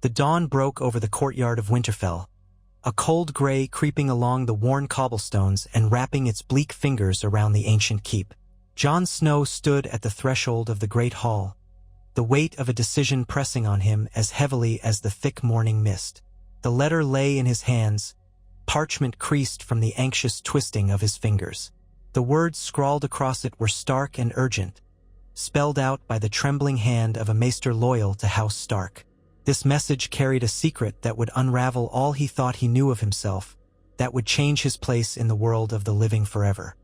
The dawn broke over the courtyard of Winterfell, a cold gray creeping along the worn cobblestones and wrapping its bleak fingers around the ancient keep. Jon Snow stood at the threshold of the great hall, the weight of a decision pressing on him as heavily as the thick morning mist. The letter lay in his hands, parchment creased from the anxious twisting of his fingers. The words scrawled across it were stark and urgent, spelled out by the trembling hand of a maester loyal to House Stark. This message carried a secret that would unravel all he thought he knew of himself, that would change his place in the world of the living forever.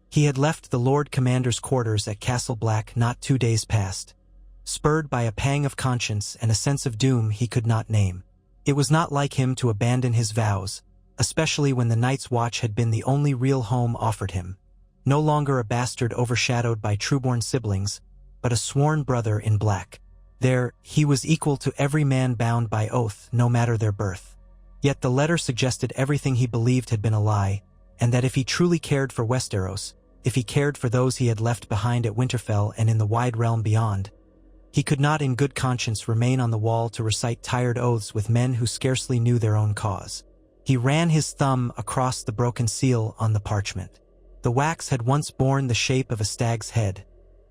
He had left the Lord Commander's quarters at Castle Black not 2 days past, spurred by a pang of conscience and a sense of doom he could not name. It was not like him to abandon his vows, especially when the Night's Watch had been the only real home offered him. No longer a bastard overshadowed by trueborn siblings, but a sworn brother in black. There, he was equal to every man bound by oath, no matter their birth. Yet the letter suggested everything he believed had been a lie, and that if he truly cared for Westeros, if he cared for those he had left behind at Winterfell and in the wide realm beyond, he could not in good conscience remain on the wall to recite tired oaths with men who scarcely knew their own cause. He ran his thumb across the broken seal on the parchment. The wax had once borne the shape of a stag's head,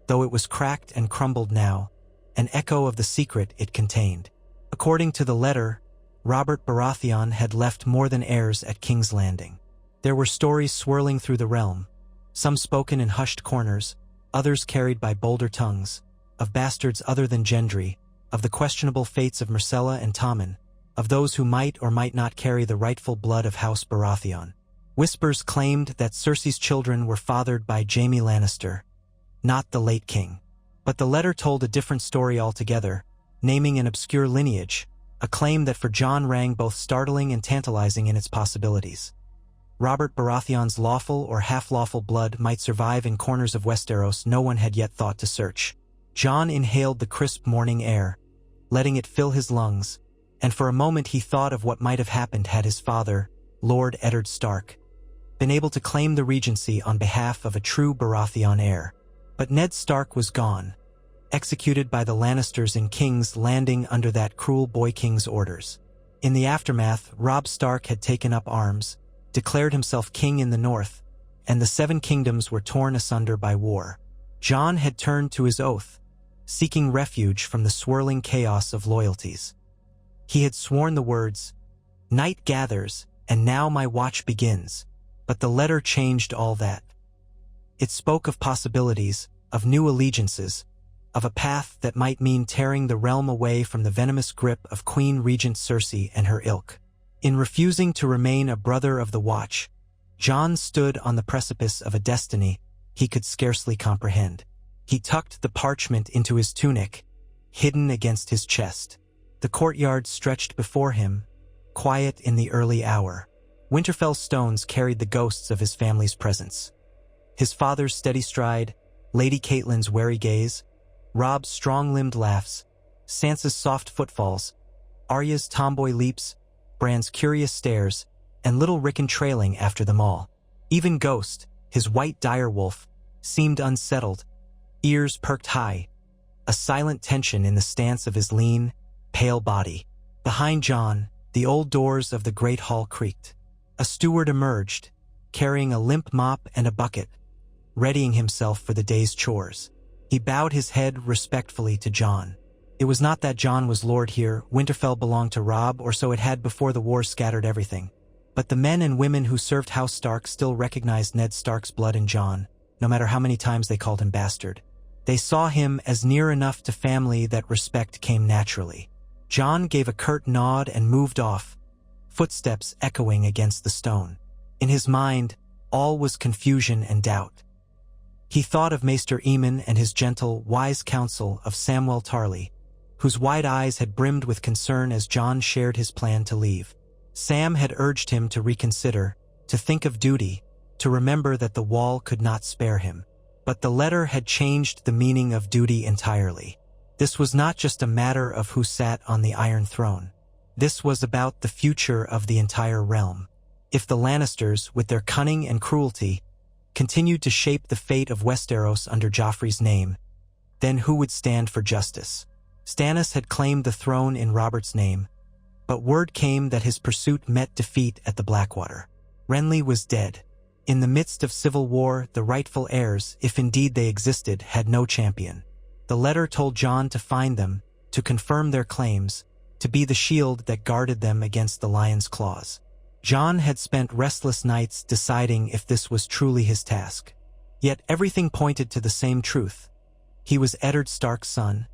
though it was cracked and crumbled now, an echo of the secret it contained. According to the letter, Robert Baratheon had left more than heirs at King's Landing. There were stories swirling through the realm, some spoken in hushed corners, others carried by bolder tongues, of bastards other than Gendry, of the questionable fates of Myrcella and Tommen, of those who might or might not carry the rightful blood of House Baratheon. Whispers claimed that Cersei's children were fathered by Jaime Lannister, not the late king. But the letter told a different story altogether, naming an obscure lineage, a claim that for Jon rang both startling and tantalizing in its possibilities. Robert Baratheon's lawful or half-lawful blood might survive in corners of Westeros no one had yet thought to search. Jon inhaled the crisp morning air, letting it fill his lungs, and for a moment he thought of what might have happened had his father, Lord Eddard Stark, been able to claim the regency on behalf of a true Baratheon heir. But Ned Stark was gone, executed by the Lannisters in King's Landing under that cruel boy king's orders. In the aftermath, Robb Stark had taken up arms, declared himself king in the north, and the Seven Kingdoms were torn asunder by war. Jon had turned to his oath, seeking refuge from the swirling chaos of loyalties. He had sworn the words, "Night gathers, and now my watch begins," but the letter changed all that. It spoke of possibilities, of new allegiances, of a path that might mean tearing the realm away from the venomous grip of Queen Regent Cersei and her ilk. In refusing to remain a brother of the Watch, Jon stood on the precipice of a destiny he could scarcely comprehend. He tucked the parchment into his tunic, hidden against his chest. The courtyard stretched before him, quiet in the early hour. Winterfell stones carried the ghosts of his family's presence. His father's steady stride, Lady Catelyn's wary gaze, Robb's strong-limbed laughs, Sansa's soft footfalls, Arya's tomboy leaps, Bran's curious stares, and little Rickon trailing after them all. Even Ghost, his white direwolf, seemed unsettled, ears perked high, a silent tension in the stance of his lean, pale body. Behind Jon, the old doors of the great hall creaked. A steward emerged, carrying a limp mop and a bucket, readying himself for the day's chores. He bowed his head respectfully to Jon. It was not that Jon was lord here, Winterfell belonged to Robb, or so it had before the war scattered everything. But the men and women who served House Stark still recognized Ned Stark's blood in Jon, no matter how many times they called him bastard. They saw him as near enough to family that respect came naturally. Jon gave a curt nod and moved off, footsteps echoing against the stone. In his mind, all was confusion and doubt. He thought of Maester Luwin and his gentle, wise counsel of Samwell Tarly, whose wide eyes had brimmed with concern as Jon shared his plan to leave. Sam had urged him to reconsider, to think of duty, to remember that the wall could not spare him. But the letter had changed the meaning of duty entirely. This was not just a matter of who sat on the Iron Throne. This was about the future of the entire realm. If the Lannisters, with their cunning and cruelty, continued to shape the fate of Westeros under Joffrey's name, then who would stand for justice? Stannis had claimed the throne in Robert's name, but word came that his pursuit met defeat at the Blackwater. Renly was dead. In the midst of civil war, the rightful heirs, if indeed they existed, had no champion. The letter told Jon to find them, to confirm their claims, to be the shield that guarded them against the lion's claws. Jon had spent restless nights deciding if this was truly his task. Yet everything pointed to the same truth. He was Eddard Stark's son,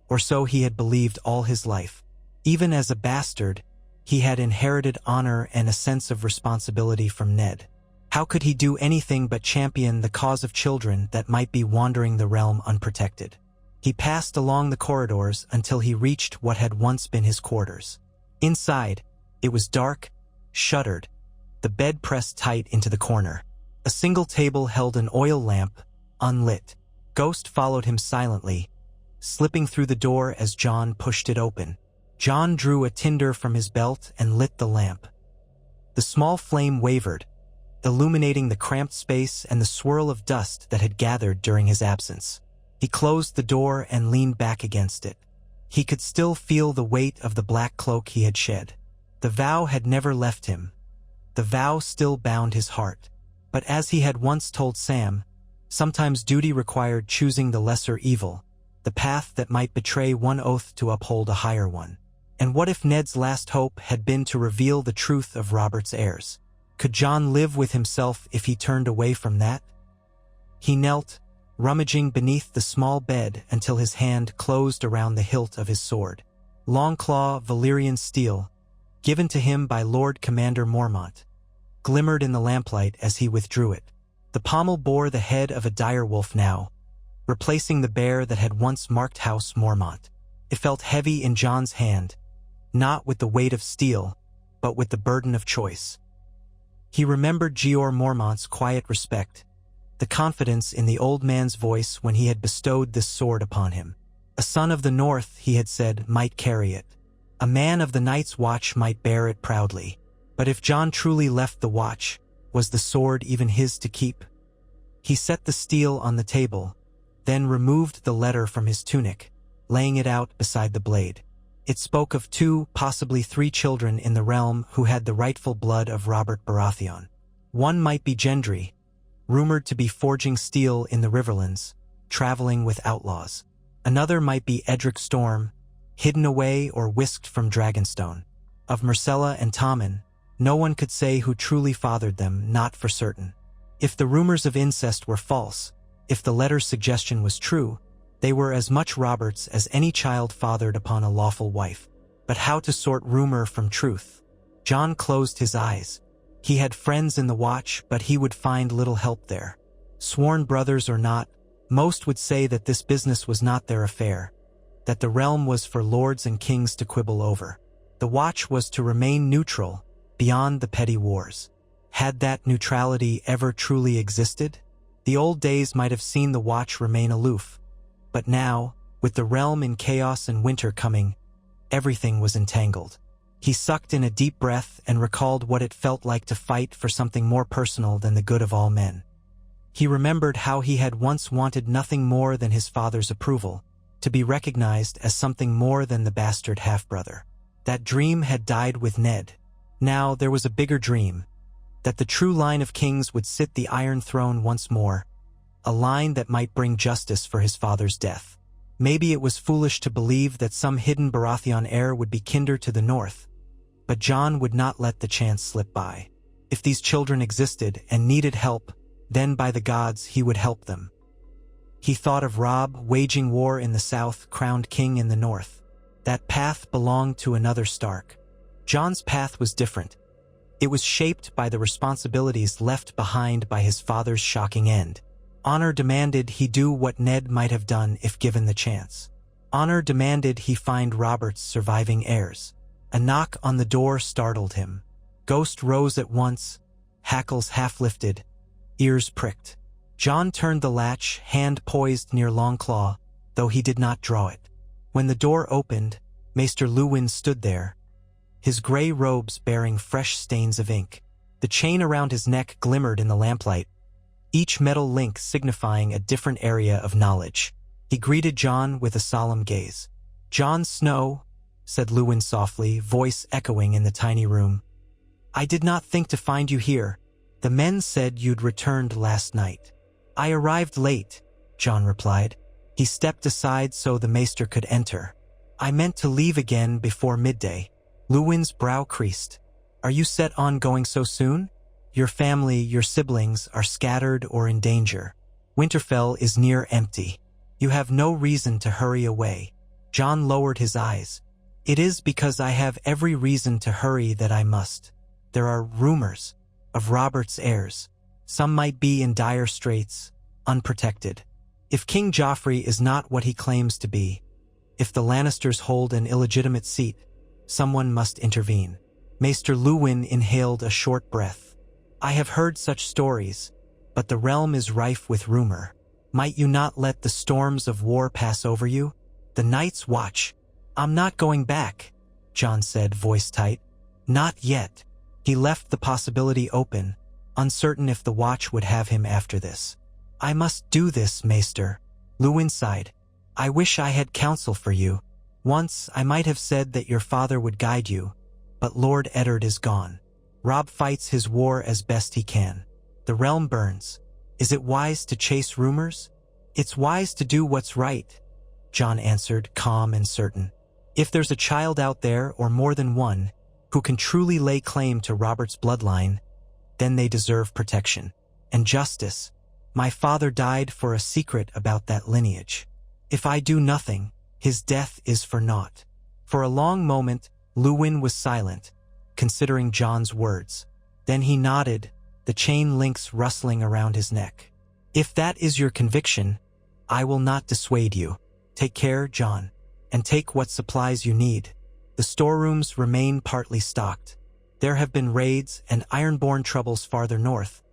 or so he had believed all his life. Even as a bastard, he had inherited honor and a sense of responsibility from Ned. How could he do anything but champion the cause of children that might be wandering the realm unprotected? He passed along the corridors until he reached what had once been his quarters. Inside, it was dark, shuttered, the bed pressed tight into the corner. A single table held an oil lamp, unlit. Ghost followed him silently, slipping through the door as Jon pushed it open. Jon drew a tinder from his belt and lit the lamp. The small flame wavered, illuminating the cramped space and the swirl of dust that had gathered during his absence. He closed the door and leaned back against it. He could still feel the weight of the black cloak he had shed. The vow had never left him. The vow still bound his heart. But as he had once told Sam, sometimes duty required choosing the lesser evil, the path that might betray one oath to uphold a higher one. And what if Ned's last hope had been to reveal the truth of Robert's heirs? Could Jon live with himself if he turned away from that? He knelt, rummaging beneath the small bed until his hand closed around the hilt of his sword. Longclaw Valyrian steel, given to him by Lord Commander Mormont, glimmered in the lamplight as he withdrew it. The pommel bore the head of a direwolf now, replacing the bear that had once marked House Mormont. It felt heavy in Jon's hand, not with the weight of steel, but with the burden of choice. He remembered Jeor Mormont's quiet respect, the confidence in the old man's voice when he had bestowed this sword upon him. A son of the North, he had said, might carry it. A man of the Night's Watch might bear it proudly. But if Jon truly left the watch, was the sword even his to keep? He set the steel on the table, then removed the letter from his tunic, laying it out beside the blade. It spoke of 2, possibly 3 children in the realm who had the rightful blood of Robert Baratheon. One might be Gendry, rumored to be forging steel in the riverlands, traveling with outlaws. Another might be Edric Storm, hidden away or whisked from Dragonstone. Of Myrcella and Tommen, no one could say who truly fathered them, not for certain. If the rumors of incest were false, if the letter's suggestion was true, they were as much Robert's as any child fathered upon a lawful wife. But how to sort rumor from truth? Jon closed his eyes. He had friends in the Watch, but he would find little help there. Sworn brothers or not, most would say that this business was not their affair, that the realm was for lords and kings to quibble over. The Watch was to remain neutral, beyond the petty wars. Had that neutrality ever truly existed? The old days might have seen the Watch remain aloof. But now, with the realm in chaos and winter coming, everything was entangled. He sucked in a deep breath and recalled what it felt like to fight for something more personal than the good of all men. He remembered how he had once wanted nothing more than his father's approval, to be recognized as something more than the bastard half-brother. That dream had died with Ned. Now there was a bigger dream, that the true line of kings would sit the Iron Throne once more, a line that might bring justice for his father's death. Maybe it was foolish to believe that some hidden Baratheon heir would be kinder to the north, but Jon would not let the chance slip by. If these children existed and needed help, then by the gods he would help them. He thought of Robb waging war in the south, crowned king in the north. That path belonged to another Stark. Jon's path was different. It was shaped by the responsibilities left behind by his father's shocking end. Honor demanded he do what Ned might have done if given the chance. Honor demanded he find Robert's surviving heirs. A knock on the door startled him. Ghost rose at once, hackles half-lifted, ears pricked. Jon turned the latch, hand poised near Longclaw, though he did not draw it. When the door opened, Maester Luwin stood there, his gray robes bearing fresh stains of ink. The chain around his neck glimmered in the lamplight, each metal link signifying a different area of knowledge. He greeted Jon with a solemn gaze. "Jon Snow," said Luwin softly, voice echoing in the tiny room. "I did not think to find you here. The men said you'd returned last night." "I arrived late," Jon replied. He stepped aside so the maester could enter. "I meant to leave again before midday." Luwin's brow creased. "Are you set on going so soon? Your family, your siblings, are scattered or in danger. Winterfell is near empty. You have no reason to hurry away." Jon lowered his eyes. "It is because I have every reason to hurry that I must. There are rumors of Robert's heirs. Some might be in dire straits, unprotected. If King Joffrey is not what he claims to be, if the Lannisters hold an illegitimate seat, someone must intervene." Maester Luwin inhaled a short breath. "I have heard such stories, but the realm is rife with rumor. Might you not let the storms of war pass over you? The Night's Watch." "I'm not going back," Jon said, voice tight. "Not yet." He left the possibility open, uncertain if the Watch would have him after this. "I must do this, Maester." Luwin sighed. "I wish I had counsel for you. Once I might have said that your father would guide you, but Lord Eddard is gone. Robb fights his war as best he can. The realm burns. Is it wise to chase rumors?" "It's wise to do what's right," Jon answered, calm and certain. "If there's a child out there, or more than one, who can truly lay claim to Robert's bloodline, then they deserve protection and justice. My father died for a secret about that lineage. If I do nothing, his death is for naught." For a long moment, Luwin was silent, considering Jon's words. Then he nodded, the chain links rustling around his neck. "If that is your conviction, I will not dissuade you. Take care, Jon, and take what supplies you need. The storerooms remain partly stocked. There have been raids and ironborn troubles farther north,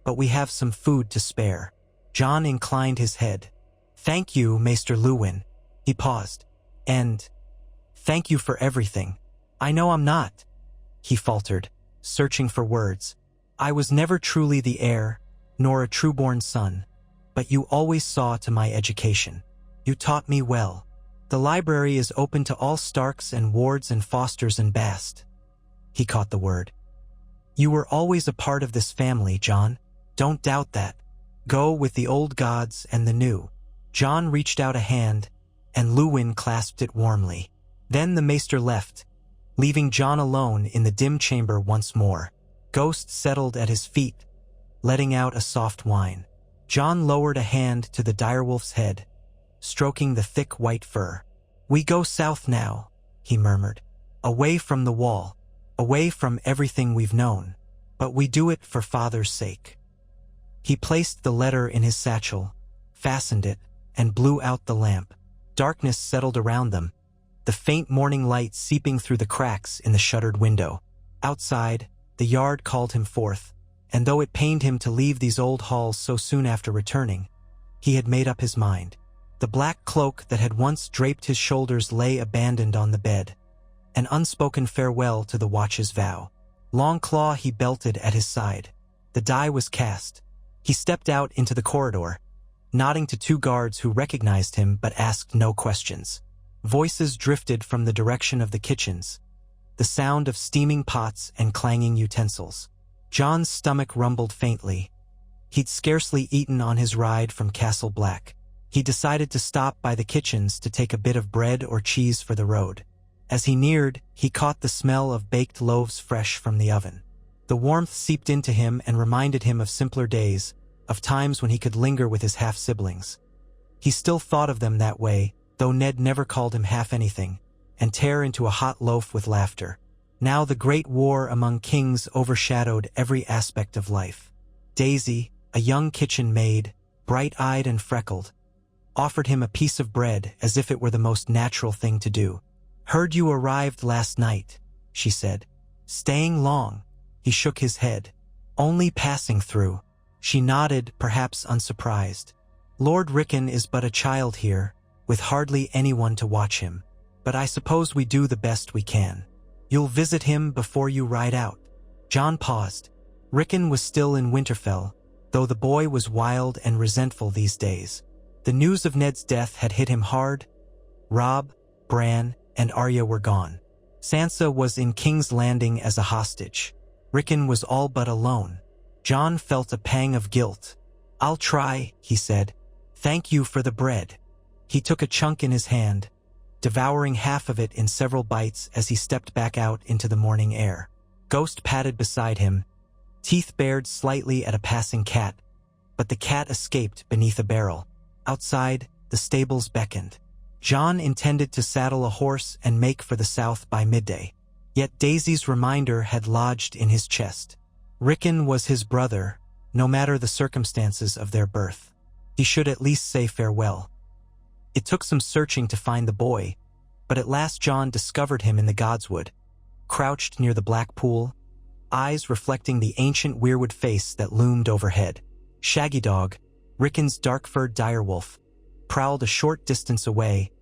but we have some food to spare." Jon inclined his head. "Thank you, Maester Luwin." He paused. "And thank you for everything." "I know I'm not," he faltered, searching for words. "I was never truly the heir, nor a true-born son, but you always saw to my education. You taught me well. The library is open to all Starks and Wards and Fosters and Bast." He caught the word. "You were always a part of this family, Jon. Don't doubt that. Go with the old gods and the new." Jon reached out a hand, and Luwin clasped it warmly. Then the maester left, leaving Jon alone in the dim chamber once more. Ghost settled at his feet, letting out a soft whine. Jon lowered a hand to the direwolf's head, stroking the thick white fur. "We go south now," he murmured. "Away from the wall, away from everything we've known. But we do it for Father's sake." He placed the letter in his satchel, fastened it, and blew out the lamp. Darkness settled around them, the faint morning light seeping through the cracks in the shuttered window. Outside, the yard called him forth, and though it pained him to leave these old halls so soon after returning, he had made up his mind. The black cloak that had once draped his shoulders lay abandoned on the bed, an unspoken farewell to the Watch's vow. Longclaw he belted at his side. The die was cast. He stepped out into the corridor, nodding to two guards who recognized him but asked no questions. Voices drifted from the direction of the kitchens, the sound of steaming pots and clanging utensils. Jon's stomach rumbled faintly. He'd scarcely eaten on his ride from Castle Black. He decided to stop by the kitchens to take a bit of bread or cheese for the road. As he neared, he caught the smell of baked loaves fresh from the oven. The warmth seeped into him and reminded him of simpler days, of times when he could linger with his half-siblings. He still thought of them that way, though Ned never called him half anything, and tear into a hot loaf with laughter. Now the great war among kings overshadowed every aspect of life. Daisy, a young kitchen maid, bright-eyed and freckled, offered him a piece of bread as if it were the most natural thing to do. "Heard you arrived last night," she said. "Staying long?" He shook his head. "Only passing through." She nodded, perhaps unsurprised. "Lord Rickon is but a child here, with hardly anyone to watch him. But I suppose we do the best we can. You'll visit him before you ride out." Jon paused. Rickon was still in Winterfell, though the boy was wild and resentful these days. The news of Ned's death had hit him hard. Robb, Bran, and Arya were gone. Sansa was in King's Landing as a hostage. Rickon was all but alone. Jon felt a pang of guilt. "I'll try," he said. "Thank you for the bread." He took a chunk in his hand, devouring half of it in several bites as he stepped back out into the morning air. Ghost padded beside him, teeth bared slightly at a passing cat, but the cat escaped beneath a barrel. Outside, the stables beckoned. Jon intended to saddle a horse and make for the south by midday. Yet Daisy's reminder had lodged in his chest. Rickon was his brother, no matter the circumstances of their birth. He should at least say farewell. It took some searching to find the boy, but at last Jon discovered him in the godswood, crouched near the black pool, eyes reflecting the ancient weirwood face that loomed overhead. Shaggy Dog, Rickon's dark-furred direwolf, prowled a short distance away,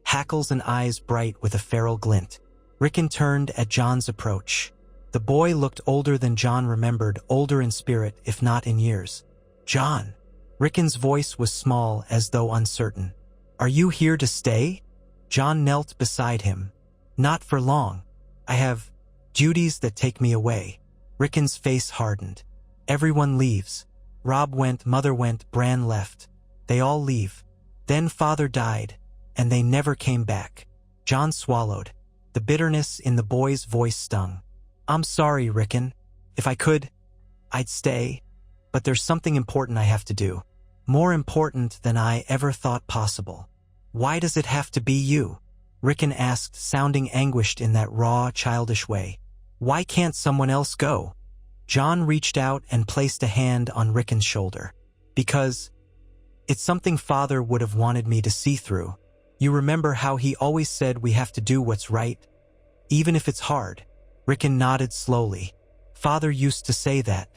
hackles and eyes bright with a feral glint. Rickon turned at Jon's approach. The boy looked older than Jon remembered, older in spirit if not in years. "Jon." Rickon's voice was small as though uncertain. "Are you here to stay?" Jon knelt beside him. "Not for long. I have duties that take me away." Rickon's face hardened. "Everyone leaves. Robb went, Mother went, Bran left. They all leave. Then Father died, and they never came back." Jon swallowed. The bitterness in the boy's voice stung. "I'm sorry, Rickon. If I could, I'd stay. But there's something important I have to do. More important than I ever thought possible." "Why does it have to be you?" Rickon asked, sounding anguished in that raw, childish way. "Why can't someone else go?" Jon reached out and placed a hand on Rickon's shoulder. "Because it's something Father would have wanted me to see through. You remember how he always said we have to do what's right, even if it's hard?" Rickon nodded slowly. "Father used to say that.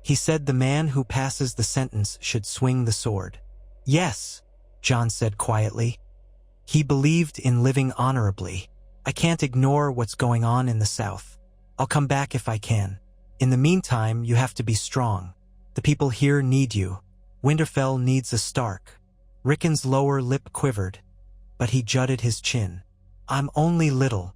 He said the man who passes the sentence should swing the sword." "Yes," Jon said quietly. "He believed in living honorably. I can't ignore what's going on in the south. I'll come back if I can. In the meantime, you have to be strong. The people here need you. Winterfell needs a Stark." Rickon's lower lip quivered, but he jutted his chin. "I'm only little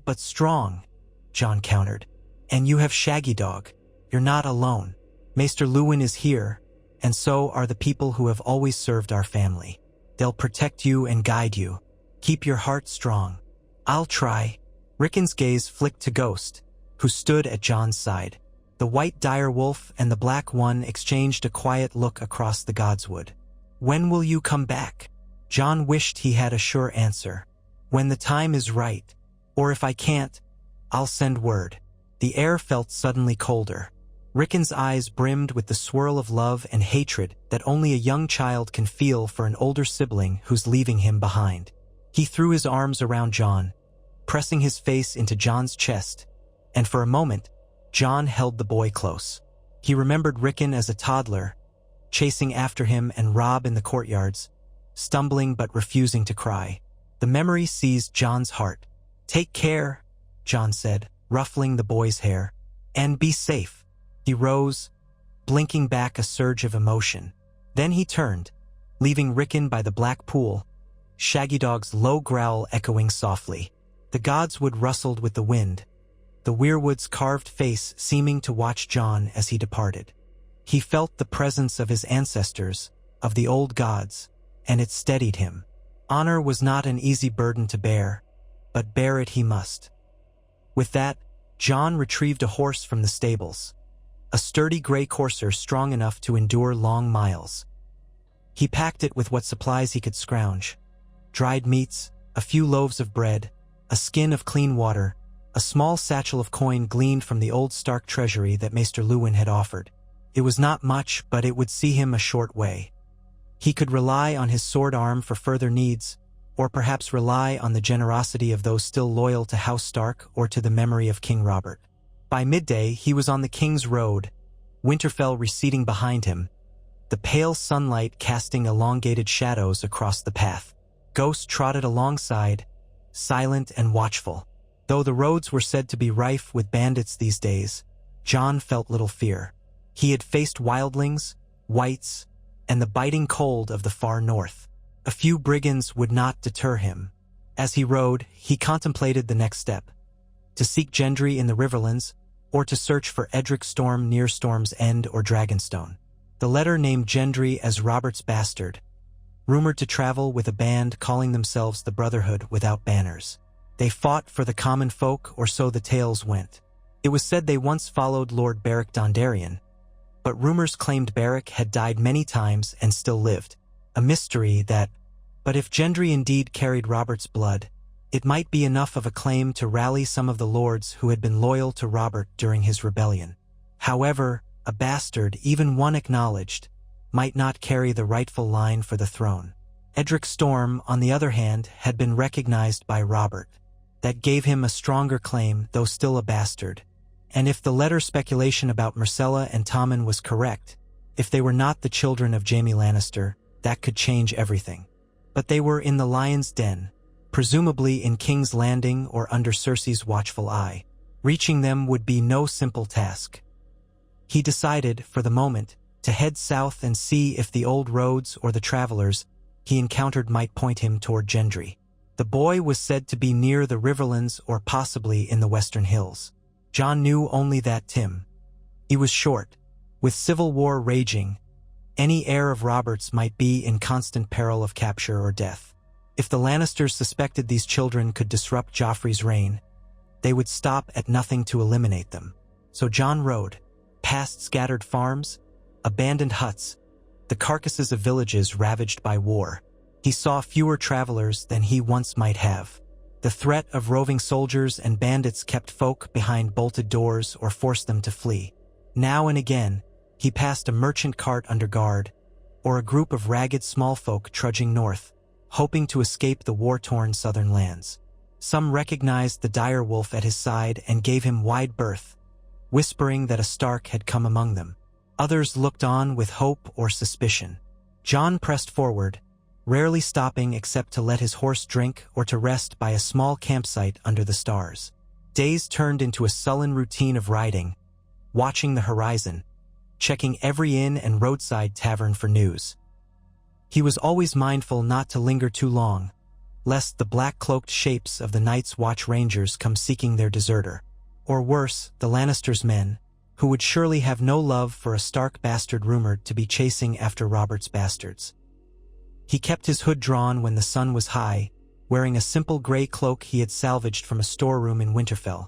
but strong," Jon countered. "And you have Shaggy Dog. You're not alone. Maester Luwin is here, and so are the people who have always served our family. They'll protect you and guide you. Keep your heart strong." "I'll try." Rickon's gaze flicked to Ghost, who stood at Jon's side. The white direwolf and the black one exchanged a quiet look across the godswood. "When will you come back?" Jon wished he had a sure answer. "When the time is right. Or if I can't, I'll send word." The air felt suddenly colder. Rickon's eyes brimmed with the swirl of love and hatred that only a young child can feel for an older sibling who's leaving him behind. He threw his arms around Jon, pressing his face into Jon's chest, and for a moment, Jon held the boy close. He remembered Rickon as a toddler, chasing after him and Robb in the courtyards, stumbling but refusing to cry. The memory seized Jon's heart. "Take care," Jon said, ruffling the boy's hair. "And be safe." He rose, blinking back a surge of emotion. Then he turned, leaving Rickon by the black pool, Shaggy Dog's low growl echoing softly. The godswood rustled with the wind, the weirwood's carved face seeming to watch Jon as he departed. He felt the presence of his ancestors, of the old gods, and it steadied him. Honor was not an easy burden to bear, but bear it he must. With that, Jon retrieved a horse from the stables, a sturdy gray courser strong enough to endure long miles. He packed it with what supplies he could scrounge: dried meats, a few loaves of bread, a skin of clean water, a small satchel of coin gleaned from the old Stark treasury that Maester Luwin had offered. It was not much, but it would see him a short way. He could rely on his sword arm for further needs, or perhaps rely on the generosity of those still loyal to House Stark or to the memory of King Robert. By midday, he was on the King's Road, Winterfell receding behind him, the pale sunlight casting elongated shadows across the path. Ghost trotted alongside, silent and watchful. Though the roads were said to be rife with bandits these days, Jon felt little fear. He had faced wildlings, whites, and the biting cold of the far north. A few brigands would not deter him. As he rode, he contemplated the next step: to seek Gendry in the riverlands, or to search for Edric Storm near Storm's End or Dragonstone. The letter named Gendry as Robert's bastard, rumored to travel with a band calling themselves the Brotherhood without banners. They fought for the common folk, or so the tales went. It was said they once followed Lord Baric Dondarrion, but rumors claimed Baric had died many times and still lived. A mystery that, but if Gendry indeed carried Robert's blood, it might be enough of a claim to rally some of the lords who had been loyal to Robert during his rebellion. However, a bastard, even one acknowledged, might not carry the rightful line for the throne. Edric Storm, on the other hand, had been recognized by Robert. That gave him a stronger claim, though still a bastard. And if the letter speculation about Myrcella and Tommen was correct, if they were not the children of Jaime Lannister, that could change everything. But they were in the Lion's Den, presumably in King's Landing or under Cersei's watchful eye. Reaching them would be no simple task. He decided, for the moment, to head south and see if the old roads or the travelers he encountered might point him toward Gendry. The boy was said to be near the riverlands or possibly in the western hills. Jon knew only that he was short. With civil war raging, any heir of Robert's might be in constant peril of capture or death. If the Lannisters suspected these children could disrupt Joffrey's reign, they would stop at nothing to eliminate them. So Jon rode, past scattered farms, abandoned huts, the carcasses of villages ravaged by war. He saw fewer travelers than he once might have. The threat of roving soldiers and bandits kept folk behind bolted doors or forced them to flee. Now and again, he passed a merchant cart under guard, or a group of ragged small folk trudging north, hoping to escape the war-torn southern lands. Some recognized the dire wolf at his side and gave him wide berth, whispering that a Stark had come among them. Others looked on with hope or suspicion. Jon pressed forward, rarely stopping except to let his horse drink or to rest by a small campsite under the stars. Days turned into a sullen routine of riding, watching the horizon, checking every inn and roadside tavern for news. He was always mindful not to linger too long, lest the black-cloaked shapes of the Night's Watch Rangers come seeking their deserter. Or worse, the Lannisters' men, who would surely have no love for a Stark bastard rumored to be chasing after Robert's bastards. He kept his hood drawn when the sun was high, wearing a simple gray cloak he had salvaged from a storeroom in Winterfell,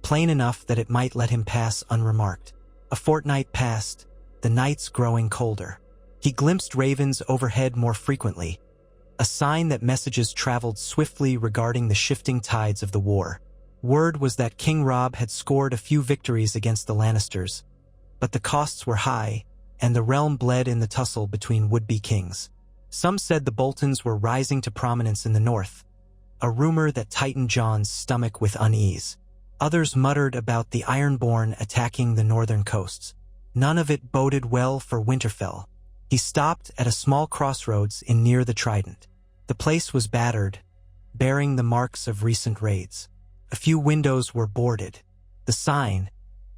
plain enough that it might let him pass unremarked. A fortnight passed, the nights growing colder. He glimpsed ravens overhead more frequently, a sign that messages traveled swiftly regarding the shifting tides of the war. Word was that King Robb had scored a few victories against the Lannisters, but the costs were high, and the realm bled in the tussle between would-be kings. Some said the Boltons were rising to prominence in the north, a rumor that tightened Jon's stomach with unease. Others muttered about the Ironborn attacking the northern coasts. None of it boded well for Winterfell. He stopped at a small crossroads in near the Trident. The place was battered, bearing the marks of recent raids. A few windows were boarded. The sign,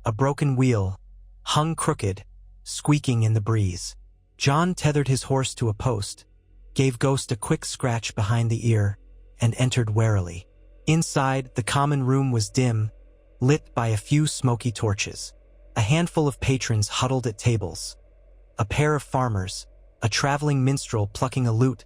a broken wheel, hung crooked, squeaking in the breeze. Jon tethered his horse to a post, gave Ghost a quick scratch behind the ear, and entered warily. Inside, the common room was dim, lit by a few smoky torches. A handful of patrons huddled at tables. A pair of farmers, a traveling minstrel plucking a lute,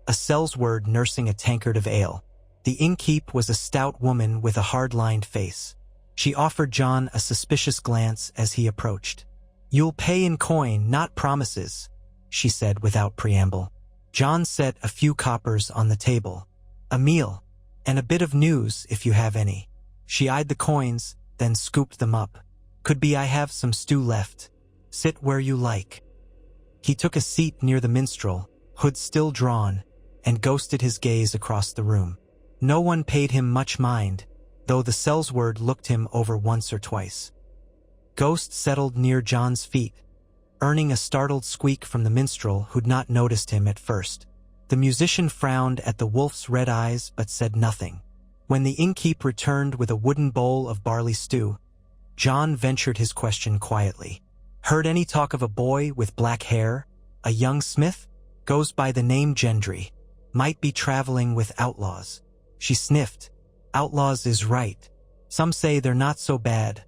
a sellsword nursing a tankard of ale. The innkeep was a stout woman with a hard-lined face. She offered Jon a suspicious glance as he approached. "You'll pay in coin, not promises," she said without preamble. Jon set a few coppers on the table. "A meal, and a bit of news if you have any." She eyed the coins, then scooped them up. "Could be I have some stew left. Sit where you like." He took a seat near the minstrel, hood still drawn, and ghosted his gaze across the room. No one paid him much mind, though the sellsword looked him over once or twice. Ghost settled near Jon's feet, earning a startled squeak from the minstrel who'd not noticed him at first. The musician frowned at the wolf's red eyes but said nothing. When the innkeep returned with a wooden bowl of barley stew, Jon ventured his question quietly. "Heard any talk of a boy with black hair? A young smith? Goes by the name Gendry. Might be traveling with outlaws." She sniffed. Outlaws is right. Some say they're not so bad.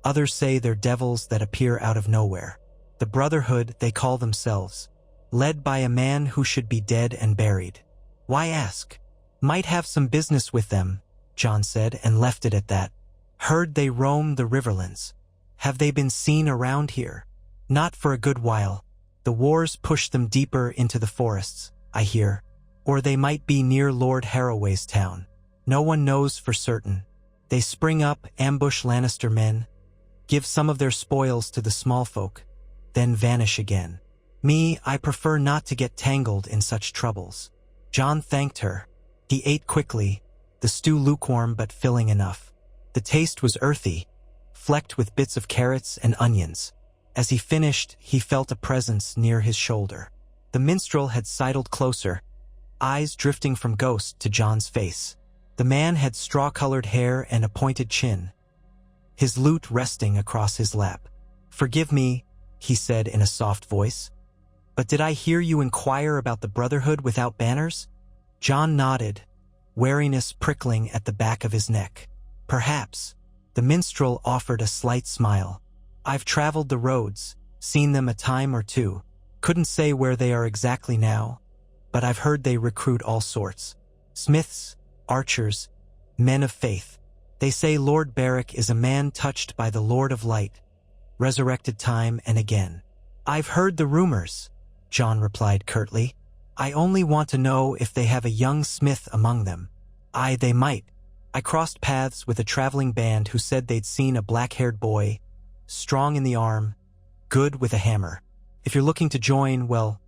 Others say they're devils that appear out of nowhere. The brotherhood, they call themselves. Led by a man who should be dead and buried. Why ask? Might have some business with them, Jon said, and left it at that. Heard they roam the riverlands. Have they been seen around here? Not for a good while. The wars pushed them deeper into the forests, I hear. Or they might be near Lord Harroway's town. No one knows for certain. They spring up, ambush Lannister men, give some of their spoils to the small folk, then vanish again. Me, I prefer not to get tangled in such troubles. Jon thanked her. He ate quickly, the stew lukewarm but filling enough. The taste was earthy, flecked with bits of carrots and onions. As he finished, he felt a presence near his shoulder. The minstrel had sidled closer, eyes drifting from Ghost to Jon's face. The man had straw-colored hair and a pointed chin, his lute resting across his lap. "Forgive me," he said in a soft voice, "but did I hear you inquire about the Brotherhood without banners?" Jon nodded, wariness prickling at the back of his neck. "Perhaps." The minstrel offered a slight smile. "I've traveled the roads, seen them a time or two. Couldn't say where they are exactly now, but I've heard they recruit all sorts. Smiths, archers, men of faith. They say Lord Baric is a man touched by the Lord of Light, resurrected time and again." "I've heard the rumors," Jon replied curtly. "I only want to know if they have a young smith among them." "Aye, they might. I crossed paths with a traveling band who said they'd seen a black-haired boy, strong in the arm, good with a hammer. If you're looking to join, well,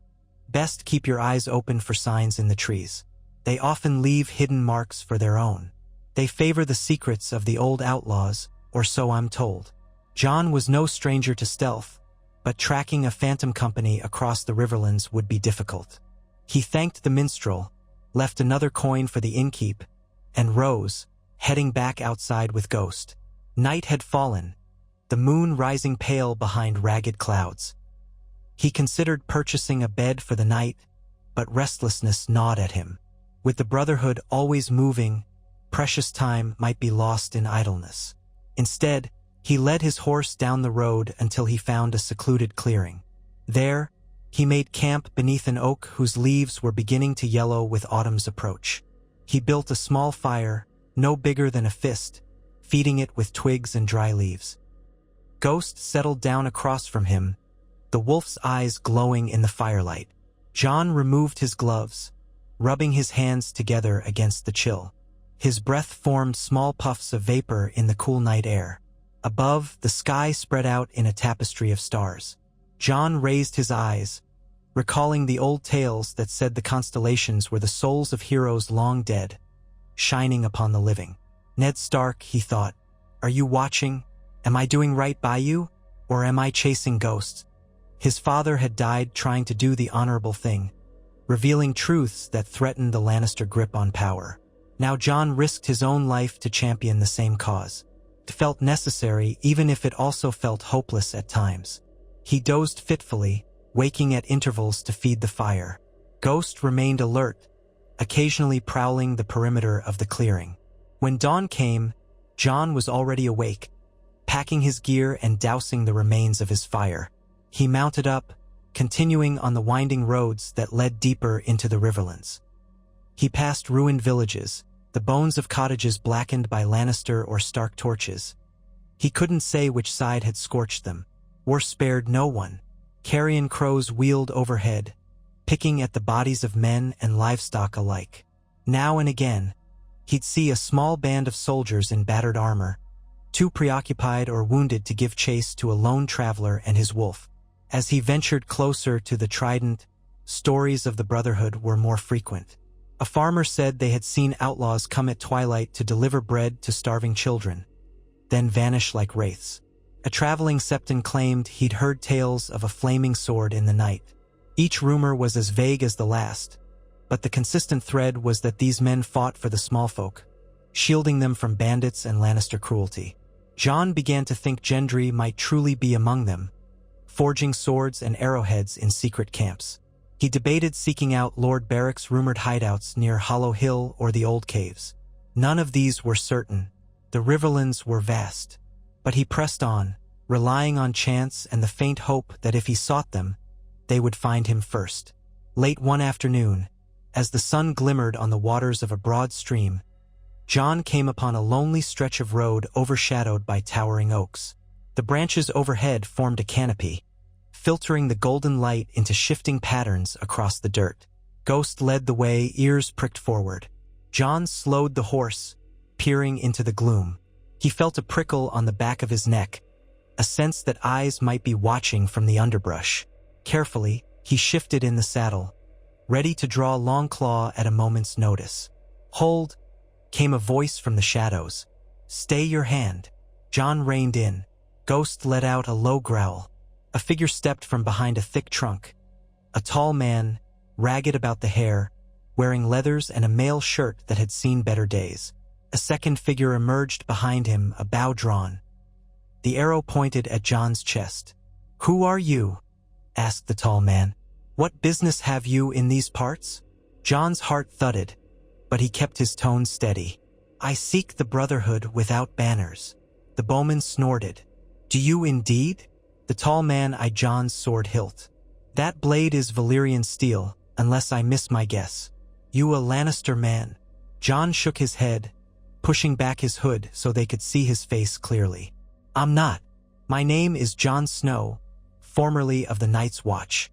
best keep your eyes open for signs in the trees. They often leave hidden marks for their own. They favor the secrets of the old outlaws, or so I'm told." Jon was no stranger to stealth, but tracking a phantom company across the riverlands would be difficult. He thanked the minstrel, left another coin for the innkeep, and rose, heading back outside with Ghost. Night had fallen, the moon rising pale behind ragged clouds. He considered purchasing a bed for the night, but restlessness gnawed at him. With the Brotherhood always moving, precious time might be lost in idleness. Instead, he led his horse down the road until he found a secluded clearing. There, he made camp beneath an oak whose leaves were beginning to yellow with autumn's approach. He built a small fire, no bigger than a fist, feeding it with twigs and dry leaves. Ghost settled down across from him, the wolf's eyes glowing in the firelight. Jon removed his gloves, rubbing his hands together against the chill. His breath formed small puffs of vapor in the cool night air. Above, the sky spread out in a tapestry of stars. Jon raised his eyes, recalling the old tales that said the constellations were the souls of heroes long dead, shining upon the living. Ned Stark, he thought, are you watching? Am I doing right by you? Or am I chasing ghosts? His father had died trying to do the honorable thing, revealing truths that threatened the Lannister grip on power. Now Jon risked his own life to champion the same cause. It felt necessary, even if it also felt hopeless at times. He dozed fitfully, waking at intervals to feed the fire. Ghost remained alert, occasionally prowling the perimeter of the clearing. When dawn came, Jon was already awake, packing his gear and dousing the remains of his fire. He mounted up, continuing on the winding roads that led deeper into the riverlands. He passed ruined villages, the bones of cottages blackened by Lannister or Stark torches. He couldn't say which side had scorched them, or spared no one. Carrion crows wheeled overhead, picking at the bodies of men and livestock alike. Now and again, he'd see a small band of soldiers in battered armor, too preoccupied or wounded to give chase to a lone traveler and his wolf. As he ventured closer to the Trident, stories of the Brotherhood were more frequent. A farmer said they had seen outlaws come at twilight to deliver bread to starving children, then vanish like wraiths. A traveling septon claimed he'd heard tales of a flaming sword in the night. Each rumor was as vague as the last, but the consistent thread was that these men fought for the small folk, shielding them from bandits and Lannister cruelty. Jon began to think Gendry might truly be among them, forging swords and arrowheads in secret camps. He debated seeking out Lord Barrick's rumored hideouts near Hollow Hill or the Old Caves. None of these were certain. The riverlands were vast. But he pressed on, relying on chance and the faint hope that if he sought them, they would find him first. Late one afternoon, as the sun glimmered on the waters of a broad stream, Jon came upon a lonely stretch of road overshadowed by towering oaks. The branches overhead formed a canopy, filtering the golden light into shifting patterns across the dirt. Ghost led the way, ears pricked forward. Jon slowed the horse, peering into the gloom. He felt a prickle on the back of his neck, a sense that eyes might be watching from the underbrush. Carefully, he shifted in the saddle, ready to draw Longclaw at a moment's notice. "Hold," came a voice from the shadows. "Stay your hand." Jon reined in. Ghost let out a low growl. A figure stepped from behind a thick trunk. A tall man, ragged about the hair, wearing leathers and a mail shirt that had seen better days. A second figure emerged behind him, a bow drawn. The arrow pointed at Jon's chest. "Who are you?" asked the tall man. "What business have you in these parts?" Jon's heart thudded, but he kept his tone steady. "I seek the brotherhood without banners." The bowman snorted. "Do you indeed?" The tall man eyed Jon's sword hilt. "That blade is Valyrian steel, unless I miss my guess." "You a Lannister man?" Jon shook his head, pushing back his hood so they could see his face clearly. "I'm not. My name is Jon Snow, formerly of the Night's Watch."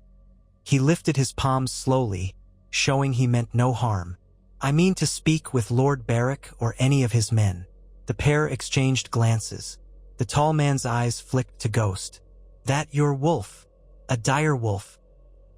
He lifted his palms slowly, showing he meant no harm. "I mean to speak with Lord Baric or any of his men." The pair exchanged glances. The tall man's eyes flicked to Ghost. "That your wolf? A dire wolf?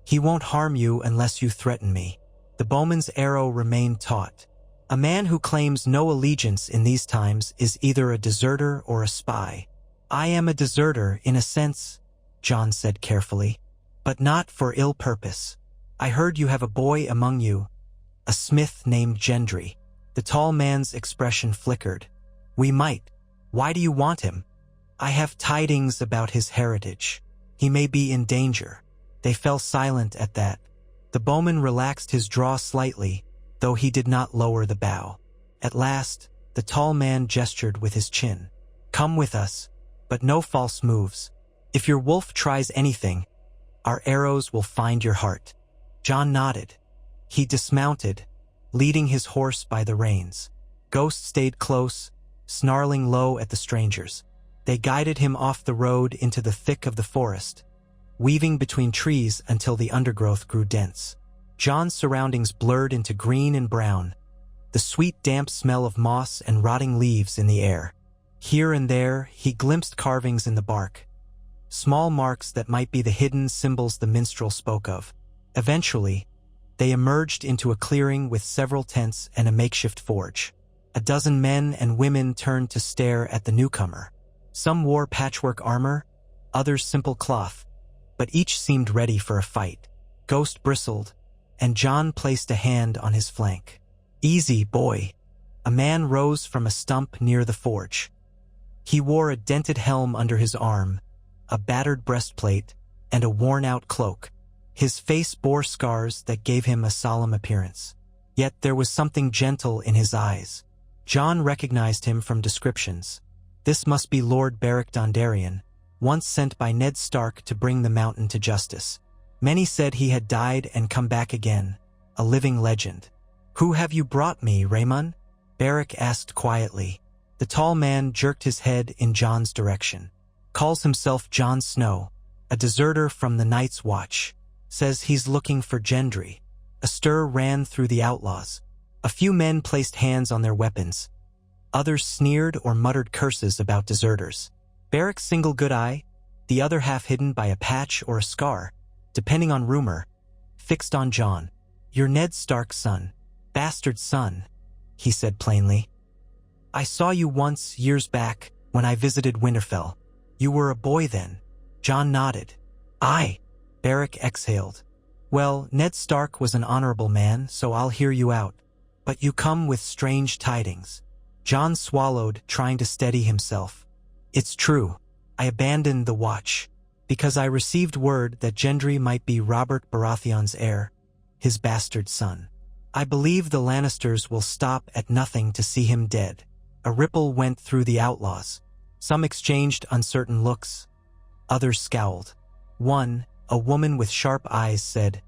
He won't harm you unless you threaten me." The bowman's arrow remained taut. "A man who claims no allegiance in these times is either a deserter or a spy." "I am a deserter in a sense," Jon said carefully, "but not for ill purpose. I heard you have a boy among you, a smith named Gendry." The tall man's expression flickered. "We might. Why do you want him?" "I have tidings about his heritage. He may be in danger." They fell silent at that. The bowman relaxed his draw slightly, though he did not lower the bow. At last, the tall man gestured with his chin. "Come with us, but no false moves. If your wolf tries anything, our arrows will find your heart." Jon nodded. He dismounted, leading his horse by the reins. Ghost stayed close, snarling low at the strangers. They guided him off the road into the thick of the forest, weaving between trees until the undergrowth grew dense. Jon's surroundings blurred into green and brown, the sweet damp smell of moss and rotting leaves in the air. Here and there, he glimpsed carvings in the bark, small marks that might be the hidden symbols the minstrel spoke of. Eventually, they emerged into a clearing with several tents and a makeshift forge. A dozen men and women turned to stare at the newcomer. Some wore patchwork armor, others simple cloth, but each seemed ready for a fight. Ghost bristled, and Jon placed a hand on his flank. "Easy, boy." A man rose from a stump near the forge. He wore a dented helm under his arm, a battered breastplate, and a worn-out cloak. His face bore scars that gave him a solemn appearance. Yet there was something gentle in his eyes. Jon recognized him from descriptions. This must be Lord Baric Dondarrion, once sent by Ned Stark to bring the mountain to justice. Many said he had died and come back again, a living legend. "Who have you brought me, Raymond?" Baric asked quietly. The tall man jerked his head in Jon's direction. "Calls himself Jon Snow, a deserter from the Night's Watch. Says he's looking for Gendry." A stir ran through the outlaws. A few men placed hands on their weapons. Others sneered or muttered curses about deserters. Baric's single good eye, the other half hidden by a patch or a scar, depending on rumor, fixed on Jon. "You're Ned Stark's son, bastard son," he said plainly. "I saw you once, years back, when I visited Winterfell. You were a boy then." Jon nodded. "Aye," Baric exhaled. "Well, Ned Stark was an honorable man, so I'll hear you out. But you come with strange tidings." Jon swallowed, trying to steady himself. "It's true. I abandoned the watch, because I received word that Gendry might be Robert Baratheon's heir, his bastard son. I believe the Lannisters will stop at nothing to see him dead." A ripple went through the outlaws. Some exchanged uncertain looks. Others scowled. One, a woman with sharp eyes, said,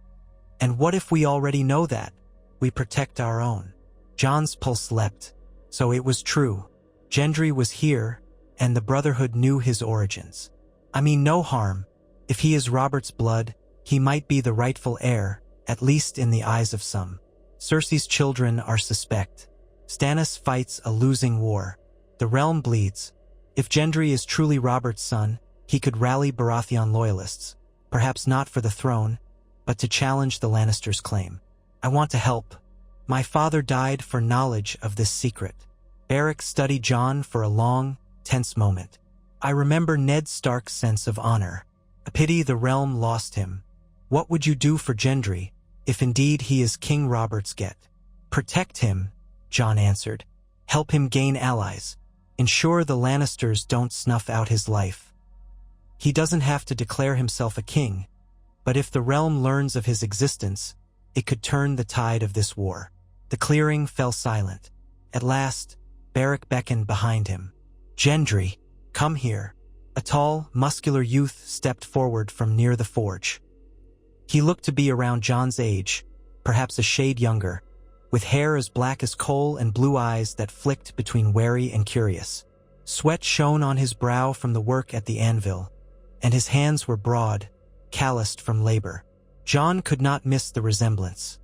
"And what if we already know that? We protect our own." Jon's pulse leapt. So it was true. Gendry was here, and the Brotherhood knew his origins. I mean, no harm. If he is Robert's blood, he might be the rightful heir, at least in the eyes of some. Cersei's children are suspect. Stannis fights a losing war. The realm bleeds. If Gendry is truly Robert's son, he could rally Baratheon loyalists, perhaps not for the throne, but to challenge the Lannisters' claim. I want to help. My father died for knowledge of this secret. Beric studied Jon for a long, tense moment. I remember Ned Stark's sense of honor. A pity the realm lost him. What would you do for Gendry, if indeed he is King Robert's get? Protect him, Jon answered. Help him gain allies. Ensure the Lannisters don't snuff out his life. He doesn't have to declare himself a king, but if the realm learns of his existence, it could turn the tide of this war. The clearing fell silent. At last, Beric beckoned behind him. "Gendry, come here." A tall, muscular youth stepped forward from near the forge. He looked to be around Jon's age, perhaps a shade younger, with hair as black as coal and blue eyes that flicked between wary and curious. Sweat shone on his brow from the work at the anvil, and his hands were broad, calloused from labor. Jon could not miss the resemblance.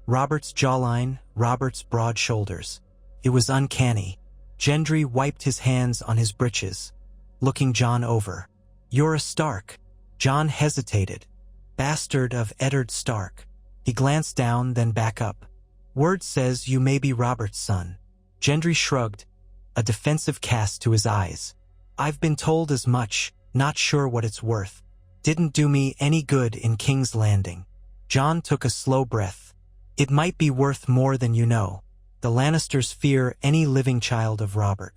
Robert's jawline, Robert's broad shoulders. It was uncanny. Gendry wiped his hands on his breeches, looking Jon over. "You're a Stark." Jon hesitated. "Bastard of Eddard Stark." He glanced down, then back up. "Word says you may be Robert's son." Gendry shrugged, a defensive cast to his eyes. "I've been told as much, not sure what it's worth. Didn't do me any good in King's Landing." Jon took a slow breath. "It might be worth more than you know. The Lannisters fear any living child of Robert.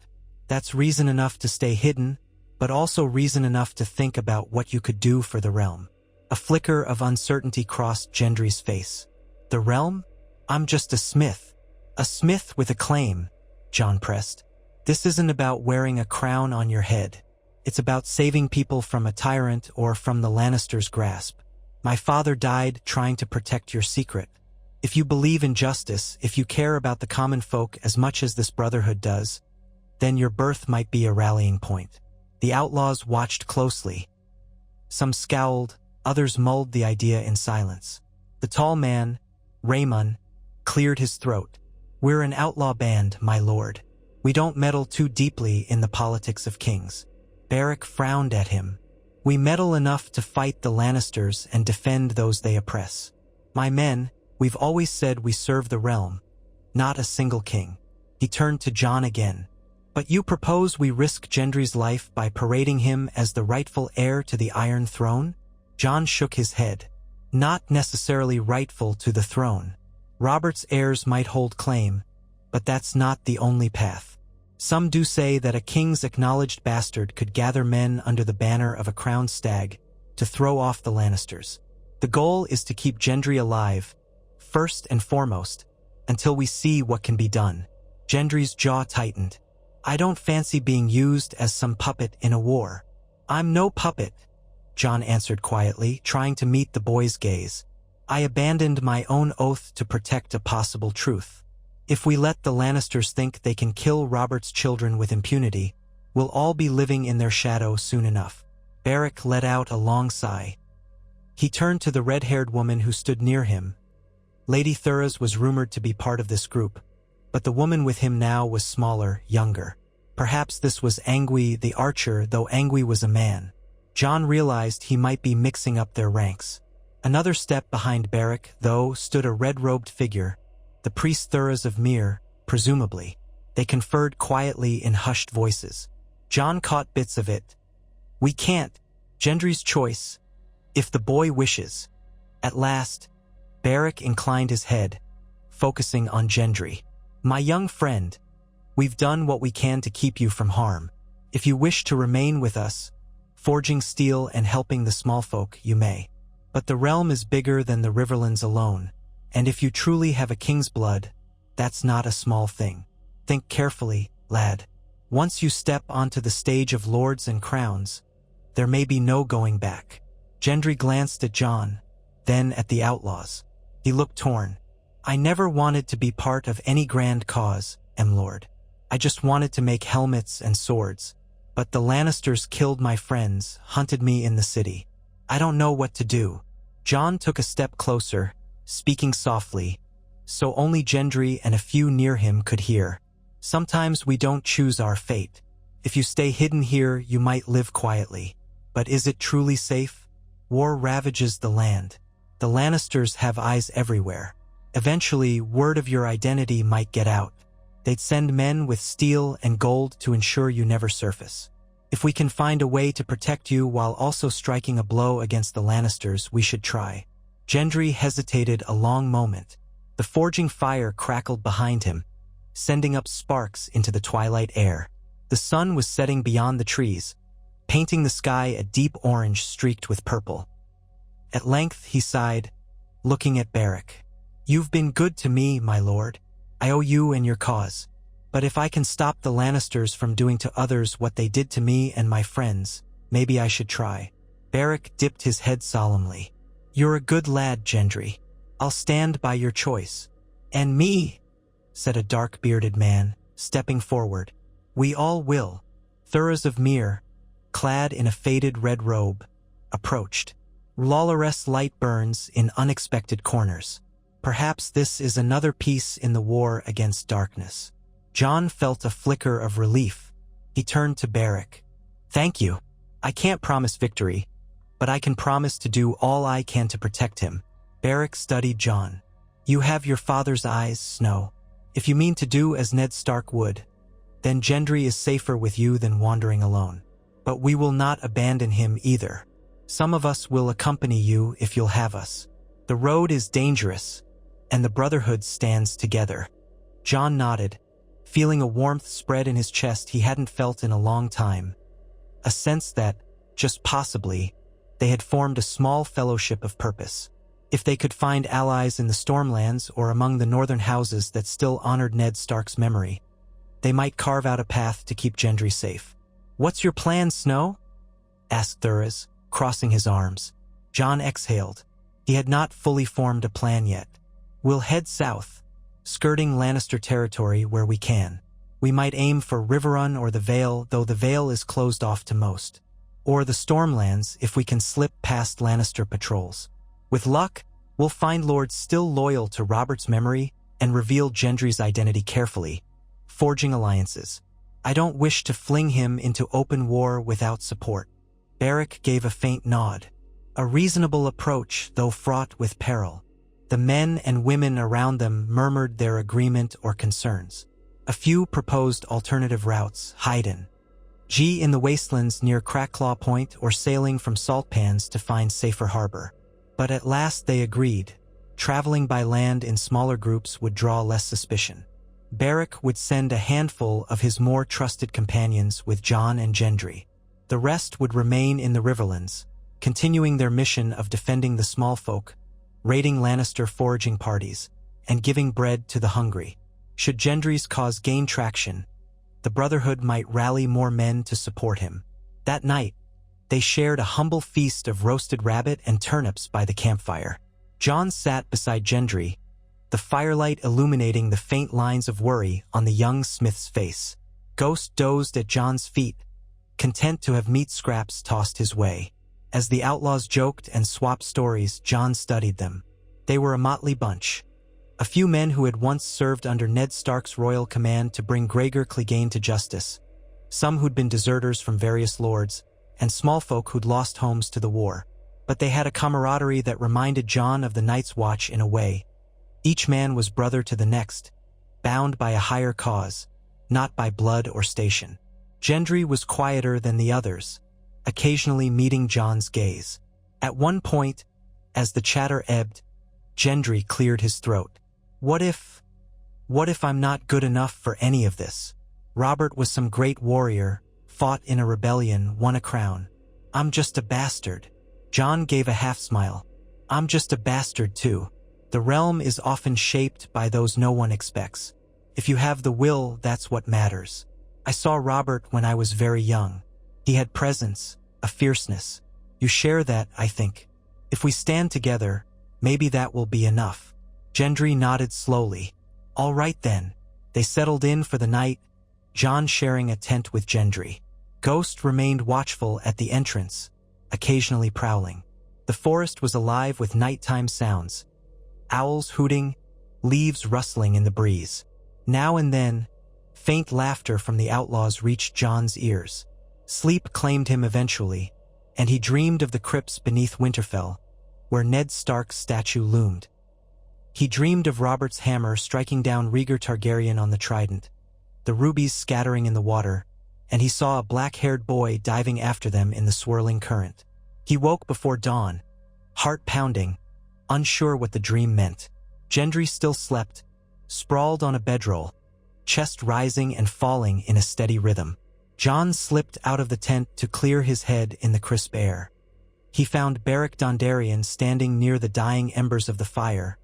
That's reason enough to stay hidden, but also reason enough to think about what you could do for the realm." A flicker of uncertainty crossed Gendry's face. "The realm? I'm just a smith." "A smith with a claim," Jon pressed. "This isn't about wearing a crown on your head. It's about saving people from a tyrant or from the Lannisters' grasp. My father died trying to protect your secret. If you believe in justice, if you care about the common folk as much as this brotherhood does, then your birth might be a rallying point." The outlaws watched closely. Some scowled, others mulled the idea in silence. The tall man, Raymond, cleared his throat. "We're an outlaw band, my lord. We don't meddle too deeply in the politics of kings." Beric frowned at him. "We meddle enough to fight the Lannisters and defend those they oppress. My men, we've always said we serve the realm, not a single king." He turned to Jon again. "But you propose we risk Gendry's life by parading him as the rightful heir to the Iron Throne?" Jon shook his head. "Not necessarily rightful to the throne. Robert's heirs might hold claim, but that's not the only path. Some do say that a king's acknowledged bastard could gather men under the banner of a crowned stag to throw off the Lannisters. The goal is to keep Gendry alive, first and foremost, until we see what can be done." Gendry's jaw tightened. "I don't fancy being used as some puppet in a war." "I'm no puppet," Jon answered quietly, trying to meet the boy's gaze. "I abandoned my own oath to protect a possible truth. If we let the Lannisters think they can kill Robert's children with impunity, we'll all be living in their shadow soon enough." Beric let out a long sigh. He turned to the red-haired woman who stood near him. Lady Thuras was rumored to be part of this group, but the woman with him now was smaller, younger. Perhaps this was Angui the archer, though Angui was a man. Jon realized he might be mixing up their ranks. Another step behind Beric, though, stood a red-robed figure, the priest Thuras of Myr, presumably. They conferred quietly in hushed voices. Jon caught bits of it. "We can't. Gendry's choice. If the boy wishes." At last, Beric inclined his head, focusing on Gendry. "My young friend, we've done what we can to keep you from harm. If you wish to remain with us, forging steel and helping the small folk, you may. But the realm is bigger than the riverlands alone, And if you truly have a king's blood, that's not a small thing. Think carefully, lad. Once you step onto the stage of lords and crowns, there may be no going back. Gendry glanced at Jon, then at the outlaws. He looked torn. I never wanted to be part of any grand cause, Lord. I just wanted to make helmets and swords. But the Lannisters killed my friends, hunted me in the city. I don't know what to do. Jon took a step closer, speaking softly, so only Gendry and a few near him could hear. Sometimes we don't choose our fate. If you stay hidden here, you might live quietly. But is it truly safe? War ravages the land. The Lannisters have eyes everywhere. Eventually, word of your identity might get out. They'd send men with steel and gold to ensure you never surface. If we can find a way to protect you while also striking a blow against the Lannisters, we should try. Gendry hesitated a long moment. The forging fire crackled behind him, sending up sparks into the twilight air. The sun was setting beyond the trees, painting the sky a deep orange streaked with purple. At length he sighed, looking at Baric. You've been good to me, my lord. I owe you and your cause. But if I can stop the Lannisters from doing to others what they did to me and my friends, maybe I should try. Baric dipped his head solemnly. You're a good lad, Gendry. I'll stand by your choice. And me, said a dark-bearded man, stepping forward. We all will. Thuras of Myr, clad in a faded red robe, approached. Lawloress light burns in unexpected corners. Perhaps this is another piece in the war against darkness. Jon felt a flicker of relief. He turned to Baric. Thank you. I can't promise victory, but I can promise to do all I can to protect him. Baric studied Jon. You have your father's eyes, Snow. If you mean to do as Ned Stark would, then Gendry is safer with you than wandering alone. But we will not abandon him either. Some of us will accompany you if you'll have us. The road is dangerous, and the brotherhood stands together. Jon nodded, feeling a warmth spread in his chest he hadn't felt in a long time. A sense that, just possibly, they had formed a small fellowship of purpose. If they could find allies in the stormlands or among the northern houses that still honored Ned Stark's memory, they might carve out a path to keep Gendry safe. What's your plan, Snow? Asked Thuras, crossing his arms. Jon exhaled. He had not fully formed a plan yet. We'll head south, skirting Lannister territory where we can. We might aim for Riverrun or the Vale, though the Vale is closed off to most. Or the Stormlands if we can slip past Lannister patrols. With luck, we'll find lords still loyal to Robert's memory and reveal Gendry's identity carefully, forging alliances. I don't wish to fling him into open war without support. Baric gave a faint nod. A reasonable approach, though fraught with peril. The men and women around them murmured their agreement or concerns. A few proposed alternative routes, hide in the wastelands near Crackclaw Point or sailing from salt pans to find safer harbor. But at last they agreed. Traveling by land in smaller groups would draw less suspicion. Baric would send a handful of his more trusted companions with Jon and Gendry. The rest would remain in the Riverlands, continuing their mission of defending the small folk, raiding Lannister foraging parties, and giving bread to the hungry. Should Gendry's cause gain traction, the Brotherhood might rally more men to support him. That night, they shared a humble feast of roasted rabbit and turnips by the campfire. Jon sat beside Gendry, the firelight illuminating the faint lines of worry on the young smith's face. Ghost dozed at Jon's feet, content to have meat scraps tossed his way. As the outlaws joked and swapped stories, Jon studied them. They were a motley bunch. A few men who had once served under Ned Stark's royal command to bring Gregor Clegane to justice, some who'd been deserters from various lords, and small folk who'd lost homes to the war. But they had a camaraderie that reminded Jon of the Night's Watch in a way. Each man was brother to the next, bound by a higher cause, not by blood or station. Gendry was quieter than the others, occasionally meeting Jon's gaze. At one point, as the chatter ebbed, Gendry cleared his throat. What if I'm not good enough for any of this? Robert was some great warrior, fought in a rebellion, won a crown. I'm just a bastard. Jon gave a half-smile. I'm just a bastard too. The realm is often shaped by those no one expects. If you have the will, that's what matters. I saw Robert when I was very young. He had presence, a fierceness. You share that, I think. If we stand together, maybe that will be enough." Gendry nodded slowly. "All right then." They settled in for the night, Jon sharing a tent with Gendry. Ghost remained watchful at the entrance, occasionally prowling. The forest was alive with nighttime sounds. Owls hooting, leaves rustling in the breeze. Now and then, faint laughter from the outlaws reached Jon's ears. Sleep claimed him eventually, and he dreamed of the crypts beneath Winterfell, where Ned Stark's statue loomed. He dreamed of Robert's hammer striking down Rhaegar Targaryen on the trident, the rubies scattering in the water, and he saw a black-haired boy diving after them in the swirling current. He woke before dawn, heart pounding, unsure what the dream meant. Gendry still slept, sprawled on a bedroll, chest rising and falling in a steady rhythm. Jon slipped out of the tent to clear his head in the crisp air. He found Baric Dondarrion standing near the dying embers of the fire,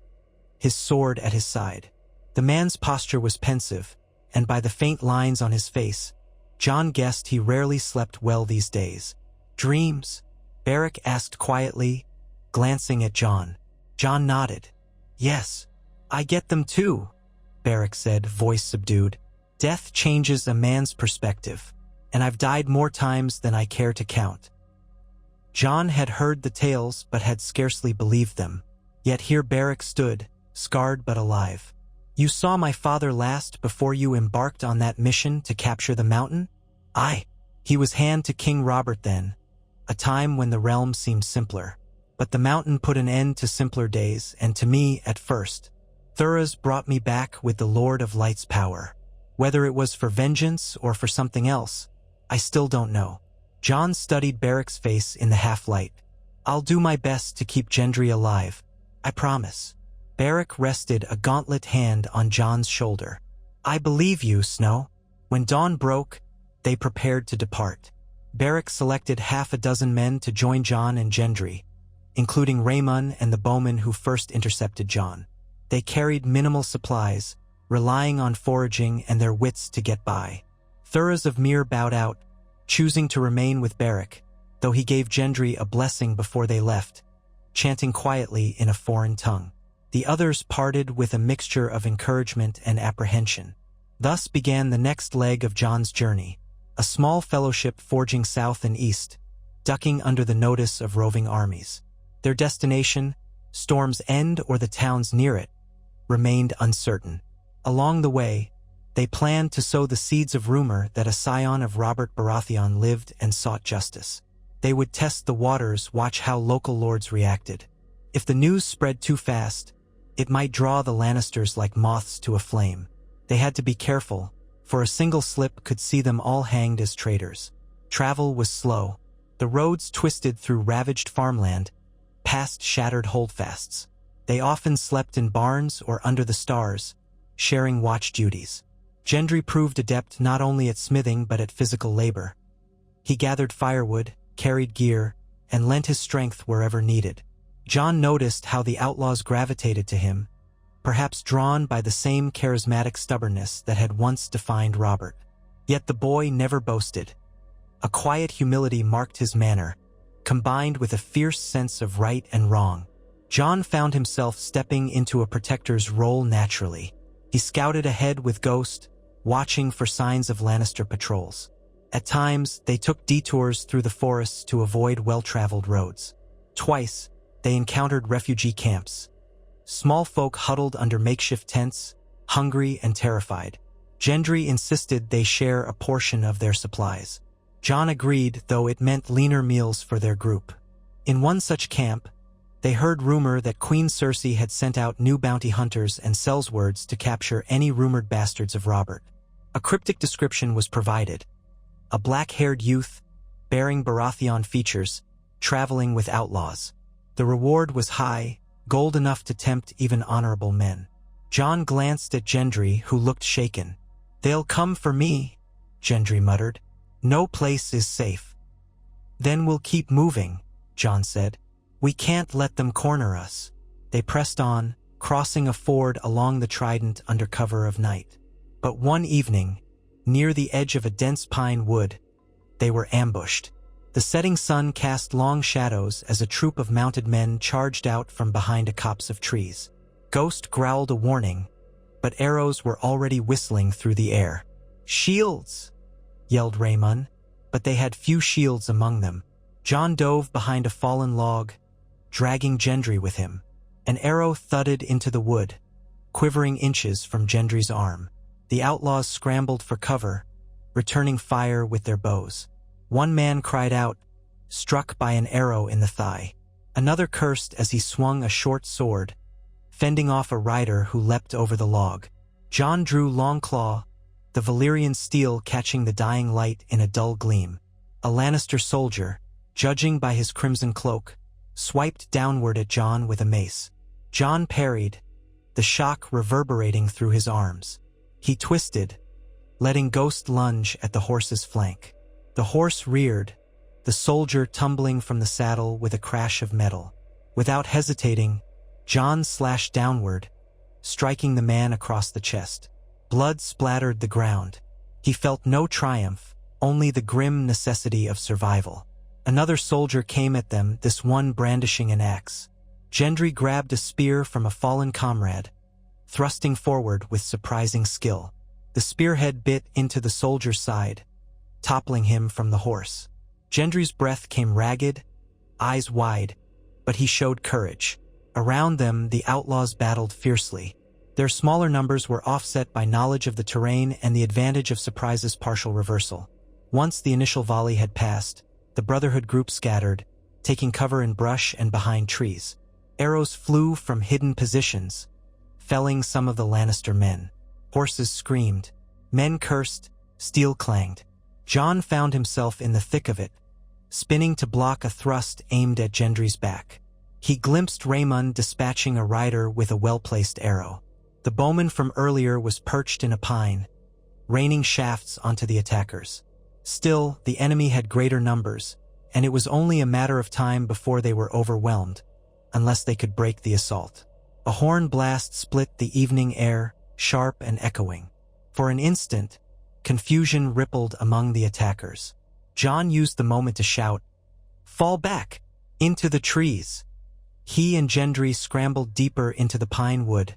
his sword at his side. The man's posture was pensive, and by the faint lines on his face, Jon guessed he rarely slept well these days. "Dreams?" Baric asked quietly, glancing at Jon. Jon nodded. "Yes, I get them too," Baric said, voice subdued. "Death changes a man's perspective, and I've died more times than I care to count." Jon had heard the tales but had scarcely believed them. Yet here Baric stood, scarred but alive. "You saw my father last before you embarked on that mission to capture the mountain?" "Aye." He was hand to King Robert then, a time when the realm seemed simpler. But the mountain put an end to simpler days, and to me at first. Thuras brought me back with the Lord of Light's power. Whether it was for vengeance or for something else, I still don't know. Jon studied Baric's face in the half-light. "I'll do my best to keep Gendry alive. I promise." Baric rested a gauntlet hand on Jon's shoulder. "I believe you, Snow." When dawn broke, they prepared to depart. Baric selected half a dozen men to join Jon and Gendry, including Raymond and the bowman who first intercepted Jon. They carried minimal supplies, relying on foraging and their wits to get by. Thuras of Myr bowed out, choosing to remain with Baric, though he gave Gendry a blessing before they left, chanting quietly in a foreign tongue. The others parted with a mixture of encouragement and apprehension. Thus began the next leg of Jon's journey, a small fellowship forging south and east, ducking under the notice of roving armies. Their destination, Storm's End or the towns near it, remained uncertain. Along the way, they planned to sow the seeds of rumor that a scion of Robert Baratheon lived and sought justice. They would test the waters, watch how local lords reacted. If the news spread too fast, it might draw the Lannisters like moths to a flame. They had to be careful, for a single slip could see them all hanged as traitors. Travel was slow. The roads twisted through ravaged farmland, past shattered holdfasts. They often slept in barns or under the stars, sharing watch duties. Gendry proved adept not only at smithing but at physical labor. He gathered firewood, carried gear, and lent his strength wherever needed. Jon noticed how the outlaws gravitated to him, perhaps drawn by the same charismatic stubbornness that had once defined Robert. Yet the boy never boasted. A quiet humility marked his manner, combined with a fierce sense of right and wrong. Jon found himself stepping into a protector's role naturally. He scouted ahead with Ghost, watching for signs of Lannister patrols. At times, they took detours through the forests to avoid well-traveled roads. Twice, they encountered refugee camps. Small folk huddled under makeshift tents, hungry and terrified. Gendry insisted they share a portion of their supplies. Jon agreed, though it meant leaner meals for their group. In one such camp, they heard rumor that Queen Cersei had sent out new bounty hunters and sellswords to capture any rumored bastards of Robert. A cryptic description was provided. A black-haired youth, bearing Baratheon features, traveling with outlaws. The reward was high, gold enough to tempt even honorable men. Jon glanced at Gendry, who looked shaken. "They'll come for me," Gendry muttered. "No place is safe." "Then we'll keep moving," Jon said. "We can't let them corner us." They pressed on, crossing a ford along the Trident under cover of night. But one evening, near the edge of a dense pine wood, they were ambushed. The setting sun cast long shadows as a troop of mounted men charged out from behind a copse of trees. Ghost growled a warning, but arrows were already whistling through the air. "Shields!" yelled Rickon, but they had few shields among them. Jon dove behind a fallen log, dragging Gendry with him. An arrow thudded into the wood, quivering inches from Gendry's arm. The outlaws scrambled for cover, returning fire with their bows. One man cried out, struck by an arrow in the thigh. Another cursed as he swung a short sword, fending off a rider who leapt over the log. Jon drew Longclaw, the Valyrian steel catching the dying light in a dull gleam. A Lannister soldier, judging by his crimson cloak, swiped downward at Jon with a mace. Jon parried, the shock reverberating through his arms. He twisted, letting Ghost lunge at the horse's flank. The horse reared, the soldier tumbling from the saddle with a crash of metal. Without hesitating, Jon slashed downward, striking the man across the chest. Blood splattered the ground. He felt no triumph, only the grim necessity of survival. Another soldier came at them, this one brandishing an axe. Gendry grabbed a spear from a fallen comrade, thrusting forward with surprising skill. The spearhead bit into the soldier's side, toppling him from the horse. Gendry's breath came ragged, eyes wide, but he showed courage. Around them, the outlaws battled fiercely. Their smaller numbers were offset by knowledge of the terrain and the advantage of Surprise's partial reversal. Once the initial volley had passed, the Brotherhood group scattered, taking cover in brush and behind trees. Arrows flew from hidden positions, felling some of the Lannister men. Horses screamed, men cursed, steel clanged. Jon found himself in the thick of it, spinning to block a thrust aimed at Gendry's back. He glimpsed Rickon dispatching a rider with a well-placed arrow. The bowman from earlier was perched in a pine, raining shafts onto the attackers. Still, the enemy had greater numbers, and it was only a matter of time before they were overwhelmed, unless they could break the assault. A horn blast split the evening air, sharp and echoing. For an instant, confusion rippled among the attackers. Jon used the moment to shout, "Fall back! Into the trees!" He and Gendry scrambled deeper into the pine wood,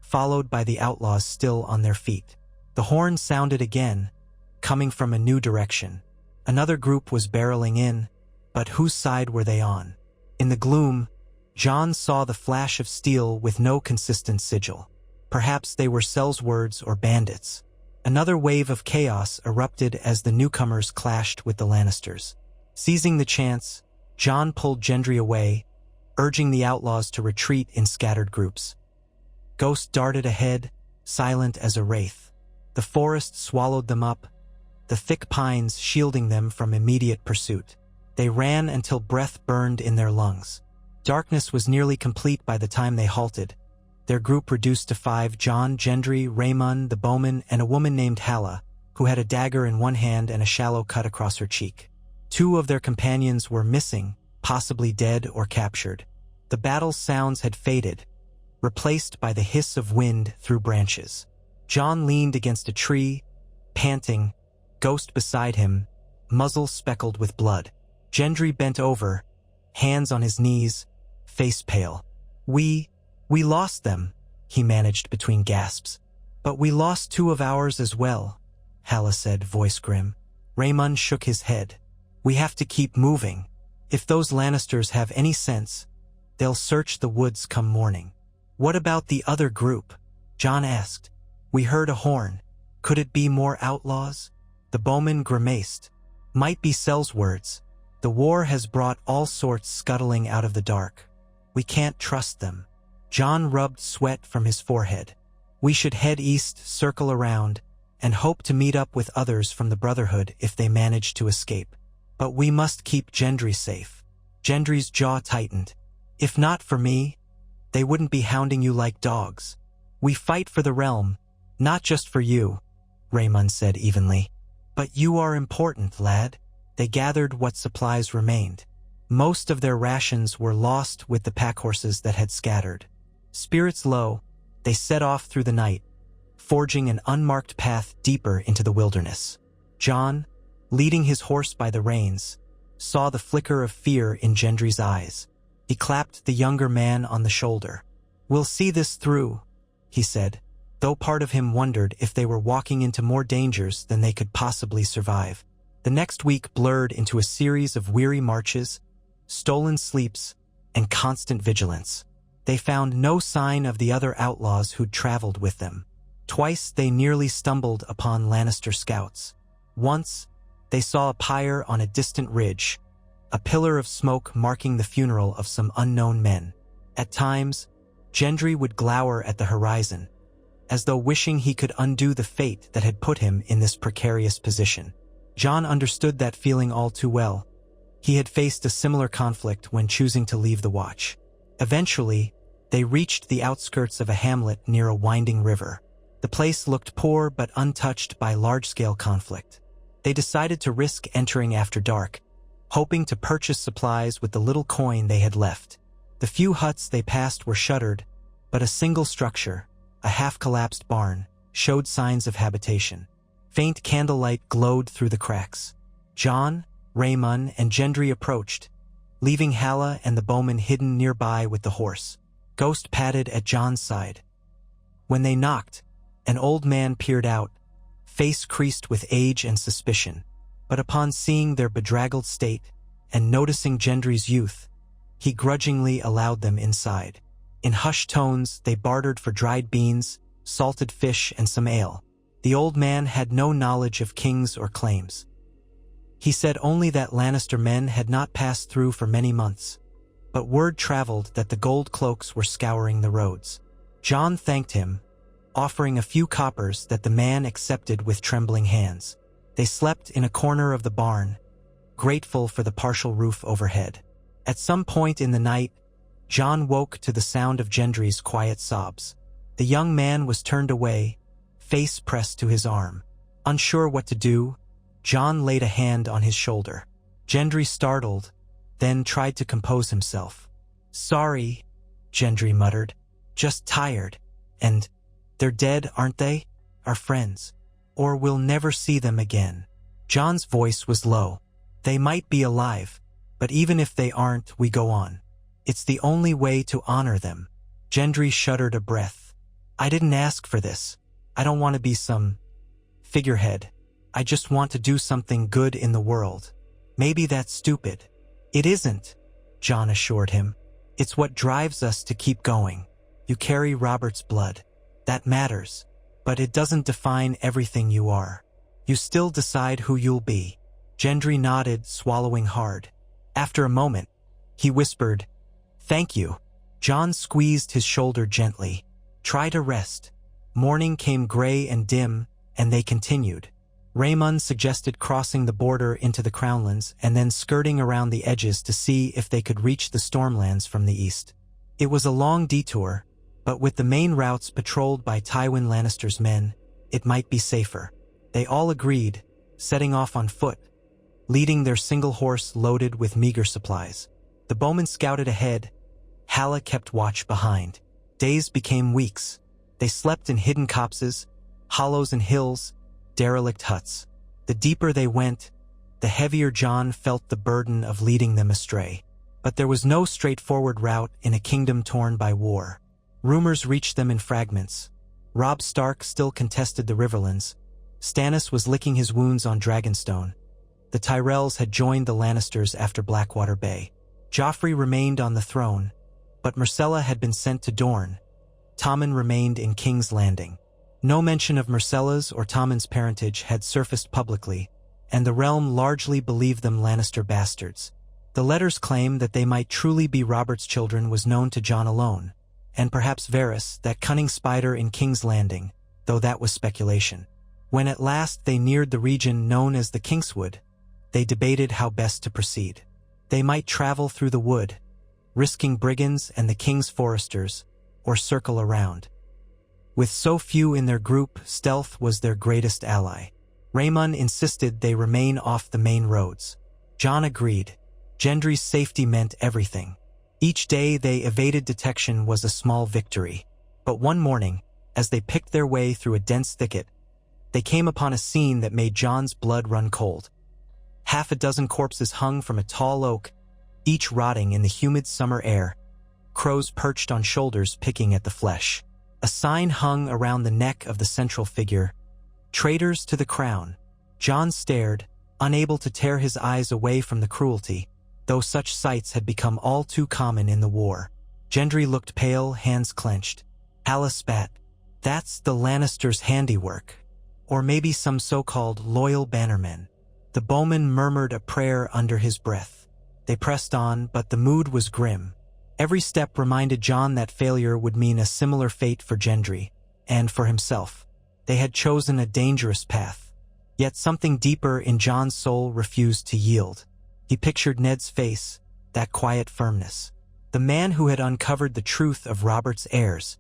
followed by the outlaws still on their feet. The horn sounded again, coming from a new direction. Another group was barreling in, but whose side were they on? In the gloom, Jon saw the flash of steel with no consistent sigil. Perhaps they were sellswords or bandits. Another wave of chaos erupted as the newcomers clashed with the Lannisters. Seizing the chance, Jon pulled Gendry away, urging the outlaws to retreat in scattered groups. Ghost darted ahead, silent as a wraith. The forest swallowed them up, the thick pines shielding them from immediate pursuit. They ran until breath burned in their lungs. Darkness was nearly complete by the time they halted, their group reduced to 5: Jon, Gendry, Rickon, the bowman, and a woman named Halla, who had a dagger in one hand and a shallow cut across her cheek. 2 of their companions were missing, possibly dead or captured. The battle's sounds had faded, replaced by the hiss of wind through branches. Jon leaned against a tree, panting, Ghost beside him, muzzle speckled with blood. Gendry bent over, hands on his knees, face pale. We lost them," he managed between gasps. "But we lost 2 of ours as well," Halla said, voice grim. Rickon shook his head. "We have to keep moving. If those Lannisters have any sense, they'll search the woods come morning." "What about the other group?" Jon asked. "We heard a horn. Could it be more outlaws?" The bowman grimaced. "Might be sellswords. The war has brought all sorts scuttling out of the dark. We can't trust them." Jon rubbed sweat from his forehead. "We should head east, circle around, and hope to meet up with others from the Brotherhood if they manage to escape. But we must keep Gendry safe." Gendry's jaw tightened. "If not for me, they wouldn't be hounding you like dogs. We fight for the realm, not just for you," Rickon said evenly. "But you are important, lad." They gathered what supplies remained. Most of their rations were lost with the packhorses that had scattered. Spirits low, they set off through the night, forging an unmarked path deeper into the wilderness. Jon, leading his horse by the reins, saw the flicker of fear in Gendry's eyes. He clapped the younger man on the shoulder. "We'll see this through," he said, though part of him wondered if they were walking into more dangers than they could possibly survive. The next week blurred into a series of weary marches, stolen sleeps, and constant vigilance. They found no sign of the other outlaws who'd traveled with them. Twice they nearly stumbled upon Lannister scouts. Once, they saw a pyre on a distant ridge, a pillar of smoke marking the funeral of some unknown men. At times, Gendry would glower at the horizon, as though wishing he could undo the fate that had put him in this precarious position. Jon understood that feeling all too well. He had faced a similar conflict when choosing to leave the watch. Eventually, they reached the outskirts of a hamlet near a winding river. The place looked poor but untouched by large-scale conflict. They decided to risk entering after dark, hoping to purchase supplies with the little coin they had left. The few huts they passed were shuttered, but a single structure, a half-collapsed barn, showed signs of habitation. Faint candlelight glowed through the cracks. Jon, Rickon, and Gendry approached, leaving Halla and the bowman hidden nearby with the horse. Ghost padded at Jon's side. When they knocked, an old man peered out, face creased with age and suspicion. But upon seeing their bedraggled state and noticing Gendry's youth, he grudgingly allowed them inside. In hushed tones, they bartered for dried beans, salted fish, and some ale. The old man had no knowledge of kings or claims. He said only that Lannister men had not passed through for many months, but word traveled that the gold cloaks were scouring the roads. Jon thanked him, offering a few coppers that the man accepted with trembling hands. They slept in a corner of the barn, grateful for the partial roof overhead. At some point in the night, Jon woke to the sound of Gendry's quiet sobs. The young man was turned away, face pressed to his arm. Unsure what to do, Jon laid a hand on his shoulder. Gendry startled, then tried to compose himself. "Sorry," Gendry muttered. "Just tired. And they're dead, aren't they? Our friends. Or we'll never see them again." Jon's voice was low. "They might be alive, but even if they aren't, we go on. It's the only way to honor them." Gendry shuddered a breath. "I didn't ask for this. I don't want to be some figurehead. I just want to do something good in the world. Maybe that's stupid." "It isn't," Jon assured him. "It's what drives us to keep going. You carry Robert's blood. That matters. But it doesn't define everything you are. You still decide who you'll be." Gendry nodded, swallowing hard. After a moment, he whispered, "Thank you." Jon squeezed his shoulder gently. "Try to rest." Morning came gray and dim, and they continued. Rickon suggested crossing the border into the Crownlands and then skirting around the edges to see if they could reach the stormlands from the east. It was a long detour, but with the main routes patrolled by Tywin Lannister's men, it might be safer. They all agreed, setting off on foot, leading their single horse loaded with meager supplies. The bowmen scouted ahead. Halla kept watch behind. Days became weeks. They slept in hidden copses, hollows and hills, derelict huts. The deeper they went, the heavier Jon felt the burden of leading them astray. But there was no straightforward route in a kingdom torn by war. Rumors reached them in fragments. Robb Stark still contested the riverlands. Stannis was licking his wounds on Dragonstone. The Tyrells had joined the Lannisters after Blackwater Bay. Joffrey remained on the throne, but Myrcella had been sent to Dorne. Tommen remained in King's Landing. No mention of Myrcella's or Tommen's parentage had surfaced publicly, and the realm largely believed them Lannister bastards. The letters' claim that they might truly be Robert's children was known to Jon alone, and perhaps Varys, that cunning spider in King's Landing, though that was speculation. When at last they neared the region known as the Kingswood, they debated how best to proceed. They might travel through the wood, risking brigands and the king's foresters, or circle around. With so few in their group, stealth was their greatest ally. Rickon insisted they remain off the main roads. Jon agreed. Gendry's safety meant everything. Each day they evaded detection was a small victory. But one morning, as they picked their way through a dense thicket, they came upon a scene that made Jon's blood run cold. Half a dozen corpses hung from a tall oak, each rotting in the humid summer air, crows perched on shoulders picking at the flesh. A sign hung around the neck of the central figure, "Traitors to the crown." Jon stared, unable to tear his eyes away from the cruelty, though such sights had become all too common in the war. Gendry looked pale, hands clenched. Halla spat. "That's the Lannisters' handiwork. Or maybe some so-called loyal bannermen." The bowman murmured a prayer under his breath. They pressed on, but the mood was grim. Every step reminded Jon that failure would mean a similar fate for Gendry, and for himself. They had chosen a dangerous path. Yet something deeper in Jon's soul refused to yield. He pictured Ned's face, that quiet firmness. The man who had uncovered the truth of Robert's heirs,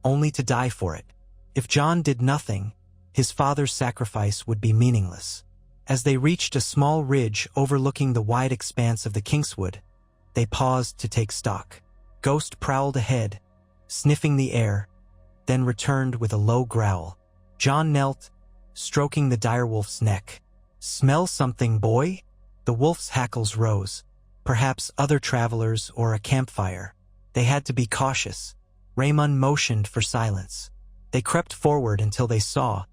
only to die for it. If Jon did nothing, his father's sacrifice would be meaningless. As they reached a small ridge overlooking the wide expanse of the Kingswood, they paused to take stock. Ghost prowled ahead, sniffing the air, then returned with a low growl. Jon knelt, stroking the direwolf's neck. "Smell something, boy?" The wolf's hackles rose. Perhaps other travelers or a campfire. They had to be cautious. Rickon motioned for silence. They crept forward until they saw,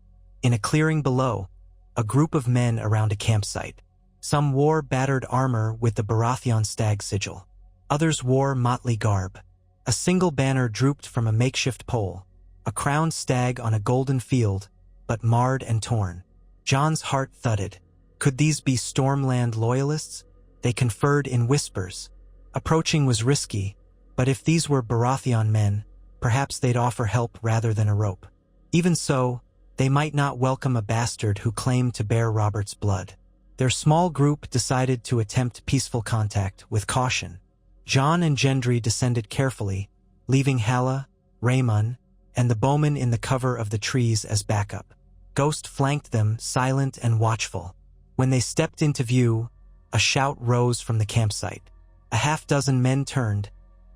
in a clearing below, a group of men around a campsite. Some wore battered armor with the Baratheon stag sigil. Others wore motley garb. A single banner drooped from a makeshift pole, a crowned stag on a golden field, but marred and torn. Jon's heart thudded. Could these be Stormland loyalists? They conferred in whispers. Approaching was risky, but if these were Baratheon men, perhaps they'd offer help rather than a rope. Even so, they might not welcome a bastard who claimed to bear Robert's blood. Their small group decided to attempt peaceful contact with caution. Jon and Gendry descended carefully, leaving Halla, Rickon, and the bowman in the cover of the trees as backup. Ghost flanked them, silent and watchful. When they stepped into view, a shout rose from the campsite. A half-dozen men turned,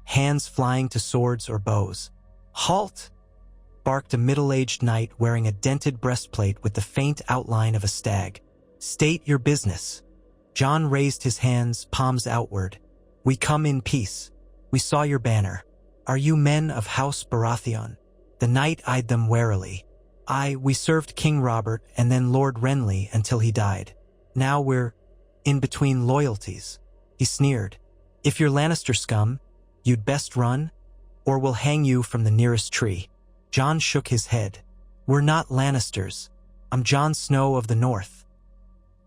hands flying to swords or bows. "Halt!" barked a middle-aged knight wearing a dented breastplate with the faint outline of a stag. "State your business." Jon raised his hands, palms outward. "We come in peace. We saw your banner. Are you men of House Baratheon?" The knight eyed them warily. We served King Robert and then Lord Renly until he died. Now we're in between loyalties." He sneered. "If you're Lannister scum, you'd best run, or we'll hang you from the nearest tree." Jon shook his head. "We're not Lannisters. I'm Jon Snow of the North.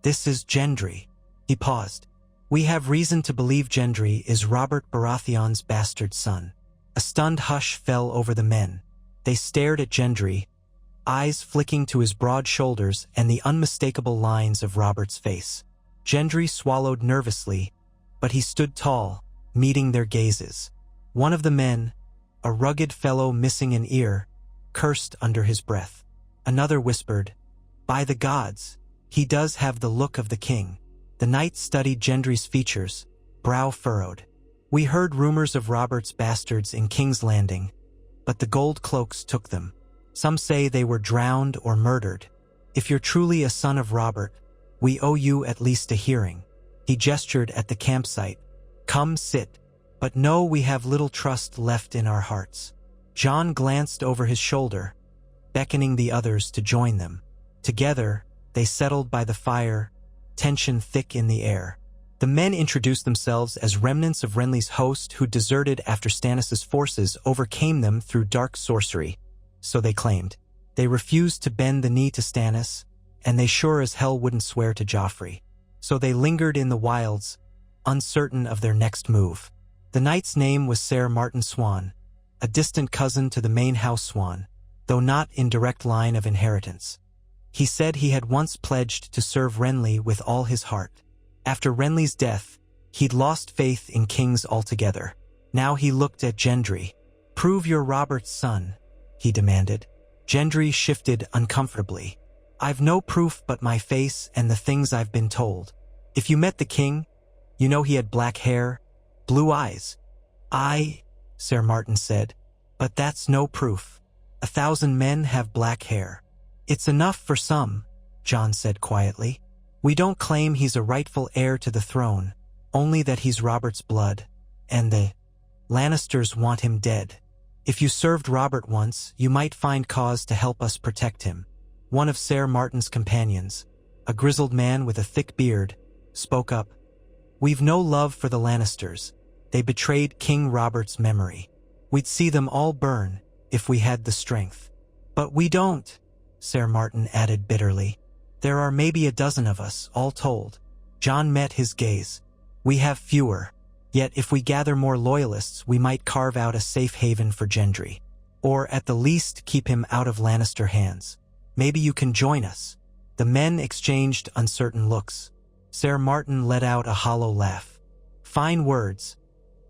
This is Gendry." He paused. "We have reason to believe Gendry is Robert Baratheon's bastard son." A stunned hush fell over the men. They stared at Gendry, eyes flicking to his broad shoulders and the unmistakable lines of Robert's face. Gendry swallowed nervously, but he stood tall, meeting their gazes. One of the men, a rugged fellow missing an ear, cursed under his breath. Another whispered, "By the gods, he does have the look of the king." The knight studied Gendry's features, brow furrowed. "We heard rumors of Robert's bastards in King's Landing, but the gold cloaks took them. Some say they were drowned or murdered. If you're truly a son of Robert, we owe you at least a hearing." He gestured at the campsite. "Come sit. But know we have little trust left in our hearts." Jon glanced over his shoulder, beckoning the others to join them. Together, they settled by the fire, tension thick in the air. The men introduced themselves as remnants of Renly's host who deserted after Stannis' forces overcame them through dark sorcery. So they claimed. They refused to bend the knee to Stannis, and they sure as hell wouldn't swear to Joffrey. So they lingered in the wilds, uncertain of their next move. The knight's name was Ser Martin Swan, a distant cousin to the main house Swan, though not in direct line of inheritance. He said he had once pledged to serve Renly with all his heart. After Renly's death, he'd lost faith in kings altogether. Now he looked at Gendry. "Prove you're Robert's son," he demanded. Gendry shifted uncomfortably. "I've no proof but my face and the things I've been told. If you met the king, you know he had black hair, blue eyes. "Aye," Ser Martin said, "but that's no proof. 1,000 men have black hair." "It's enough for some," Jon said quietly. "We don't claim he's a rightful heir to the throne, only that he's Robert's blood, and the Lannisters want him dead. If you served Robert once, you might find cause to help us protect him." One of Ser Martin's companions, a grizzled man with a thick beard, spoke up. "We've no love for the Lannisters. They betrayed King Robert's memory. We'd see them all burn if we had the strength." "But we don't," Ser Martin added bitterly. "There are maybe a dozen of us, all told." Jon met his gaze. "We have fewer. Yet if we gather more loyalists, we might carve out a safe haven for Gendry. Or at the least keep him out of Lannister hands. Maybe you can join us." The men exchanged uncertain looks. Ser Martin let out a hollow laugh. "Fine words.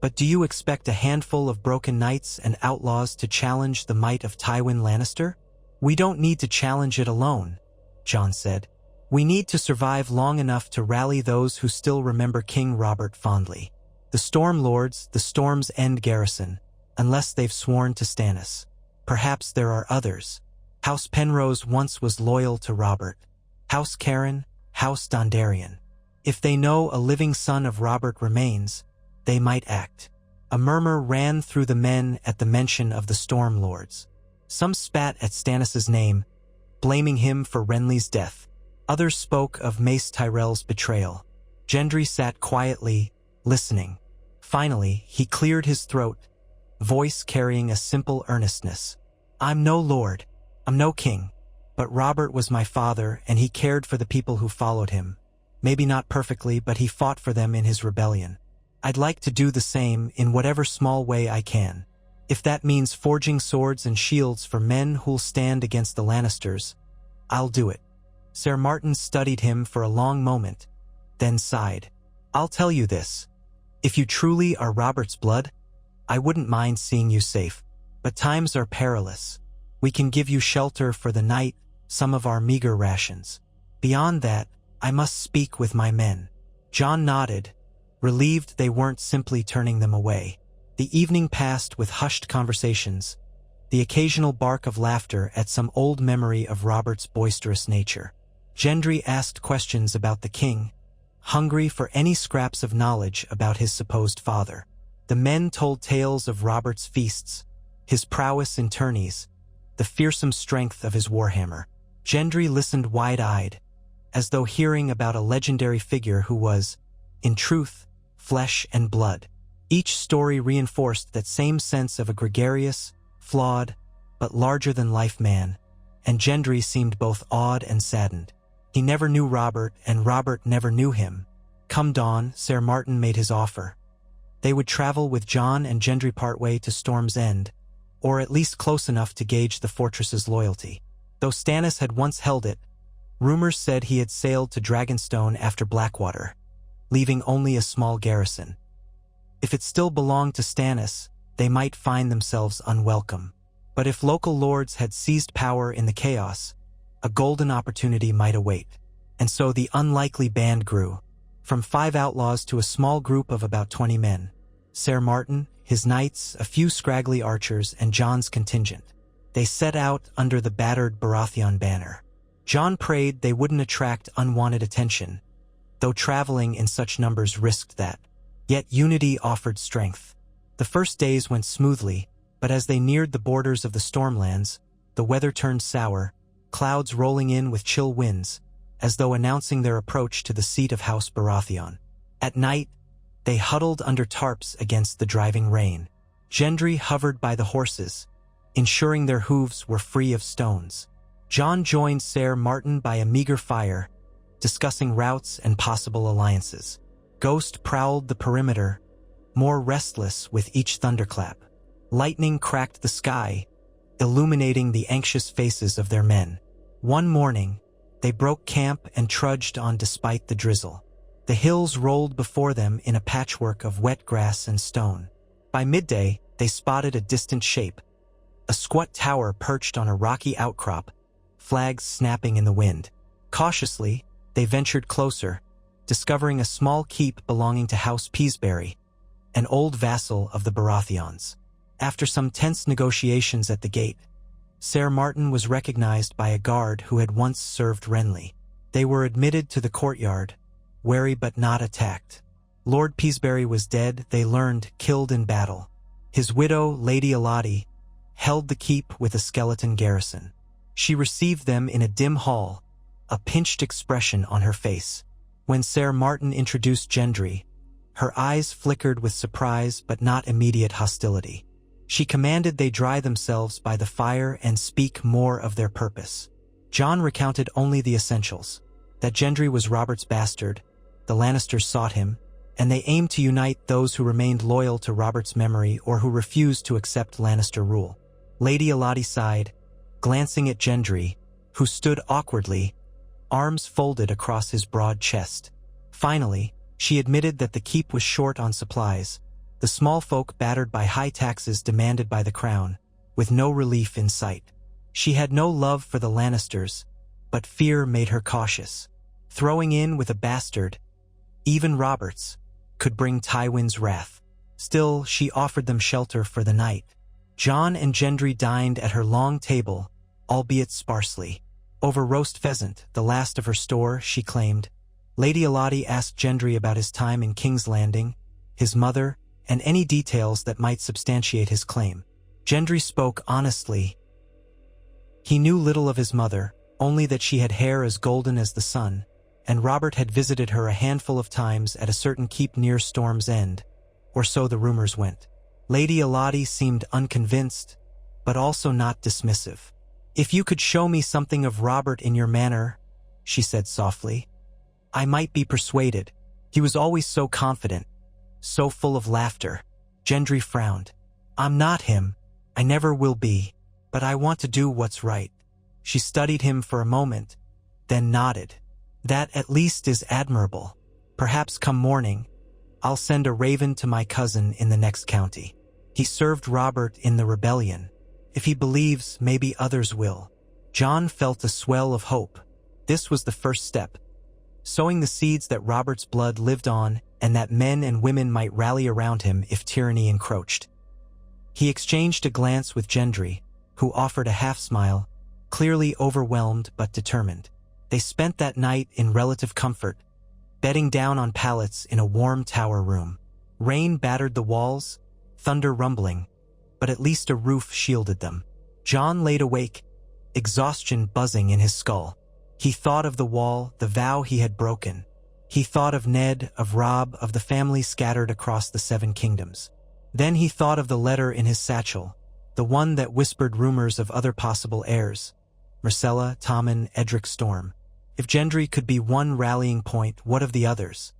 But do you expect a handful of broken knights and outlaws to challenge the might of Tywin Lannister?" "We don't need to challenge it alone," Jon said. "We need to survive long enough to rally those who still remember King Robert fondly. The Storm Lords, the Storm's End garrison, unless they've sworn to Stannis. Perhaps there are others. House Penrose once was loyal to Robert. House Caron, House Dondarrion. If they know a living son of Robert remains, they might act." A murmur ran through the men at the mention of the Storm Lords. Some spat at Stannis' name, blaming him for Renly's death. Others spoke of Mace Tyrell's betrayal. Gendry sat quietly, listening. Finally, he cleared his throat, voice carrying a simple earnestness. "I'm no lord. I'm no king. But Robert was my father, and he cared for the people who followed him. Maybe not perfectly, but he fought for them in his rebellion. I'd like to do the same in whatever small way I can. If that means forging swords and shields for men who'll stand against the Lannisters, I'll do it." Ser Martin studied him for a long moment, then sighed. "I'll tell you this. If you truly are Robert's blood, I wouldn't mind seeing you safe. But times are perilous. We can give you shelter for the night, some of our meager rations. Beyond that, I must speak with my men." Jon nodded, relieved they weren't simply turning them away. The evening passed with hushed conversations, the occasional bark of laughter at some old memory of Robert's boisterous nature. Gendry asked questions about the king, hungry for any scraps of knowledge about his supposed father. The men told tales of Robert's feasts, his prowess in tourneys, the fearsome strength of his warhammer. Gendry listened wide-eyed, as though hearing about a legendary figure who was, in truth, flesh and blood. Each story reinforced that same sense of a gregarious, flawed, but larger-than-life man, and Gendry seemed both awed and saddened. He never knew Robert, and Robert never knew him. Come dawn, Ser Martin made his offer. They would travel with Jon and Gendry partway to Storm's End, or at least close enough to gauge the fortress's loyalty. Though Stannis had once held it, rumors said he had sailed to Dragonstone after Blackwater, leaving only a small garrison. If it still belonged to Stannis, they might find themselves unwelcome. But if local lords had seized power in the chaos, a golden opportunity might await. And so the unlikely band grew, from 5 outlaws to a small group of about 20 men. Ser Martin, his knights, a few scraggly archers, and Jon's contingent. They set out under the battered Baratheon banner. Jon prayed they wouldn't attract unwanted attention, though traveling in such numbers risked that. Yet unity offered strength. The first days went smoothly, but as they neared the borders of the stormlands, the weather turned sour, clouds rolling in with chill winds, as though announcing their approach to the seat of House Baratheon. At night, they huddled under tarps against the driving rain. Gendry hovered by the horses, ensuring their hooves were free of stones. Jon joined Ser Martin by a meager fire, discussing routes and possible alliances. Ghost prowled the perimeter, more restless with each thunderclap. Lightning cracked the sky, illuminating the anxious faces of their men. One morning, they broke camp and trudged on despite the drizzle. The hills rolled before them in a patchwork of wet grass and stone. By midday, they spotted a distant shape, a squat tower perched on a rocky outcrop, flags snapping in the wind. Cautiously, they ventured closer, discovering a small keep belonging to House Peasebury, an old vassal of the Baratheons. After some tense negotiations at the gate, Ser Martin was recognized by a guard who had once served Renly. They were admitted to the courtyard, wary but not attacked. Lord Peasebury was dead, they learned, killed in battle. His widow, Lady Elodie, held the keep with a skeleton garrison. She received them in a dim hall, a pinched expression on her face. When Ser Martin introduced Gendry, her eyes flickered with surprise but not immediate hostility. She commanded they dry themselves by the fire and speak more of their purpose. Jon recounted only the essentials, that Gendry was Robert's bastard, the Lannisters sought him, and they aimed to unite those who remained loyal to Robert's memory or who refused to accept Lannister rule. Lady Elodie sighed, glancing at Gendry, who stood awkwardly, arms folded across his broad chest. Finally, she admitted that the keep was short on supplies, the small folk battered by high taxes demanded by the crown, with no relief in sight. She had no love for the Lannisters, but fear made her cautious. Throwing in with a bastard, even Robert's, could bring Tywin's wrath. Still, she offered them shelter for the night. Jon and Gendry dined at her long table, albeit sparsely. Over roast pheasant, the last of her store, she claimed. Lady Elodie asked Gendry about his time in King's Landing, his mother, and any details that might substantiate his claim. Gendry spoke honestly. He knew little of his mother, only that she had hair as golden as the sun, and Robert had visited her a handful of times at a certain keep near Storm's End, or so the rumors went. Lady Elodie seemed unconvinced, but also not dismissive. "If you could show me something of Robert in your manner," she said softly, "I might be persuaded. He was always so confident, so full of laughter." Gendry frowned. "I'm not him. I never will be. But I want to do what's right." She studied him for a moment, then nodded. "That at least is admirable. Perhaps come morning, I'll send a raven to my cousin in the next county. He served Robert in the rebellion. If he believes, maybe others will." Jon felt a swell of hope. This was the first step, sowing the seeds that Robert's blood lived on and that men and women might rally around him if tyranny encroached. He exchanged a glance with Gendry, who offered a half-smile, clearly overwhelmed but determined. They spent that night in relative comfort, bedding down on pallets in a warm tower room. Rain battered the walls, thunder rumbling, but at least a roof shielded them. Jon laid awake, exhaustion buzzing in his skull. He thought of the wall, the vow he had broken. He thought of Ned, of Robb, of the family scattered across the 7 kingdoms. Then he thought of the letter in his satchel, the one that whispered rumors of other possible heirs, Myrcella, Tommen, Edric Storm. If Gendry could be one rallying point, what of the others?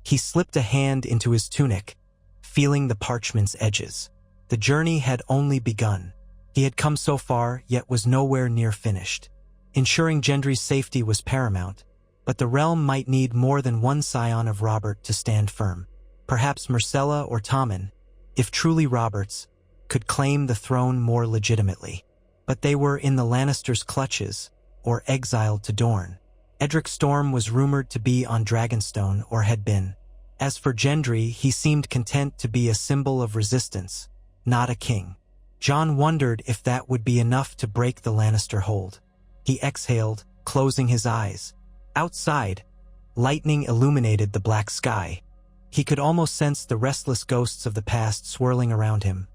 He slipped a hand into his tunic, feeling the parchment's edges. The journey had only begun. He had come so far, yet was nowhere near finished. Ensuring Gendry's safety was paramount, but the realm might need more than one scion of Robert to stand firm. Perhaps Myrcella or Tommen, if truly Robert's, could claim the throne more legitimately. But they were in the Lannisters' clutches, or exiled to Dorne. Edric Storm was rumored to be on Dragonstone, or had been. As for Gendry, he seemed content to be a symbol of resistance, not a king. Jon wondered if that would be enough to break the Lannister hold. He exhaled, closing his eyes. Outside, lightning illuminated the black sky. He could almost sense the restless ghosts of the past swirling around him.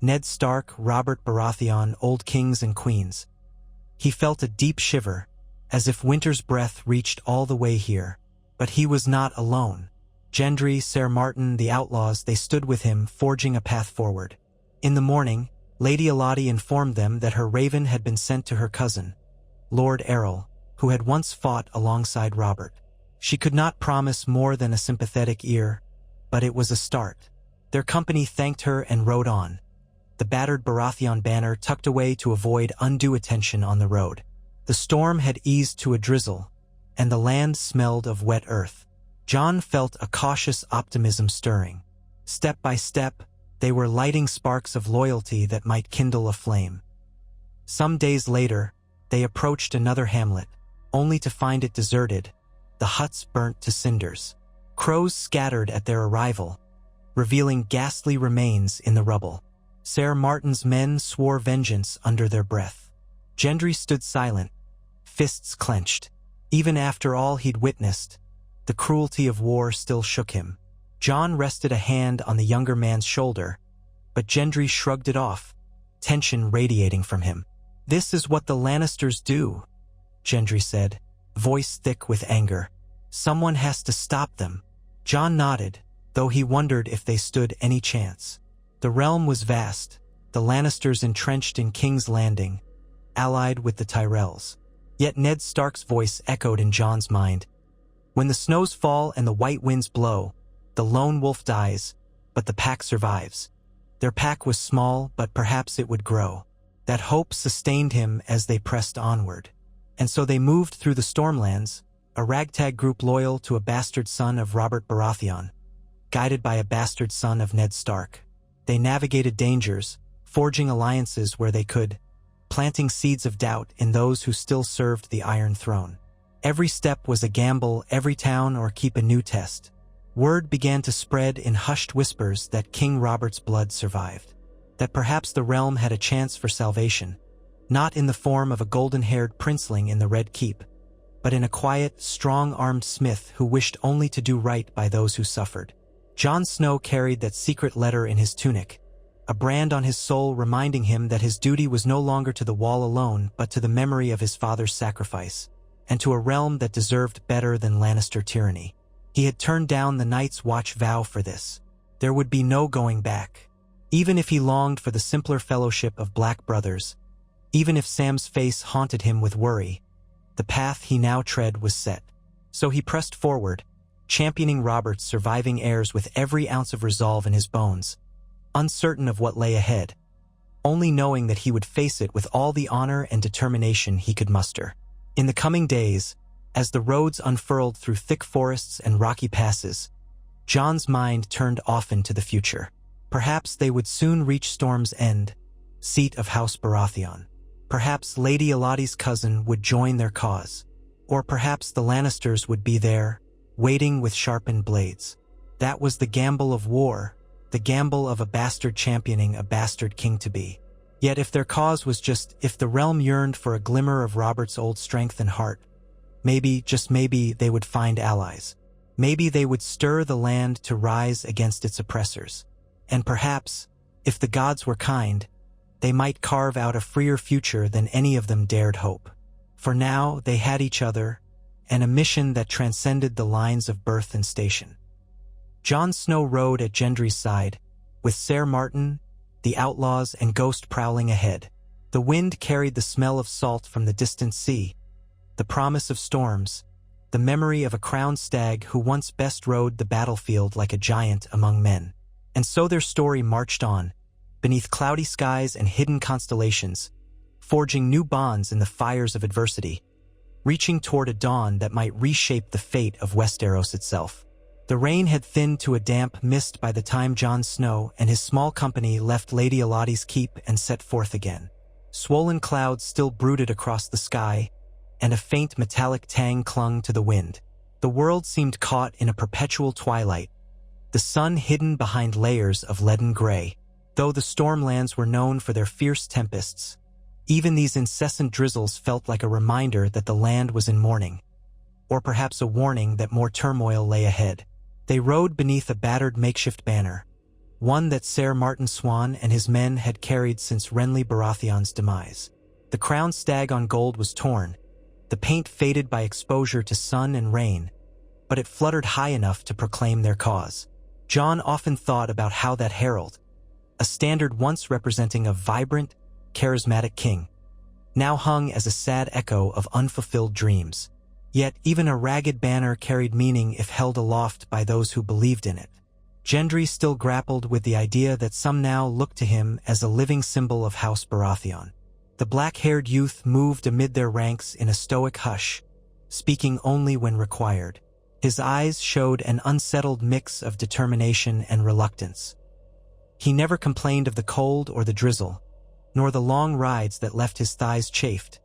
Ned Stark, Robert Baratheon, old kings and queens. He felt a deep shiver, as if winter's breath reached all the way here. But he was not alone. Gendry, Ser Martin, the outlaws, they stood with him, forging a path forward. In the morning, Lady Elodie informed them that her raven had been sent to her cousin, Lord Errol, who had once fought alongside Robert. She could not promise more than a sympathetic ear, but it was a start. Their company thanked her and rode on, the battered Baratheon banner tucked away to avoid undue attention on the road. The storm had eased to a drizzle, and the land smelled of wet earth. Jon felt a cautious optimism stirring. Step by step, they were lighting sparks of loyalty that might kindle a flame. Some days later, they approached another hamlet, only to find it deserted, the huts burnt to cinders. Crows scattered at their arrival, revealing ghastly remains in the rubble. Ser Martin's men swore vengeance under their breath. Gendry stood silent, fists clenched. Even after all he'd witnessed, the cruelty of war still shook him. Jon rested a hand on the younger man's shoulder, but Gendry shrugged it off, tension radiating from him. "This is what the Lannisters do," Gendry said, voice thick with anger. "Someone has to stop them." Jon nodded, though he wondered if they stood any chance. The realm was vast, the Lannisters entrenched in King's Landing, allied with the Tyrells. Yet Ned Stark's voice echoed in Jon's mind. When the snows fall and the white winds blow, the lone wolf dies, but the pack survives. Their pack was small, but perhaps it would grow. That hope sustained him as they pressed onward. And so they moved through the stormlands, a ragtag group loyal to a bastard son of Robert Baratheon, guided by a bastard son of Ned Stark. They navigated dangers, forging alliances where they could, planting seeds of doubt in those who still served the Iron Throne. Every step was a gamble, every town or keep a new test. Word began to spread in hushed whispers that King Robert's blood survived, that perhaps the realm had a chance for salvation, not in the form of a golden-haired princeling in the Red Keep, but in a quiet, strong-armed smith who wished only to do right by those who suffered. Jon Snow carried that secret letter in his tunic, a brand on his soul reminding him that his duty was no longer to the wall alone but to the memory of his father's sacrifice, and to a realm that deserved better than Lannister tyranny. He had turned down the Night's Watch vow for this. There would be no going back. Even if he longed for the simpler fellowship of black brothers, even if Sam's face haunted him with worry, the path he now tread was set. So he pressed forward, championing Robert's surviving heirs with every ounce of resolve in his bones, uncertain of what lay ahead, only knowing that he would face it with all the honor and determination he could muster. In the coming days, as the roads unfurled through thick forests and rocky passes, Jon's mind turned often to the future. Perhaps they would soon reach Storm's End, seat of House Baratheon. Perhaps Lady Elodie's cousin would join their cause. Or perhaps the Lannisters would be there, waiting with sharpened blades. That was the gamble of war, the gamble of a bastard championing a bastard king-to-be. Yet if their cause was just if the realm yearned for a glimmer of Robert's old strength and heart, maybe, just maybe, they would find allies. Maybe they would stir the land to rise against its oppressors. And perhaps, if the gods were kind, they might carve out a freer future than any of them dared hope. For now, they had each other, and a mission that transcended the lines of birth and station. Jon Snow rode at Gendry's side, with Ser Martin, the outlaws, and Ghost prowling ahead. The wind carried the smell of salt from the distant sea, the promise of storms, the memory of a crowned stag who once best rode the battlefield like a giant among men. And so their story marched on, beneath cloudy skies and hidden constellations, forging new bonds in the fires of adversity, reaching toward a dawn that might reshape the fate of Westeros itself. The rain had thinned to a damp mist by the time Jon Snow and his small company left Lady Elodie's keep and set forth again. Swollen clouds still brooded across the sky, and a faint metallic tang clung to the wind. The world seemed caught in a perpetual twilight, the sun hidden behind layers of leaden gray. Though the stormlands were known for their fierce tempests, even these incessant drizzles felt like a reminder that the land was in mourning, or perhaps a warning that more turmoil lay ahead. They rode beneath a battered makeshift banner, one that Ser Martin Swan and his men had carried since Renly Baratheon's demise. The crowned stag on gold was torn, the paint faded by exposure to sun and rain, but it fluttered high enough to proclaim their cause. Jon often thought about how that herald, a standard once representing a vibrant, charismatic king, now hung as a sad echo of unfulfilled dreams. Yet even a ragged banner carried meaning if held aloft by those who believed in it. Gendry still grappled with the idea that some now looked to him as a living symbol of House Baratheon. The black-haired youth moved amid their ranks in a stoic hush, speaking only when required. His eyes showed an unsettled mix of determination and reluctance. He never complained of the cold or the drizzle, nor the long rides that left his thighs chafed,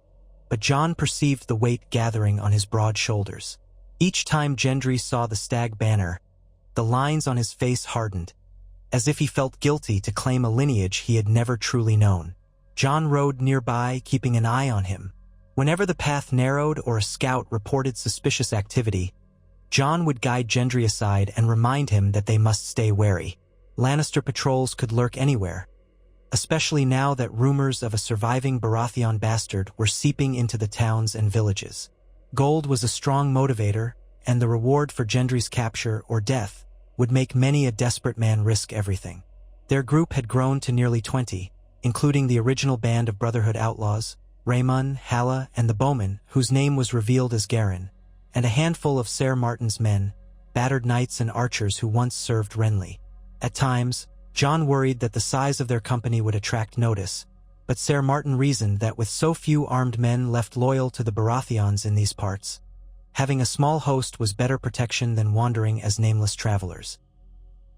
but Jon perceived the weight gathering on his broad shoulders. Each time Gendry saw the stag banner, the lines on his face hardened, as if he felt guilty to claim a lineage he had never truly known. Jon rode nearby, keeping an eye on him. Whenever the path narrowed or a scout reported suspicious activity, Jon would guide Gendry aside and remind him that they must stay wary. Lannister patrols could lurk anywhere, especially now that rumors of a surviving Baratheon bastard were seeping into the towns and villages. Gold was a strong motivator, and the reward for Gendry's capture or death would make many a desperate man risk everything. Their group had grown to nearly 20, including the original band of Brotherhood outlaws, Raymond, Halla, and the bowman, whose name was revealed as Garrison, and a handful of Ser Martin's men, battered knights and archers who once served Renly. At times, Jon worried that the size of their company would attract notice, but Ser Martin reasoned that with so few armed men left loyal to the Baratheons in these parts, having a small host was better protection than wandering as nameless travelers.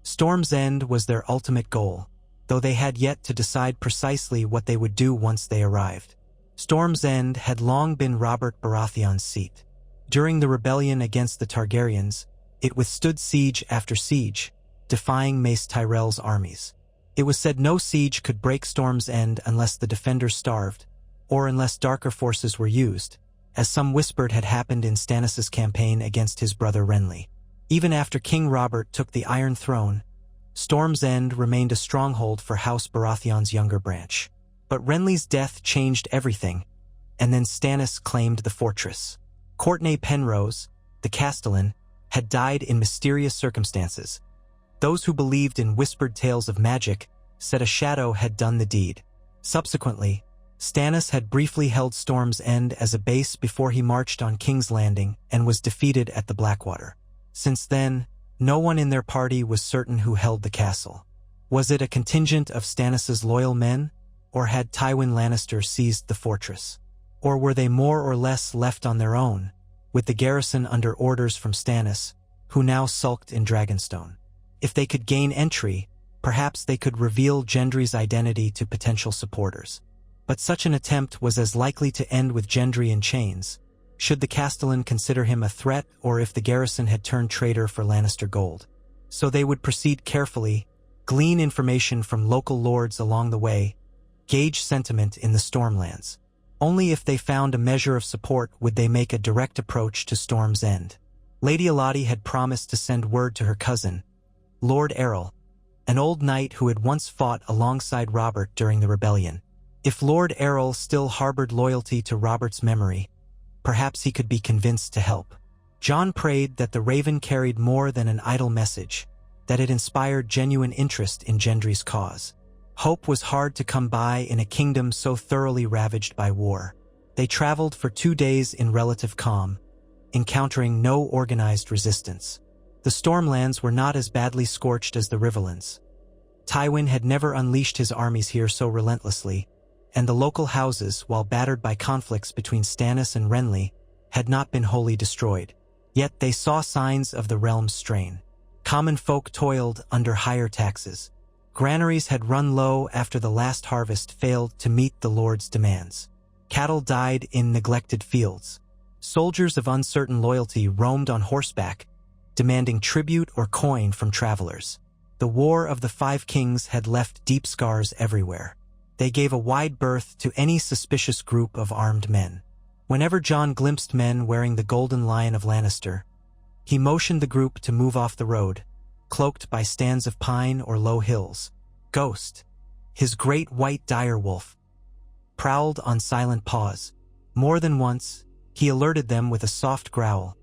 Storm's End was their ultimate goal, though they had yet to decide precisely what they would do once they arrived. Storm's End had long been Robert Baratheon's seat. During the rebellion against the Targaryens, it withstood siege after siege, defying Mace Tyrell's armies. It was said no siege could break Storm's End unless the defenders starved, or unless darker forces were used, as some whispered had happened in Stannis' campaign against his brother Renly. Even after King Robert took the Iron Throne, Storm's End remained a stronghold for House Baratheon's younger branch. But Renly's death changed everything, and then Stannis claimed the fortress. Courtenay Penrose, the Castellan, had died in mysterious circumstances. Those who believed in whispered tales of magic said a shadow had done the deed. Subsequently, Stannis had briefly held Storm's End as a base before he marched on King's Landing and was defeated at the Blackwater. Since then, no one in their party was certain who held the castle. Was it a contingent of Stannis' loyal men, or had Tywin Lannister seized the fortress? Or were they more or less left on their own, with the garrison under orders from Stannis, who now sulked in Dragonstone? If they could gain entry, perhaps they could reveal Gendry's identity to potential supporters. But such an attempt was as likely to end with Gendry in chains, should the Castellan consider him a threat or if the garrison had turned traitor for Lannister gold. So they would proceed carefully, glean information from local lords along the way, gauge sentiment in the stormlands. Only if they found a measure of support would they make a direct approach to Storm's End. Lady Elodie had promised to send word to her cousin, Lord Errol, an old knight who had once fought alongside Robert during the rebellion. If Lord Errol still harbored loyalty to Robert's memory, perhaps he could be convinced to help. Jon prayed that the Raven carried more than an idle message, that it inspired genuine interest in Gendry's cause. Hope was hard to come by in a kingdom so thoroughly ravaged by war. They traveled for 2 days in relative calm, encountering no organized resistance. The stormlands were not as badly scorched as the riverlands. Tywin had never unleashed his armies here so relentlessly, and the local houses, while battered by conflicts between Stannis and Renly, had not been wholly destroyed. Yet they saw signs of the realm's strain. Common folk toiled under higher taxes. Granaries had run low after the last harvest failed to meet the Lord's demands. Cattle died in neglected fields. Soldiers of uncertain loyalty roamed on horseback, demanding tribute or coin from travelers. The War of the Five Kings had left deep scars everywhere. They gave a wide berth to any suspicious group of armed men. Whenever Jon glimpsed men wearing the Golden Lion of Lannister, he motioned the group to move off the road, cloaked by stands of pine or low hills. Ghost, his great white direwolf, prowled on silent paws. More than once, he alerted them with a soft growl,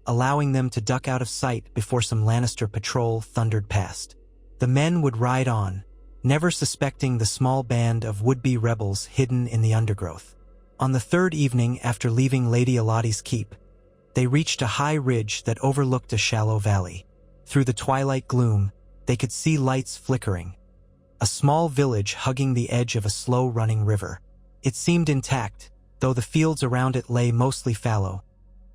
allowing them to duck out of sight before some Lannister patrol thundered past. The men would ride on, never suspecting the small band of would-be rebels hidden in the undergrowth. On the third evening after leaving Lady Elodie's keep, they reached a high ridge that overlooked a shallow valley. Through the twilight gloom, they could see lights flickering. A small village hugging the edge of a slow-running river. It seemed intact, though the fields around it lay mostly fallow,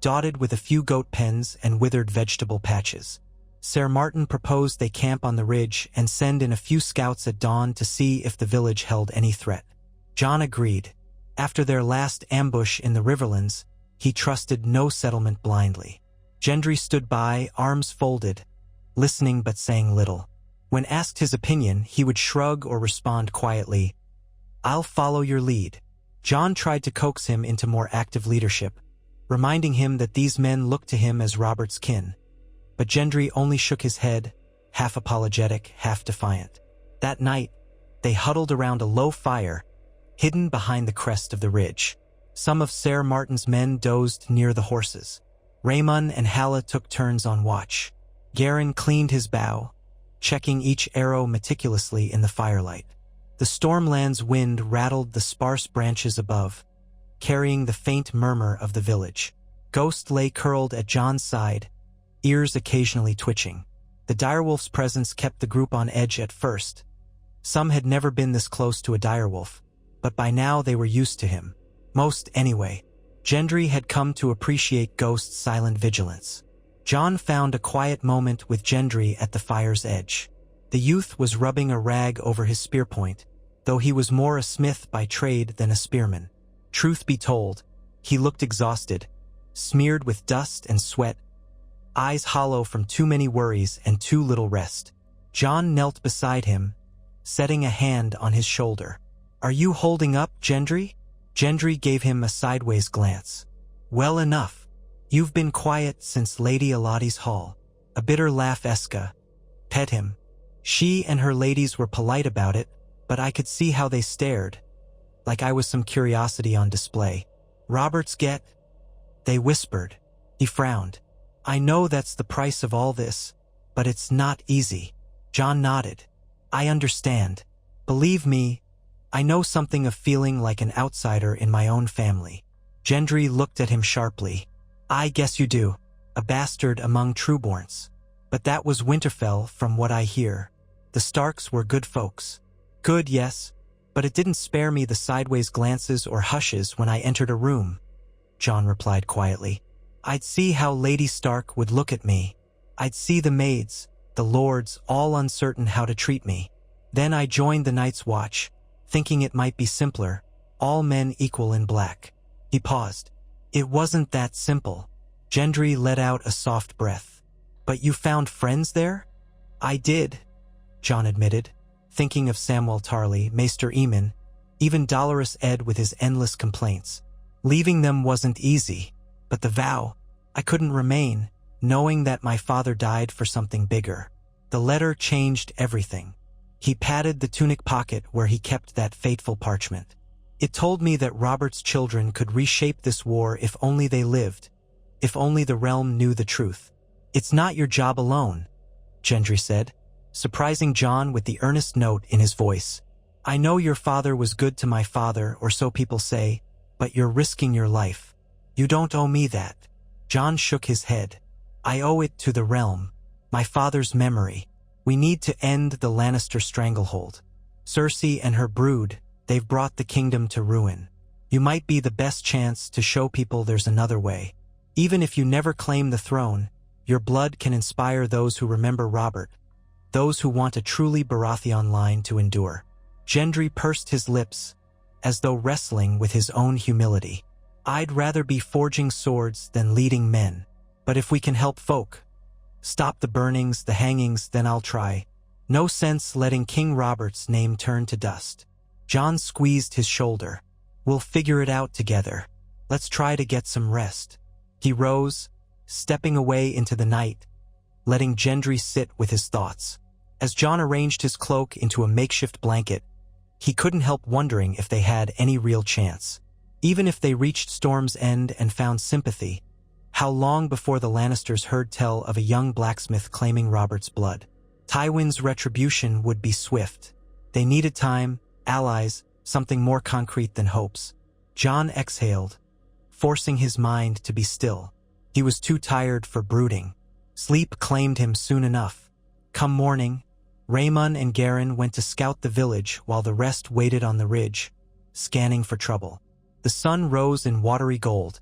dotted with a few goat pens and withered vegetable patches. Ser Martin proposed they camp on the ridge and send in a few scouts at dawn to see if the village held any threat. Jon agreed. After their last ambush in the Riverlands, he trusted no settlement blindly. Gendry stood by, arms folded, listening but saying little. When asked his opinion, he would shrug or respond quietly, "I'll follow your lead." Jon tried to coax him into more active leadership, reminding him that these men looked to him as Robert's kin. But Gendry only shook his head, half apologetic, half defiant. That night, they huddled around a low fire, hidden behind the crest of the ridge. Some of Ser Martin's men dozed near the horses. Raymond and Halla took turns on watch. Garren cleaned his bow, checking each arrow meticulously in the firelight. The stormlands wind rattled the sparse branches above, carrying the faint murmur of the village. Ghost lay curled at Jon's side, ears occasionally twitching. The direwolf's presence kept the group on edge at first. Some had never been this close to a direwolf, but by now they were used to him. Most anyway. Gendry had come to appreciate Ghost's silent vigilance. Jon found a quiet moment with Gendry at the fire's edge. The youth was rubbing a rag over his spear point, though he was more a smith by trade than a spearman. Truth be told, he looked exhausted, smeared with dust and sweat, eyes hollow from too many worries and too little rest. Jon knelt beside him, setting a hand on his shoulder. "Are you holding up, Gendry?" Gendry gave him a sideways glance. "Well enough. You've been quiet since Lady Elodie's hall." A bitter laugh pet him. She and her ladies were polite about it, but I could see how they stared, like I was some curiosity on display. "Robert's get?" they whispered. He frowned. "I know that's the price of all this, but it's not easy." Jon nodded. "I understand. Believe me, I know something of feeling like an outsider in my own family." Gendry looked at him sharply. "I guess you do. A bastard among trueborns. But that was Winterfell, from what I hear. The Starks were good folks." "Good, yes, but it didn't spare me the sideways glances or hushes when I entered a room," Jon replied quietly. "I'd see how Lady Stark would look at me. I'd see the maids, the lords, all uncertain how to treat me. Then I joined the Night's Watch, thinking it might be simpler, all men equal in black." He paused. "It wasn't that simple." Gendry let out a soft breath. "But you found friends there?" "I did," Jon admitted, thinking of Samwell Tarly, Maester Luwin, even Dolorous Ed with his endless complaints. Leaving them wasn't easy, but the vow, I couldn't remain, knowing that my father died for something bigger. The letter changed everything. He patted the tunic pocket where he kept that fateful parchment. "It told me that Robert's children could reshape this war if only they lived, if only the realm knew the truth." "It's not your job alone," Gendry said, surprising Jon with the earnest note in his voice. "I know your father was good to my father, or so people say, but you're risking your life. You don't owe me that." Jon shook his head. "I owe it to the realm, my father's memory. We need to end the Lannister stranglehold. Cersei and her brood, they've brought the kingdom to ruin. You might be the best chance to show people there's another way. Even if you never claim the throne, your blood can inspire those who remember Robert, those who want a truly Baratheon line to endure." Gendry pursed his lips, as though wrestling with his own humility. "I'd rather be forging swords than leading men. But if we can help folk, stop the burnings, the hangings, then I'll try. No sense letting King Robert's name turn to dust." Jon squeezed his shoulder. "We'll figure it out together. Let's try to get some rest." He rose, stepping away into the night, letting Gendry sit with his thoughts. As Jon arranged his cloak into a makeshift blanket, he couldn't help wondering if they had any real chance. Even if they reached Storm's End and found sympathy, how long before the Lannisters heard tell of a young blacksmith claiming Robert's blood? Tywin's retribution would be swift. They needed time, allies, something more concrete than hopes. Jon exhaled, forcing his mind to be still. He was too tired for brooding. Sleep claimed him soon enough. Come morning, Raymond and Garren went to scout the village while the rest waited on the ridge, scanning for trouble. The sun rose in watery gold,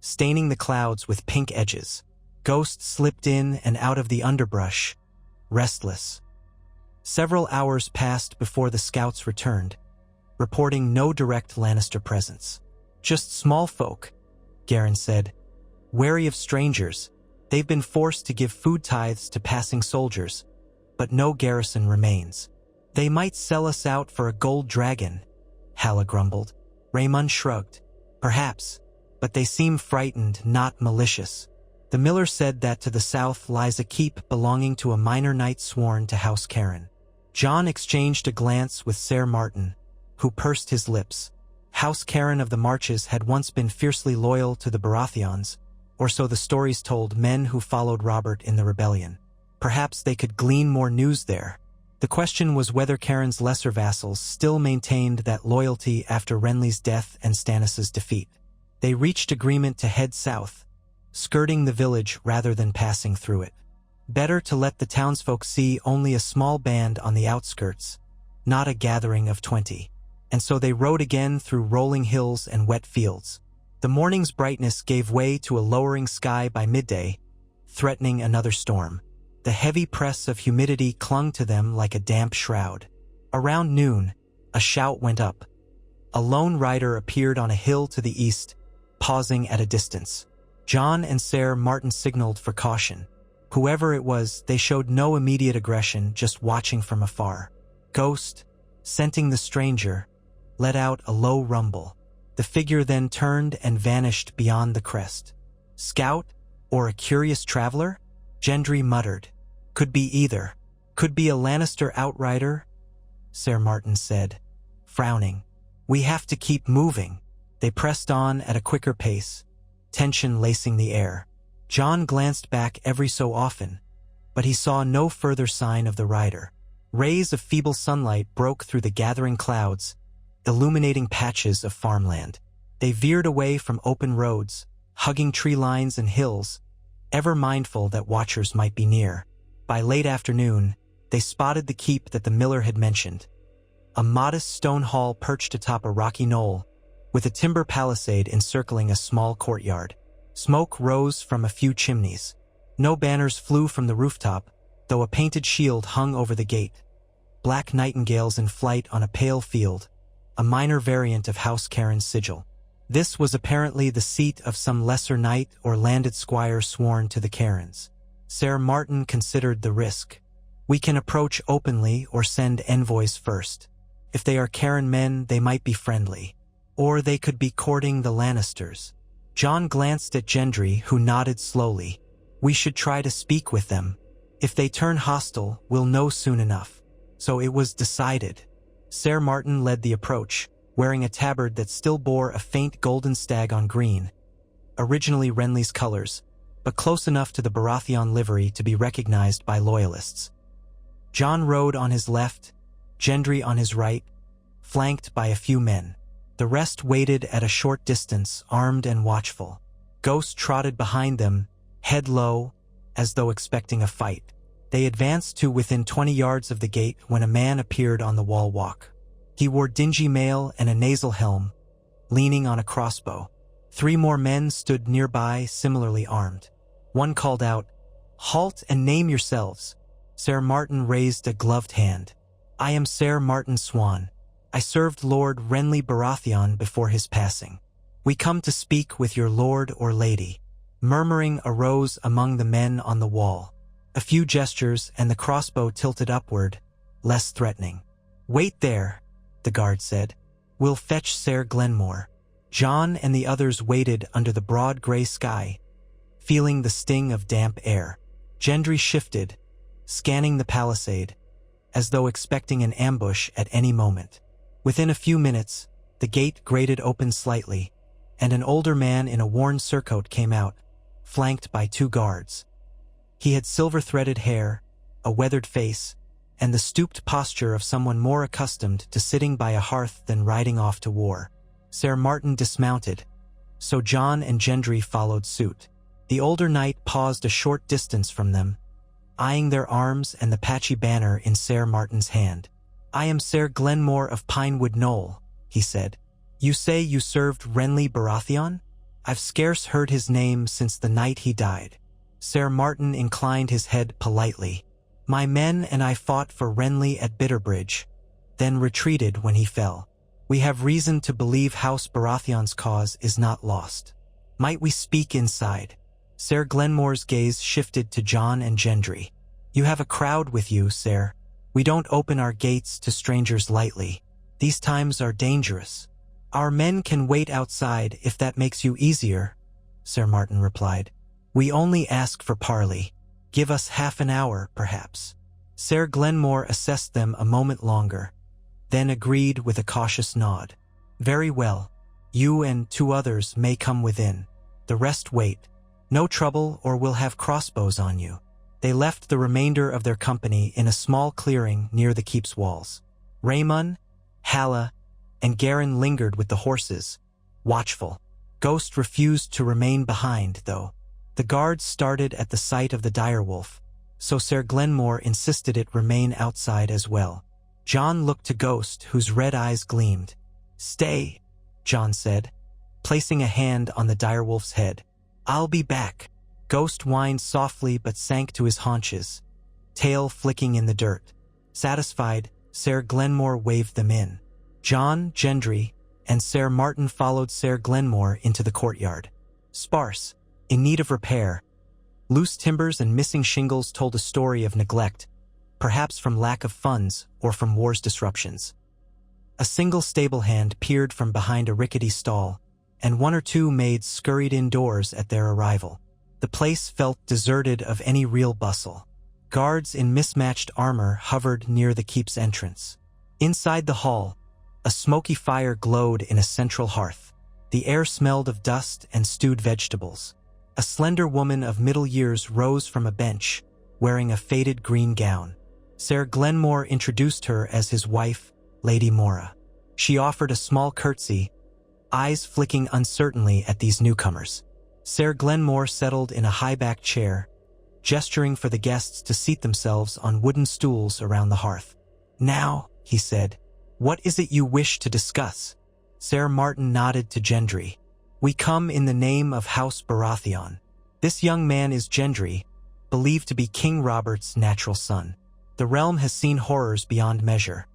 staining the clouds with pink edges. Ghosts slipped in and out of the underbrush, restless. Several hours passed before the scouts returned, reporting no direct Lannister presence. "Just small folk," Garren said, "wary of strangers. They've been forced to give food tithes to passing soldiers. but no garrison remains. They might sell us out for a gold dragon, Halla grumbled. Raymond shrugged. Perhaps, but they seem frightened, not malicious. The miller said that to the south lies a keep belonging to a minor knight sworn to House Caron. Jon exchanged a glance with Ser Martin, who pursed his lips. House Caron of the Marches had once been fiercely loyal to the Baratheons, or so the stories told men who followed Robert in the rebellion. Perhaps they could glean more news there. The question was whether Caron's lesser vassals still maintained that loyalty after Renly's death and Stannis' defeat. They reached agreement to head south, skirting the village rather than passing through it. Better to let the townsfolk see only a small band on the outskirts, not a gathering of 20. And so they rode again through rolling hills and wet fields. The morning's brightness gave way to a lowering sky by midday, threatening another storm. The heavy press of humidity clung to them like a damp shroud. Around noon, a shout went up. A lone rider appeared on a hill to the east, pausing at a distance. Jon and Ser Martin signaled for caution. Whoever it was, they showed no immediate aggression, just watching from afar. Ghost, scenting the stranger, let out a low rumble. The figure then turned and vanished beyond the crest. Scout? Or a curious traveler? Gendry muttered. Could be either. Could be a Lannister outrider, Ser Martin said, frowning. We have to keep moving. They pressed on at a quicker pace, tension lacing the air. Jon glanced back every so often, but he saw no further sign of the rider. Rays of feeble sunlight broke through the gathering clouds, illuminating patches of farmland. They veered away from open roads, hugging tree lines and hills, ever mindful that watchers might be near. By late afternoon, they spotted the keep that the miller had mentioned. A modest stone hall perched atop a rocky knoll, with a timber palisade encircling a small courtyard. Smoke rose from a few chimneys. No banners flew from the rooftop, though a painted shield hung over the gate. Black nightingales in flight on a pale field, a minor variant of House Caron's sigil. This was apparently the seat of some lesser knight or landed squire sworn to the Carons. Ser Martin considered the risk. We can approach openly or send envoys first. If they are Caron men, they might be friendly. Or they could be courting the Lannisters. Jon glanced at Gendry, who nodded slowly. We should try to speak with them. If they turn hostile, we'll know soon enough. So it was decided. Ser Martin led the approach, wearing a tabard that still bore a faint golden stag on green, originally Renly's colors, but close enough to the Baratheon livery to be recognized by loyalists. Jon rode on his left, Gendry on his right, flanked by a few men. The rest waited at a short distance, armed and watchful. Ghost trotted behind them, head low, as though expecting a fight. They advanced to within 20 yards of the gate when a man appeared on the wall walk. He wore dingy mail and a nasal helm, leaning on a crossbow. 3 more men stood nearby, similarly armed. One called out, "Halt and name yourselves." Ser Martin raised a gloved hand. "I am Ser Martin Swan. I served Lord Renly Baratheon before his passing. We come to speak with your lord or lady." Murmuring arose among the men on the wall. A few gestures and the crossbow tilted upward, less threatening. "Wait there," the guard said. "We'll fetch Ser Glenmore." Jon and the others waited under the broad gray sky, feeling the sting of damp air. Gendry shifted, scanning the palisade, as though expecting an ambush at any moment. Within a few minutes, the gate grated open slightly, and an older man in a worn surcoat came out, flanked by 2 guards. He had silver-threaded hair, a weathered face, and the stooped posture of someone more accustomed to sitting by a hearth than riding off to war. Ser Martin dismounted, so Jon and Gendry followed suit. The older knight paused a short distance from them, eyeing their arms and the patchy banner in Ser Martin's hand. "I am Ser Glenmore of Pinewood Knoll," he said. "You say you served Renly Baratheon? I've scarce heard his name since the night he died." Ser Martin inclined his head politely. "My men and I fought for Renly at Bitterbridge, then retreated when he fell. We have reason to believe House Baratheon's cause is not lost. Might we speak inside?" Ser Glenmore's gaze shifted to Jon and Gendry. You have a crowd with you, sir. We don't open our gates to strangers lightly. These times are dangerous. Our men can wait outside if that makes you easier, Sir Martin replied. We only ask for parley. Give us half an hour, perhaps. Sir Glenmore assessed them a moment longer, then agreed with a cautious nod. Very well. You and 2 others may come within. The rest wait. No trouble, or we'll have crossbows on you. They left the remainder of their company in a small clearing near the keep's walls. Raymond, Halla, and Garin lingered with the horses, watchful. Ghost refused to remain behind, though. The guards started at the sight of the direwolf, so Sir Glenmore insisted it remain outside as well. Jon looked to Ghost, whose red eyes gleamed. Stay, Jon said, placing a hand on the direwolf's head. I'll be back. Ghost whined softly but sank to his haunches, tail flicking in the dirt. Satisfied, Sir Glenmore waved them in. Jon, Gendry, and Sir Martin followed Sir Glenmore into the courtyard. Sparse, in need of repair. Loose timbers and missing shingles told a story of neglect, perhaps from lack of funds or from war's disruptions. A single stable hand peered from behind a rickety stall, and 1 or 2 maids scurried indoors at their arrival. The place felt deserted of any real bustle. Guards in mismatched armor hovered near the keep's entrance. Inside the hall, a smoky fire glowed in a central hearth. The air smelled of dust and stewed vegetables. A slender woman of middle years rose from a bench, wearing a faded green gown. Sir Glenmore introduced her as his wife, Lady Mora. She offered a small curtsy, eyes flicking uncertainly at these newcomers. Sir Glenmore settled in a high-backed chair, gesturing for the guests to seat themselves on wooden stools around the hearth. Now, he said, what is it you wish to discuss? Sir Martin nodded to Gendry. We come in the name of House Baratheon. This young man is Gendry, believed to be King Robert's natural son. The realm has seen horrors beyond measure.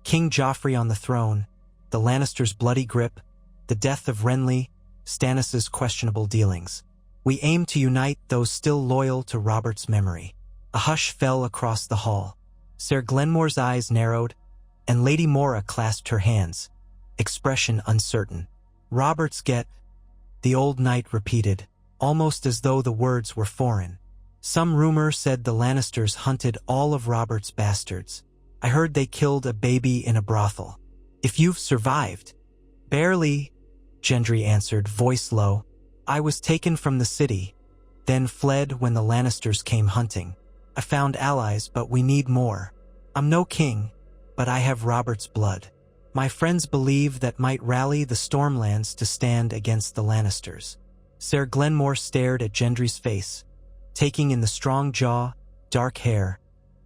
King Joffrey on the throne, the Lannisters' bloody grip, the death of Renly, Stannis' questionable dealings. We aim to unite those still loyal to Robert's memory. A hush fell across the hall. Sir Glenmore's eyes narrowed, and Lady Mora clasped her hands, expression uncertain. Robert's get, the old knight repeated, almost as though the words were foreign. Some rumor said the Lannisters hunted all of Robert's bastards. I heard they killed a baby in a brothel. If you've survived. Barely, Gendry answered, voice low. I was taken from the city, then fled when the Lannisters came hunting. I found allies, but we need more. I'm no king, but I have Robert's blood. My friends believe that might rally the stormlands to stand against the Lannisters. Sir Glenmore stared at Gendry's face, taking in the strong jaw, dark hair,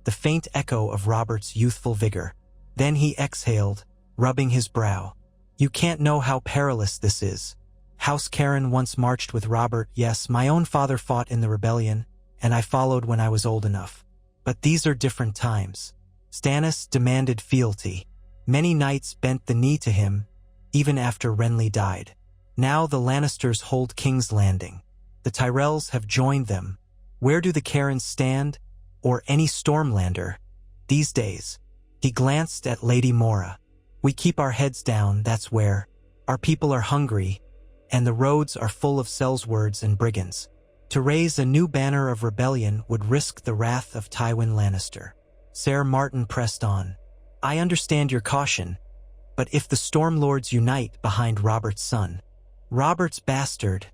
the faint echo of Robert's youthful vigor. Then he exhaled, rubbing his brow. You can't know how perilous this is. House Cairn once marched with Robert. Yes, my own father fought in the rebellion, and I followed when I was old enough. But these are different times. Stannis demanded fealty. Many knights bent the knee to him, even after Renly died. Now the Lannisters hold King's Landing. The Tyrells have joined them. Where do the Cairns stand, or any Stormlander, these days? He glanced at Lady Mora. We keep our heads down, that's where. Our people are hungry, and the roads are full of sellswords and brigands. To raise a new banner of rebellion would risk the wrath of Tywin Lannister. Sir Martin pressed on. I understand your caution, but if the Stormlords unite behind Robert's son— Robert's bastard,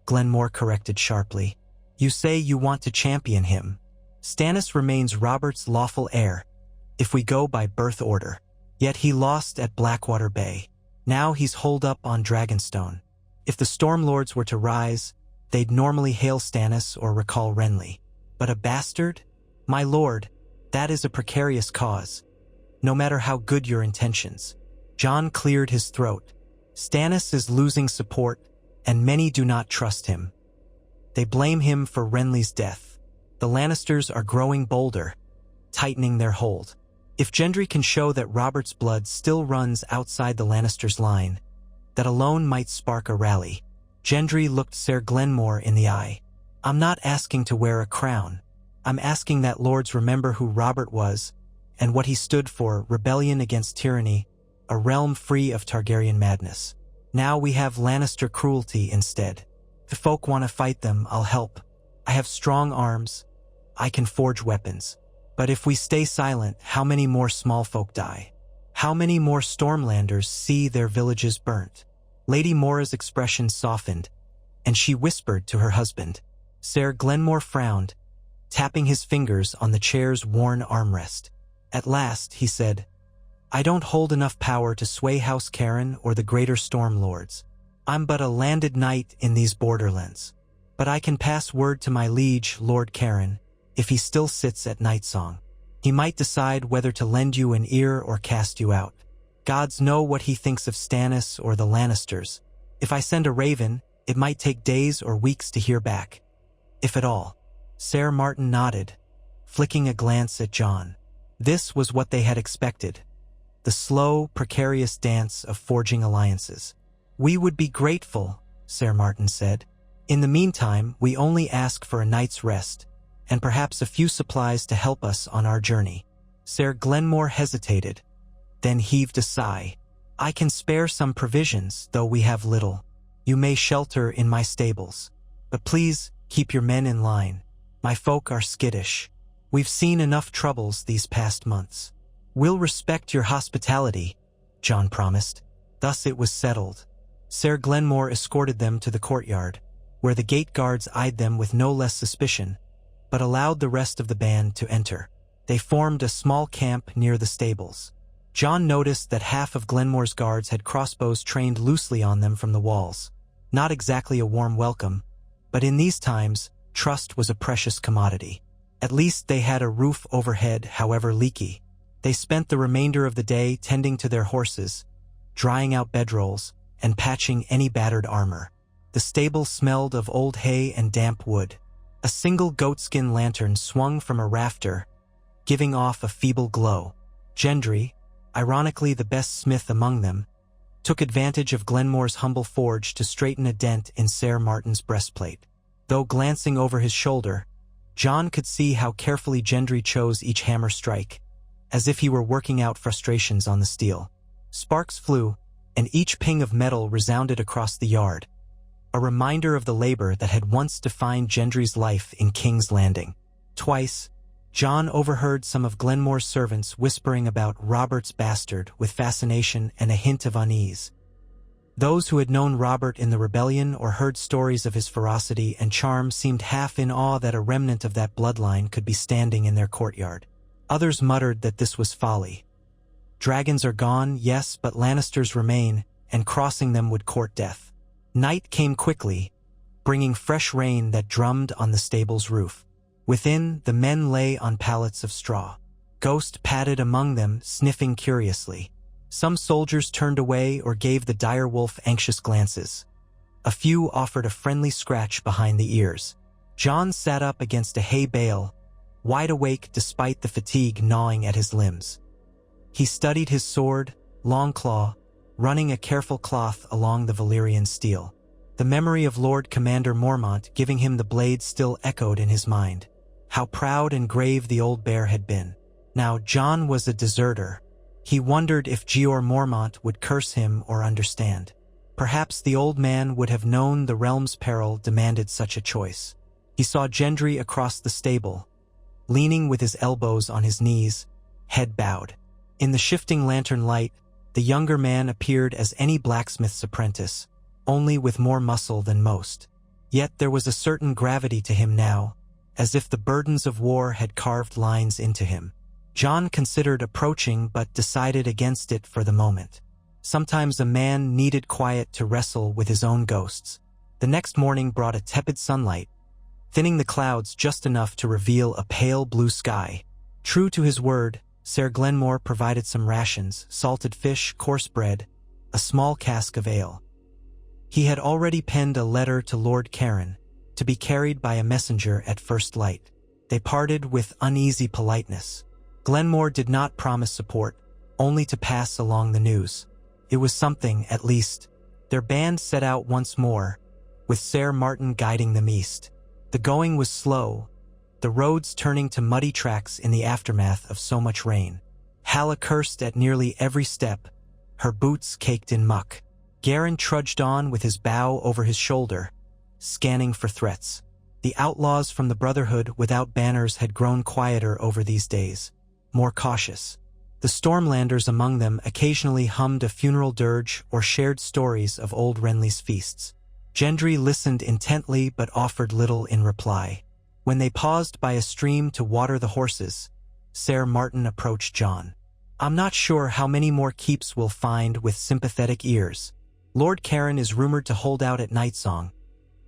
Glenmore corrected sharply. You say you want to champion him. Stannis remains Robert's lawful heir, if we go by birth order. Yet he lost at Blackwater Bay. Now he's holed up on Dragonstone. If the Stormlords were to rise, they'd normally hail Stannis or recall Renly. But a bastard? My lord, that is a precarious cause, no matter how good your intentions. Jon cleared his throat. Stannis is losing support, and many do not trust him. They blame him for Renly's death. The Lannisters are growing bolder, tightening their hold. If Gendry can show that Robert's blood still runs outside the Lannisters' line, that alone might spark a rally. Gendry looked Sir Glenmore in the eye. I'm not asking to wear a crown. I'm asking that lords remember who Robert was and what he stood for: rebellion against tyranny, a realm free of Targaryen madness. Now we have Lannister cruelty instead. If folk want to fight them, I'll help. I have strong arms. I can forge weapons. But if we stay silent, how many more small folk die? How many more Stormlanders see their villages burnt? Lady Mora's expression softened, and she whispered to her husband. Ser Glenmore frowned, tapping his fingers on the chair's worn armrest. At last, he said, I don't hold enough power to sway House Cairn or the greater Storm Lords. I'm but a landed knight in these borderlands. But I can pass word to my liege, Lord Cairn, if he still sits at night song. He might decide whether to lend you an ear or cast you out. Gods know what he thinks of Stannis or the Lannisters. If I send a raven, it might take days or weeks to hear back. If at all. Ser Martin nodded, flicking a glance at Jon. This was what they had expected. The slow, precarious dance of forging alliances. We would be grateful, Ser Martin said. In the meantime, we only ask for a night's rest, and perhaps a few supplies to help us on our journey. Ser Glenmore hesitated, then heaved a sigh. I can spare some provisions, though we have little. You may shelter in my stables. But please, keep your men in line. My folk are skittish. We've seen enough troubles these past months. We'll respect your hospitality, Jon promised. Thus it was settled. Ser Glenmore escorted them to the courtyard, where the gate guards eyed them with no less suspicion, but allowed the rest of the band to enter. They formed a small camp near the stables. Jon noticed that half of Glenmore's guards had crossbows trained loosely on them from the walls. Not exactly a warm welcome, but in these times, trust was a precious commodity. At least they had a roof overhead, however leaky. They spent the remainder of the day tending to their horses, drying out bedrolls, and patching any battered armor. The stable smelled of old hay and damp wood. A single goatskin lantern swung from a rafter, giving off a feeble glow. Gendry, ironically the best smith among them, took advantage of Glenmore's humble forge to straighten a dent in Ser Martin's breastplate. Though glancing over his shoulder, Jon could see how carefully Gendry chose each hammer strike, as if he were working out frustrations on the steel. Sparks flew, and each ping of metal resounded across the yard, a reminder of the labor that had once defined Gendry's life in King's Landing. Twice, Jon overheard some of Glenmore's servants whispering about Robert's bastard with fascination and a hint of unease. Those who had known Robert in the rebellion or heard stories of his ferocity and charm seemed half in awe that a remnant of that bloodline could be standing in their courtyard. Others muttered that this was folly. Dragons are gone, yes, but Lannisters remain, and crossing them would court death. Night came quickly, bringing fresh rain that drummed on the stable's roof. Within, the men lay on pallets of straw. Ghost padded among them, sniffing curiously. Some soldiers turned away or gave the direwolf anxious glances. A few offered a friendly scratch behind the ears. Jon sat up against a hay bale, wide awake despite the fatigue gnawing at his limbs. He studied his sword, Longclaw, running a careful cloth along the Valyrian steel. The memory of Lord Commander Mormont giving him the blade still echoed in his mind. How proud and grave the old bear had been. Now Jon was a deserter. He wondered if Jeor Mormont would curse him or understand. Perhaps the old man would have known the realm's peril demanded such a choice. He saw Gendry across the stable, leaning with his elbows on his knees, head bowed. In the shifting lantern light, the younger man appeared as any blacksmith's apprentice, only with more muscle than most. Yet there was a certain gravity to him now, as if the burdens of war had carved lines into him. Jon considered approaching but decided against it for the moment. Sometimes a man needed quiet to wrestle with his own ghosts. The next morning brought a tepid sunlight, thinning the clouds just enough to reveal a pale blue sky. True to his word, Ser Glenmore provided some rations, salted fish, coarse bread, a small cask of ale. He had already penned a letter to Lord Cairn, to be carried by a messenger at first light. They parted with uneasy politeness. Glenmore did not promise support, only to pass along the news. It was something, at least. Their band set out once more, with Ser Martin guiding them east. The going was slow, the roads turning to muddy tracks in the aftermath of so much rain. Halla cursed at nearly every step, her boots caked in muck. Garrison trudged on with his bow over his shoulder, scanning for threats. The outlaws from the Brotherhood without banners had grown quieter over these days, more cautious. The Stormlanders among them occasionally hummed a funeral dirge or shared stories of old Renly's feasts. Gendry listened intently but offered little in reply. When they paused by a stream to water the horses, Ser Martin approached Jon. "I'm not sure how many more keeps we'll find with sympathetic ears. Lord Caron is rumored to hold out at Nightsong,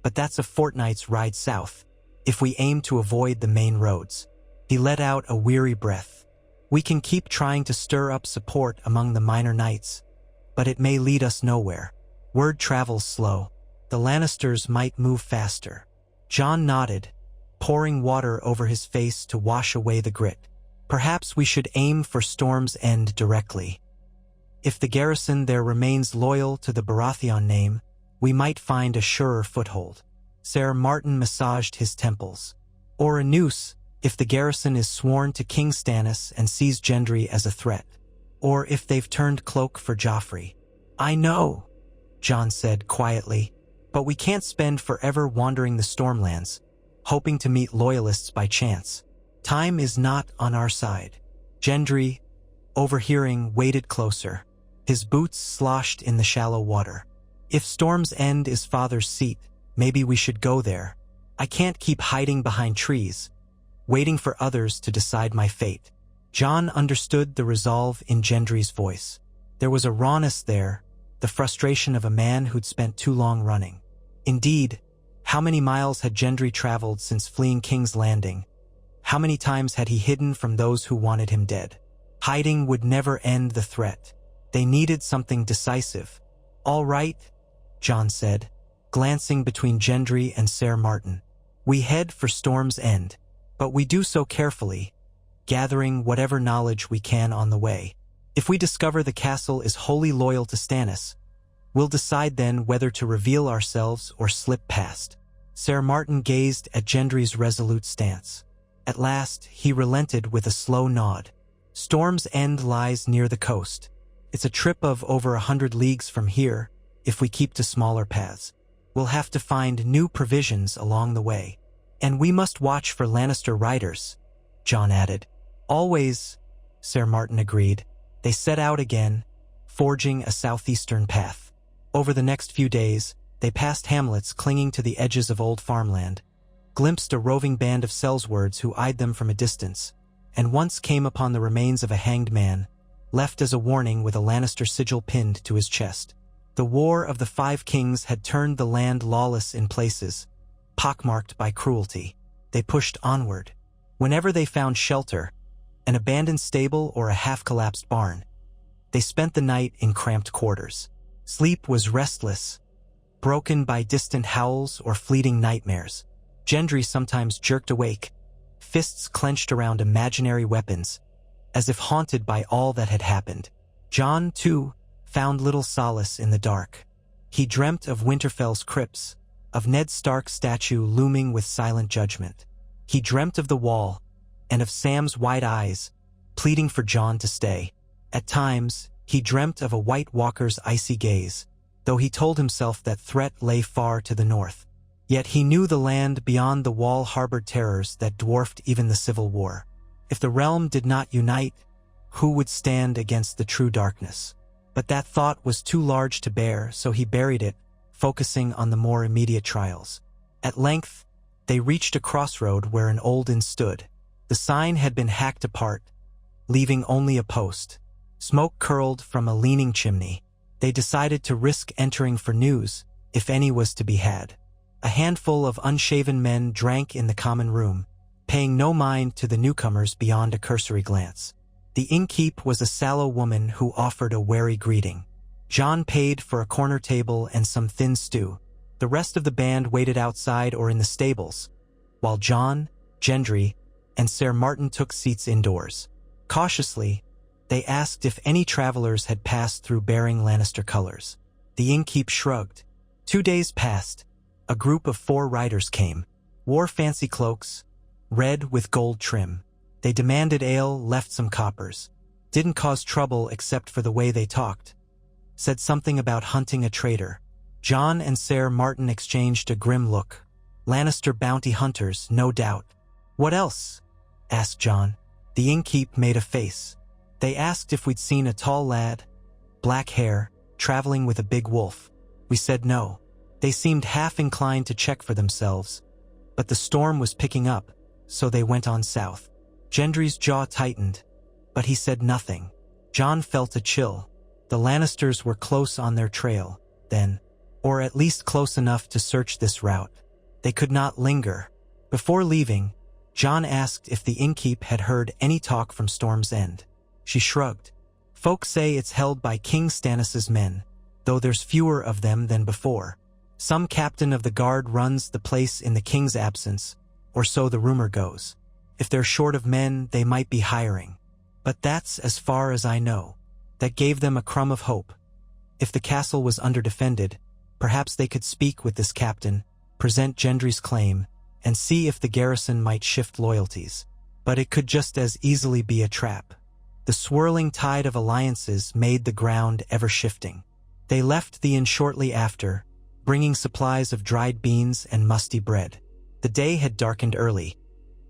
but that's a fortnight's ride south, if we aim to avoid the main roads." He let out a weary breath. "We can keep trying to stir up support among the minor knights, but it may lead us nowhere. Word travels slow. The Lannisters might move faster." Jon nodded, pouring water over his face to wash away the grit. "Perhaps we should aim for Storm's End directly. If the garrison there remains loyal to the Baratheon name, we might find a surer foothold." Ser Martin massaged his temples. "Or a noose, if the garrison is sworn to King Stannis and sees Gendry as a threat. Or if they've turned cloak for Joffrey." "I know," Jon said quietly, "but we can't spend forever wandering the Stormlands, hoping to meet loyalists by chance. Time is not on our side." Gendry, overhearing, waded closer. His boots sloshed in the shallow water. "If Storm's End is Father's seat, maybe we should go there. I can't keep hiding behind trees, waiting for others to decide my fate." Jon understood the resolve in Gendry's voice. There was a rawness there, the frustration of a man who'd spent too long running. Indeed, how many miles had Gendry traveled since fleeing King's Landing? How many times had he hidden from those who wanted him dead? Hiding would never end the threat. They needed something decisive. "All right," Jon said, glancing between Gendry and Ser Martin. "We head for Storm's End, but we do so carefully, gathering whatever knowledge we can on the way. If we discover the castle is wholly loyal to Stannis, we'll decide then whether to reveal ourselves or slip past." Ser Martin gazed at Gendry's resolute stance. At last, he relented with a slow nod. "Storm's End lies near the coast. It's a trip of over 100 leagues from here, if we keep to smaller paths. We'll have to find new provisions along the way. And we must watch for Lannister riders," Jon added. "Always," Ser Martin agreed. They set out again, forging a southeastern path. Over the next few days, they passed hamlets clinging to the edges of old farmland, glimpsed a roving band of Sellswords who eyed them from a distance, and once came upon the remains of a hanged man, left as a warning with a Lannister sigil pinned to his chest. The War of the Five Kings had turned the land lawless in places, pockmarked by cruelty. They pushed onward. Whenever they found shelter, an abandoned stable or a half-collapsed barn, they spent the night in cramped quarters. Sleep was restless, broken by distant howls or fleeting nightmares. Gendry sometimes jerked awake, fists clenched around imaginary weapons, as if haunted by all that had happened. Jon, too, found little solace in the dark. He dreamt of Winterfell's crypts, of Ned Stark's statue looming with silent judgment. He dreamt of the wall, and of Sam's wide eyes, pleading for Jon to stay. At times, he dreamt of a White Walker's icy gaze, though he told himself that threat lay far to the north. Yet he knew the land beyond the wall harbored terrors that dwarfed even the Civil War. If the realm did not unite, who would stand against the true darkness? But that thought was too large to bear, so he buried it, focusing on the more immediate trials. At length, they reached a crossroad where an old inn stood. The sign had been hacked apart, leaving only a post. Smoke curled from a leaning chimney. They decided to risk entering for news, if any was to be had. A handful of unshaven men drank in the common room, paying no mind to the newcomers beyond a cursory glance. The innkeep was a sallow woman who offered a wary greeting. Jon paid for a corner table and some thin stew. The rest of the band waited outside or in the stables, while Jon, Gendry, and Ser Martin took seats indoors. Cautiously, they asked if any travelers had passed through bearing Lannister colors. The innkeep shrugged. 2 days passed. A group of 4 riders came. Wore fancy cloaks, red with gold trim. They demanded ale, left some coppers. Didn't cause trouble except for the way they talked. Said something about hunting a traitor. Jon and Ser Martin exchanged a grim look. Lannister bounty hunters, no doubt. What else? Asked Jon. The innkeep made a face. They asked if we'd seen a tall lad, black hair, traveling with a big wolf. We said no. They seemed half inclined to check for themselves. But the storm was picking up, so they went on south. Gendry's jaw tightened, but he said nothing. Jon felt a chill. The Lannisters were close on their trail, then, or at least close enough to search this route. They could not linger. Before leaving, Jon asked if the innkeep had heard any talk from Storm's End. She shrugged. Folk say it's held by King Stannis's men, though there's fewer of them than before. Some captain of the guard runs the place in the king's absence, or so the rumor goes. If they're short of men, they might be hiring. But that's as far as I know. That gave them a crumb of hope. If the castle was underdefended, perhaps they could speak with this captain, present Gendry's claim, and see if the garrison might shift loyalties. But it could just as easily be a trap. The swirling tide of alliances made the ground ever-shifting. They left the inn shortly after, bringing supplies of dried beans and musty bread. The day had darkened early.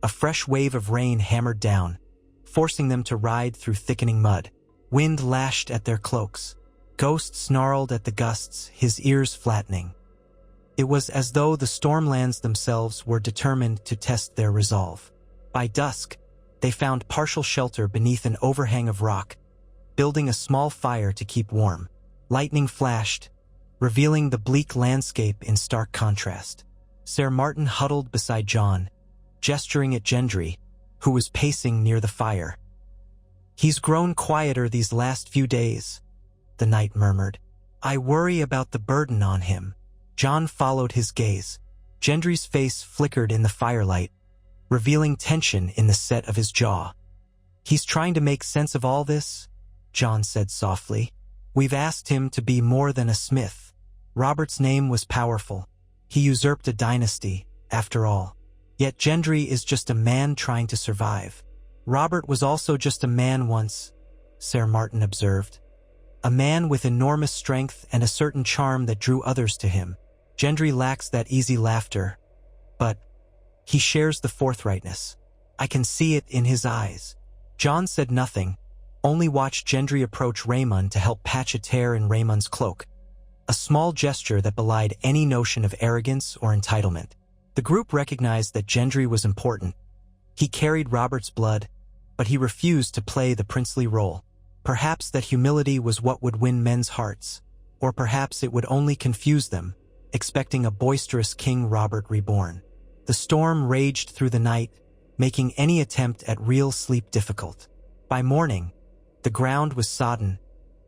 A fresh wave of rain hammered down, forcing them to ride through thickening mud. Wind lashed at their cloaks. Ghost snarled at the gusts, his ears flattening. It was as though the stormlands themselves were determined to test their resolve. By dusk, they found partial shelter beneath an overhang of rock, building a small fire to keep warm. Lightning flashed, revealing the bleak landscape in stark contrast. Ser Martin huddled beside Jon, gesturing at Gendry, who was pacing near the fire. He's grown quieter these last few days, the knight murmured. I worry about the burden on him. Jon followed his gaze. Gendry's face flickered in the firelight, revealing tension in the set of his jaw. He's trying to make sense of all this, Jon said softly. We've asked him to be more than a smith. Robert's name was powerful. He usurped a dynasty, after all. Yet Gendry is just a man trying to survive. Robert was also just a man once, Ser Martin observed. A man with enormous strength and a certain charm that drew others to him. Gendry lacks that easy laughter, but he shares the forthrightness. I can see it in his eyes. Jon said nothing, only watched Gendry approach Raymond to help patch a tear in Raymond's cloak. A small gesture that belied any notion of arrogance or entitlement. The group recognized that Gendry was important. He carried Robert's blood, but he refused to play the princely role. Perhaps that humility was what would win men's hearts, or perhaps it would only confuse them, expecting a boisterous King Robert reborn. The storm raged through the night, making any attempt at real sleep difficult. By morning, the ground was sodden,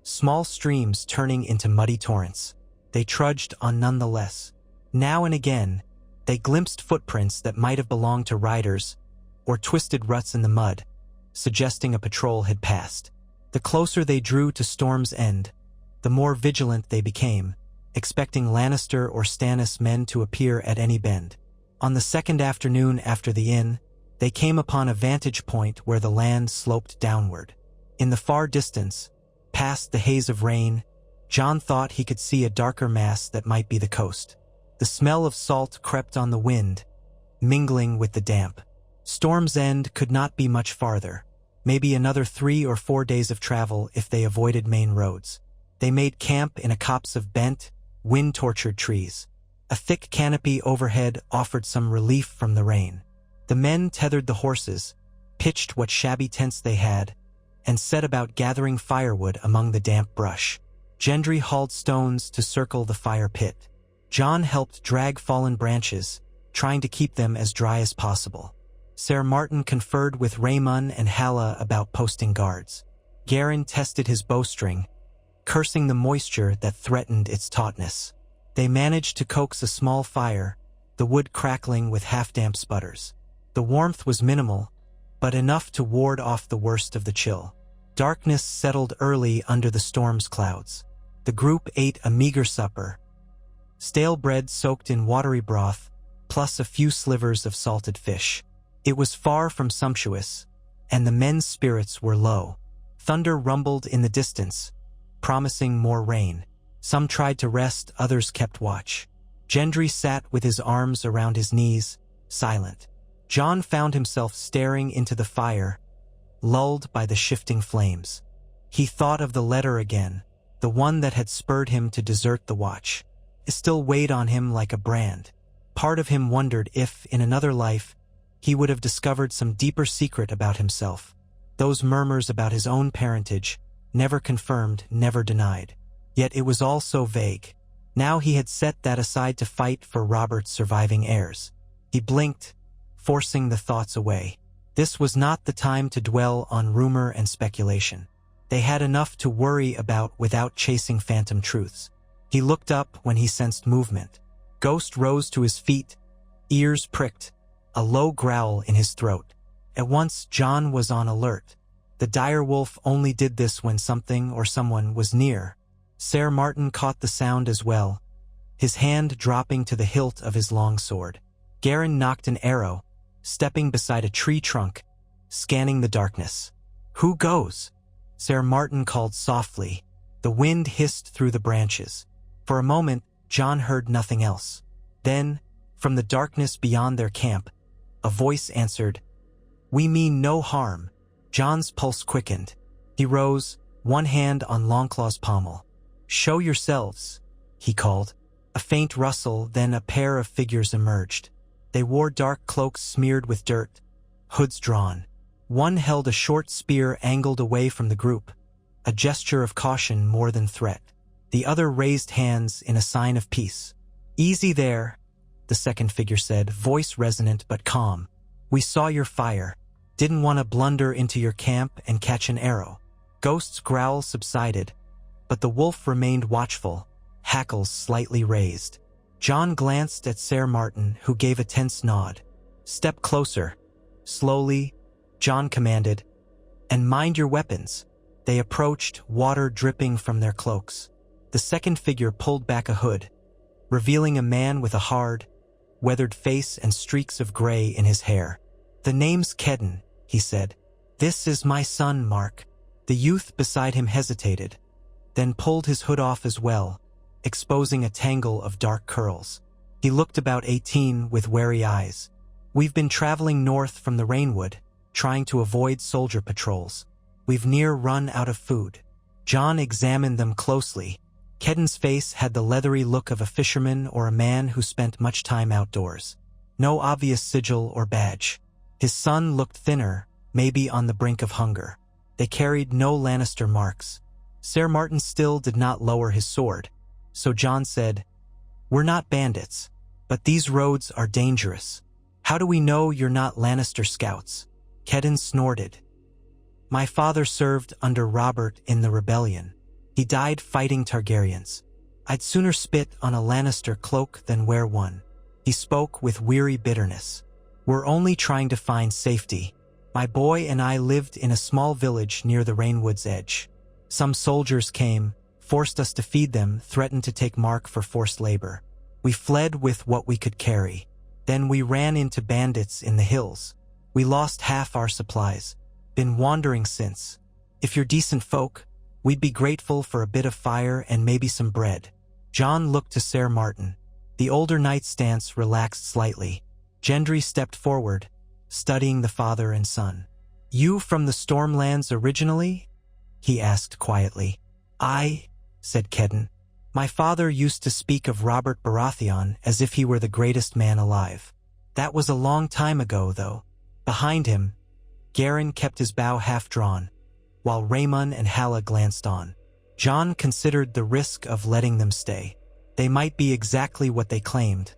small streams turning into muddy torrents. They trudged on nonetheless. Now and again, they glimpsed footprints that might have belonged to riders, or twisted ruts in the mud, suggesting a patrol had passed. The closer they drew to Storm's End, the more vigilant they became, expecting Lannister or Stannis men to appear at any bend. On the second afternoon after the inn, they came upon a vantage point where the land sloped downward. In the far distance, past the haze of rain, Jon thought he could see a darker mass that might be the coast. The smell of salt crept on the wind, mingling with the damp. Storm's End could not be much farther, maybe another 3 or 4 days of travel if they avoided main roads. They made camp in a copse of bent, wind-tortured trees. A thick canopy overhead offered some relief from the rain. The men tethered the horses, pitched what shabby tents they had, and set about gathering firewood among the damp brush. Gendry hauled stones to circle the fire pit. Jon helped drag fallen branches, trying to keep them as dry as possible. Ser Martin conferred with Raymond and Halla about posting guards. Garren tested his bowstring, cursing the moisture that threatened its tautness. They managed to coax a small fire, the wood crackling with half-damp sputters. The warmth was minimal, but enough to ward off the worst of the chill. Darkness settled early under the storm's clouds. The group ate a meager supper, stale bread soaked in watery broth, plus a few slivers of salted fish. It was far from sumptuous, and the men's spirits were low. Thunder rumbled in the distance, promising more rain. Some tried to rest, others kept watch. Gendry sat with his arms around his knees, silent. Jon found himself staring into the fire, lulled by the shifting flames. He thought of the letter again, the one that had spurred him to desert the watch. It still weighed on him like a brand. Part of him wondered if, in another life, he would have discovered some deeper secret about himself. Those murmurs about his own parentage, never confirmed, never denied. Yet it was all so vague. Now he had set that aside to fight for Robert's surviving heirs. He blinked, forcing the thoughts away. This was not the time to dwell on rumor and speculation. They had enough to worry about without chasing phantom truths. He looked up when he sensed movement. Ghost rose to his feet, ears pricked, a low growl in his throat. At once, Jon was on alert. The dire wolf only did this when something or someone was near. Ser Martin caught the sound as well, his hand dropping to the hilt of his long sword. Garrison knocked an arrow, stepping beside a tree trunk, scanning the darkness. "Who goes?" Ser Martin called softly. The wind hissed through the branches. For a moment, Jon heard nothing else. Then, from the darkness beyond their camp, a voice answered, "We mean no harm." Jon's pulse quickened. He rose, one hand on Longclaw's pommel. "Show yourselves," he called. A faint rustle, then a pair of figures emerged. They wore dark cloaks smeared with dirt, hoods drawn. One held a short spear angled away from the group, a gesture of caution more than threat. The other raised hands in a sign of peace. "Easy there," the second figure said, voice resonant but calm. "We saw your fire. Didn't want to blunder into your camp and catch an arrow." Ghost's growl subsided, but the wolf remained watchful, hackles slightly raised. Jon glanced at Ser Martin, who gave a tense nod. "Step closer." Slowly, Jon commanded, "And mind your weapons." They approached, water dripping from their cloaks. The second figure pulled back a hood, revealing a man with a hard, weathered face and streaks of gray in his hair. "The name's Kedden," he said. "This is my son, Mark." The youth beside him hesitated, then pulled his hood off as well, exposing a tangle of dark curls. He looked about 18 with wary eyes. "We've been traveling north from the Rainwood, trying to avoid soldier patrols. We've near run out of food." Jon examined them closely. Kedden's face had the leathery look of a fisherman or a man who spent much time outdoors. No obvious sigil or badge. His son looked thinner, maybe on the brink of hunger. They carried no Lannister marks. Ser Martin still did not lower his sword, so Jon said, "We're not bandits, but these roads are dangerous. How do we know you're not Lannister scouts?" Kedden snorted. "My father served under Robert in the rebellion. He died fighting Targaryens. I'd sooner spit on a Lannister cloak than wear one." He spoke with weary bitterness. "We're only trying to find safety. My boy and I lived in a small village near the Rainwood's edge. Some soldiers came, forced us to feed them, threatened to take Mark for forced labor. We fled with what we could carry. Then we ran into bandits in the hills. We lost half our supplies. Been wandering since. If you're decent folk, we'd be grateful for a bit of fire and maybe some bread." Jon looked to Ser Martin. The older knight's stance relaxed slightly. Gendry stepped forward, studying the father and son. "You from the Stormlands originally?" he asked quietly. "I," said Kedden. "My father used to speak of Robert Baratheon as if he were the greatest man alive. That was a long time ago, though." Behind him, Garrison kept his bow half-drawn, while Raymond and Halla glanced on. Jon considered the risk of letting them stay. They might be exactly what they claimed,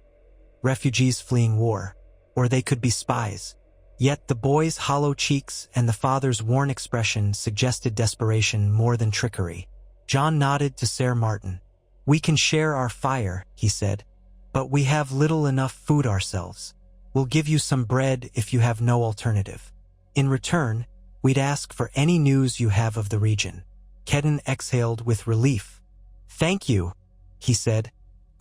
refugees fleeing war, or they could be spies. Yet the boy's hollow cheeks and the father's worn expression suggested desperation more than trickery. Jon nodded to Ser Martin. "We can share our fire," he said, "but we have little enough food ourselves. We'll give you some bread if you have no alternative. In return, we'd ask for any news you have of the region." Kedden exhaled with relief. "Thank you," he said,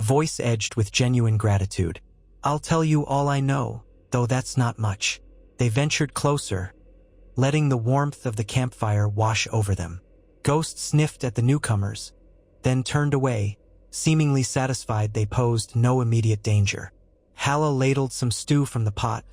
voice edged with genuine gratitude. "I'll tell you all I know, though that's not much." They ventured closer, letting the warmth of the campfire wash over them. Ghost sniffed at the newcomers, then turned away, seemingly satisfied they posed no immediate danger. Halla ladled some stew from the pot,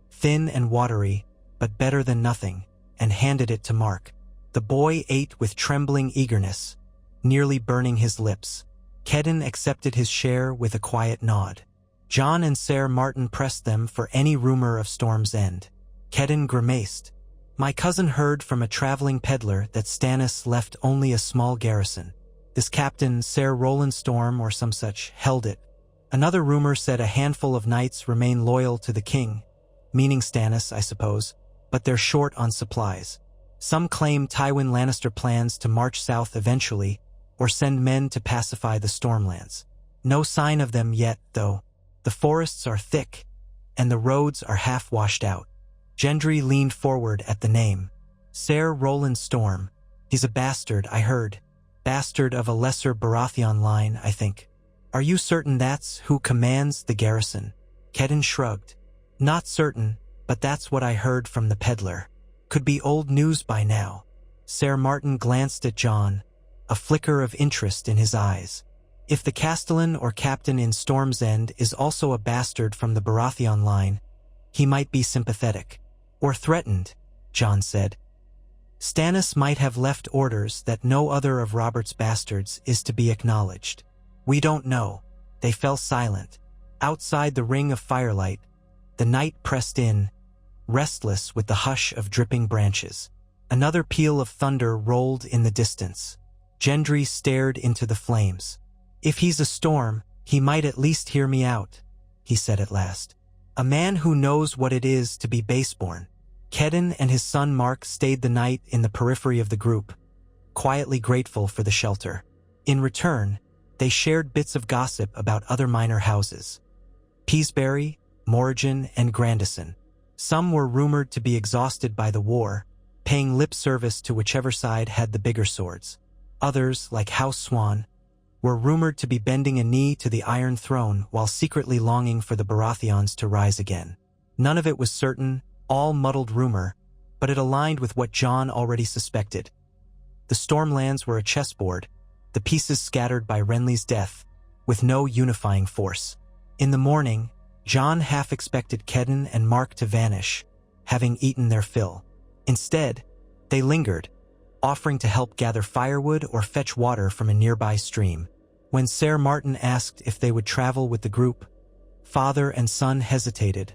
thin and watery, but better than nothing, and handed it to Mark. The boy ate with trembling eagerness, nearly burning his lips. Kedden accepted his share with a quiet nod. Jon and Ser Martin pressed them for any rumor of Storm's end. Kedden grimaced. My cousin heard from a traveling peddler that Stannis left only a small garrison. This captain, Ser Roland Storm or some such, held it. Another rumor said a handful of knights remain loyal to the king, meaning Stannis, I suppose, but they're short on supplies. Some claim Tywin Lannister plans to march south eventually, or send men to pacify the stormlands. No sign of them yet, though. The forests are thick, and the roads are half washed out. Gendry leaned forward at the name. Ser Roland Storm. He's a bastard, I heard. Bastard of a lesser Baratheon line, I think. Are you certain that's who commands the garrison? Kedden shrugged. Not certain, but that's what I heard from the peddler. Could be old news by now. Ser Martin glanced at Jon, a flicker of interest in his eyes. If the castellan or captain in Storm's End is also a bastard from the Baratheon line, he might be sympathetic. Or threatened, Jon said. Stannis might have left orders that no other of Robert's bastards is to be acknowledged. We don't know. They fell silent. Outside the ring of firelight, the night pressed in, restless with the hush of dripping branches. Another peal of thunder rolled in the distance. Gendry stared into the flames. If he's a storm, he might at least hear me out, he said at last. A man who knows what it is to be baseborn. Kedden and his son Mark stayed the night in the periphery of the group, quietly grateful for the shelter. In return, they shared bits of gossip about other minor houses. Peasebury, Morrigan, and Grandison. Some were rumored to be exhausted by the war, paying lip service to whichever side had the bigger swords. Others, like House Swan, were rumored to be bending a knee to the Iron Throne while secretly longing for the Baratheons to rise again. None of it was certain, all muddled rumor, but it aligned with what Jon already suspected. The Stormlands were a chessboard, the pieces scattered by Renly's death, with no unifying force. In the morning, Jon half expected Kedden and Mark to vanish, having eaten their fill. Instead, they lingered, offering to help gather firewood or fetch water from a nearby stream. When Ser Martin asked if they would travel with the group, father and son hesitated,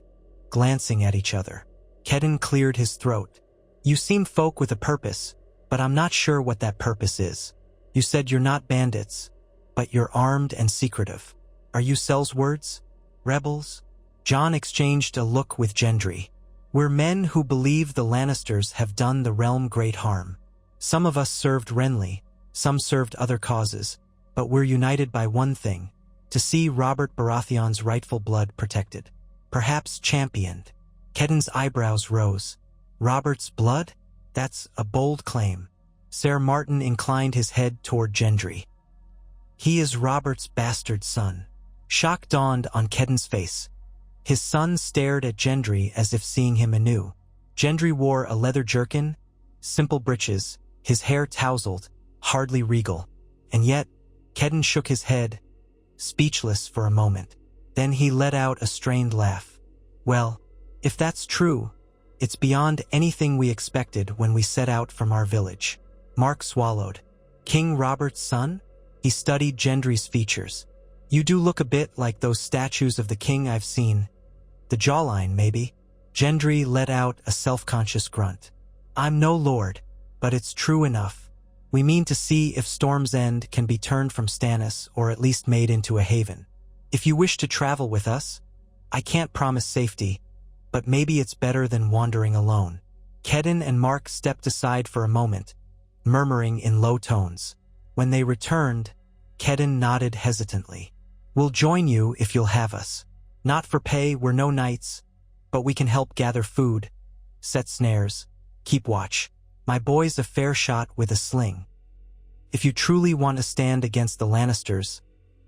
glancing at each other. Kedden cleared his throat. You seem folk with a purpose, but I'm not sure what that purpose is. You said you're not bandits, but you're armed and secretive. Are you Sellswords? Rebels? Jon exchanged a look with Gendry. We're men who believe the Lannisters have done the realm great harm. Some of us served Renly, some served other causes, but we're united by one thing, to see Robert Baratheon's rightful blood protected. Perhaps championed. Kedden's eyebrows rose. Robert's blood? That's a bold claim. Ser Martin inclined his head toward Gendry. He is Robert's bastard son. Shock dawned on Kedden's face. His son stared at Gendry as if seeing him anew. Gendry wore a leather jerkin, simple breeches, his hair tousled, hardly regal. And yet, Kedden shook his head, speechless for a moment. Then he let out a strained laugh. Well, if that's true, it's beyond anything we expected when we set out from our village. Mark swallowed. King Robert's son? He studied Gendry's features. You do look a bit like those statues of the king I've seen. The jawline, maybe. Gendry let out a self-conscious grunt. I'm no lord, but it's true enough. We mean to see if Storm's End can be turned from Stannis or at least made into a haven. If you wish to travel with us, I can't promise safety, but maybe it's better than wandering alone. Kedden and Mark stepped aside for a moment, murmuring in low tones. When they returned, Kedden nodded hesitantly. We'll join you if you'll have us. Not for pay, we're no knights, but we can help gather food, set snares, keep watch. My boy's a fair shot with a sling. If you truly want to stand against the Lannisters,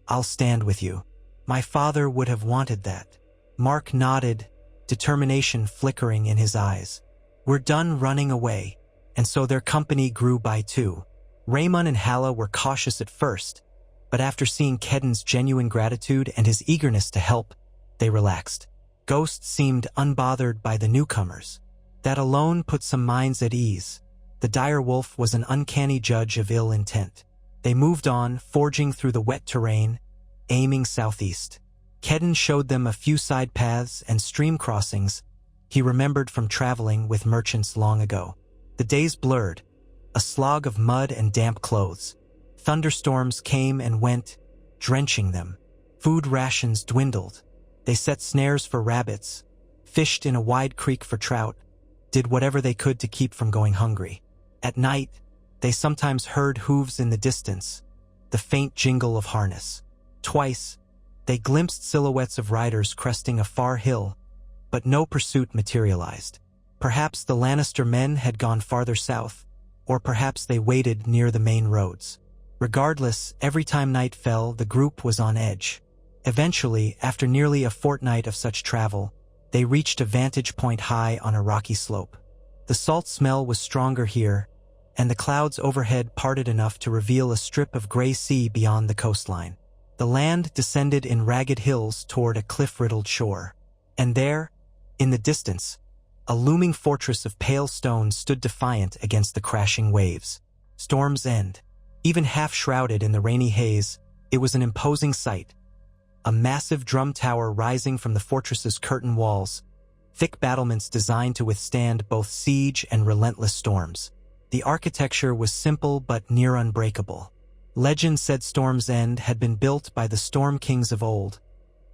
I'll stand with you. My father would have wanted that. Mark nodded, determination flickering in his eyes. "We're done running away." And so their company grew by two. Raymond and Halla were cautious at first, but after seeing Kedden's genuine gratitude and his eagerness to help, they relaxed. Ghost seemed unbothered by the newcomers. That alone put some minds at ease. The dire wolf was an uncanny judge of ill intent. They moved on, forging through the wet terrain, aiming southeast. Kedden showed them a few side paths and stream crossings he remembered from traveling with merchants long ago. The days blurred, a slog of mud and damp clothes. Thunderstorms came and went, drenching them. Food rations dwindled. They set snares for rabbits, fished in a wide creek for trout, did whatever they could to keep from going hungry. At night, they sometimes heard hooves in the distance, the faint jingle of harness. Twice, they glimpsed silhouettes of riders cresting a far hill, but no pursuit materialized. Perhaps the Lannister men had gone farther south, or perhaps they waited near the main roads. Regardless, every time night fell, the group was on edge. Eventually, after nearly a fortnight of such travel, they reached a vantage point high on a rocky slope. The salt smell was stronger here, and the clouds overhead parted enough to reveal a strip of gray sea beyond the coastline. The land descended in ragged hills toward a cliff-riddled shore. And there, in the distance, a looming fortress of pale stone stood defiant against the crashing waves. Storm's End. Even half-shrouded in the rainy haze, it was an imposing sight. A massive drum tower rising from the fortress's curtain walls, thick battlements designed to withstand both siege and relentless storms. The architecture was simple but near unbreakable. Legend said Storm's End had been built by the Storm Kings of old,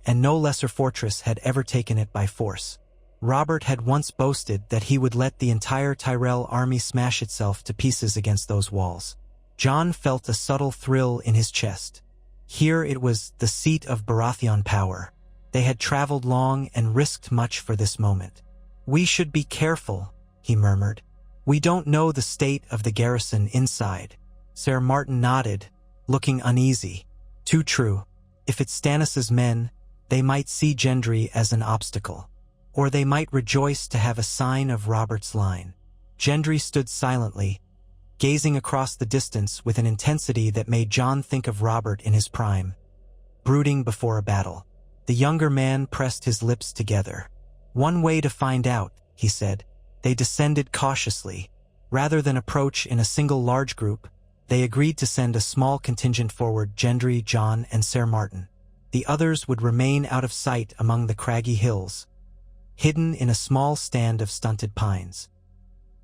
and no lesser fortress had ever taken it by force. Robert had once boasted that he would let the entire Tyrell army smash itself to pieces against those walls. Jon felt a subtle thrill in his chest. Here it was the seat of Baratheon power. They had traveled long and risked much for this moment. "We should be careful," he murmured. "We don't know the state of the garrison inside." Ser Martin nodded, looking uneasy. "Too true. If it's Stannis's men, they might see Gendry as an obstacle. Or they might rejoice to have a sign of Robert's line." Gendry stood silently, gazing across the distance with an intensity that made Jon think of Robert in his prime, brooding before a battle. The younger man pressed his lips together. "One way to find out," he said. They descended cautiously. Rather than approach in a single large group, they agreed to send a small contingent forward: Gendry, Jon, and Ser Martin. The others would remain out of sight among the craggy hills, hidden in a small stand of stunted pines.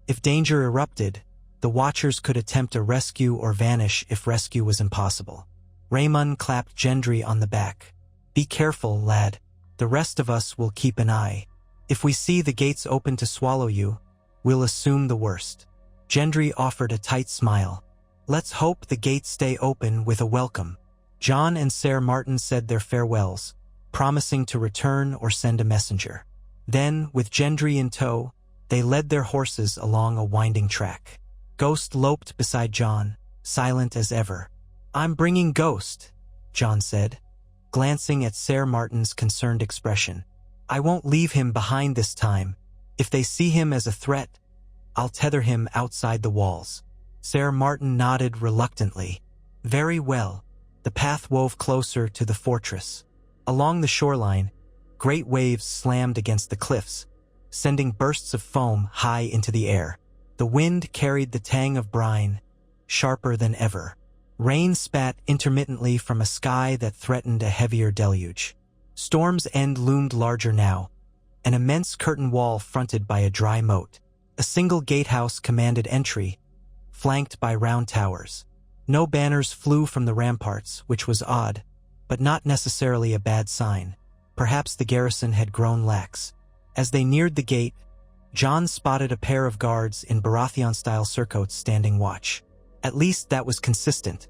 If danger erupted, the Watchers could attempt a rescue or vanish if rescue was impossible. Raymond clapped Gendry on the back. "Be careful, lad. The rest of us will keep an eye. If we see the gates open to swallow you, we'll assume the worst." Gendry offered a tight smile. "Let's hope the gates stay open with a welcome." Jon and Ser Martin said their farewells, promising to return or send a messenger. Then, with Gendry in tow, they led their horses along a winding track. Ghost loped beside Jon, silent as ever. "I'm bringing Ghost," Jon said, glancing at Ser Martin's concerned expression. "I won't leave him behind this time. If they see him as a threat, I'll tether him outside the walls." Ser Martin nodded reluctantly. "Very well." The path wove closer to the fortress. Along the shoreline, great waves slammed against the cliffs, sending bursts of foam high into the air. The wind carried the tang of brine, sharper than ever. Rain spat intermittently from a sky that threatened a heavier deluge. Storm's End loomed larger now, an immense curtain wall fronted by a dry moat. A single gatehouse commanded entry, flanked by round towers. No banners flew from the ramparts, which was odd, but not necessarily a bad sign. Perhaps the garrison had grown lax. As they neared the gate, Jon spotted a pair of guards in Baratheon-style surcoats standing watch. At least that was consistent.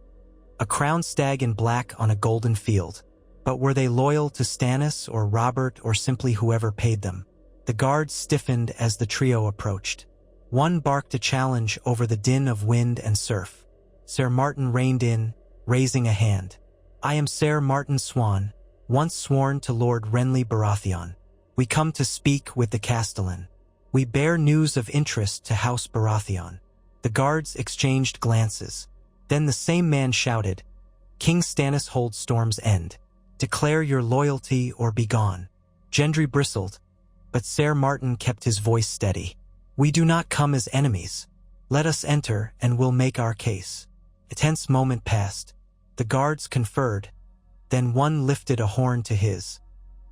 A crowned stag in black on a golden field. But were they loyal to Stannis or Robert or simply whoever paid them? The guards stiffened as the trio approached. One barked a challenge over the din of wind and surf. Ser Martin reined in, raising a hand. "I am Ser Martin Swan, once sworn to Lord Renly Baratheon." "We come to speak with the castellan. We bear news of interest to House Baratheon." The guards exchanged glances. Then the same man shouted, "King Stannis holds Storm's end. Declare your loyalty or be gone." Gendry bristled, but Ser Martin kept his voice steady. "We do not come as enemies. Let us enter and we'll make our case." A tense moment passed. The guards conferred. Then one lifted a horn to his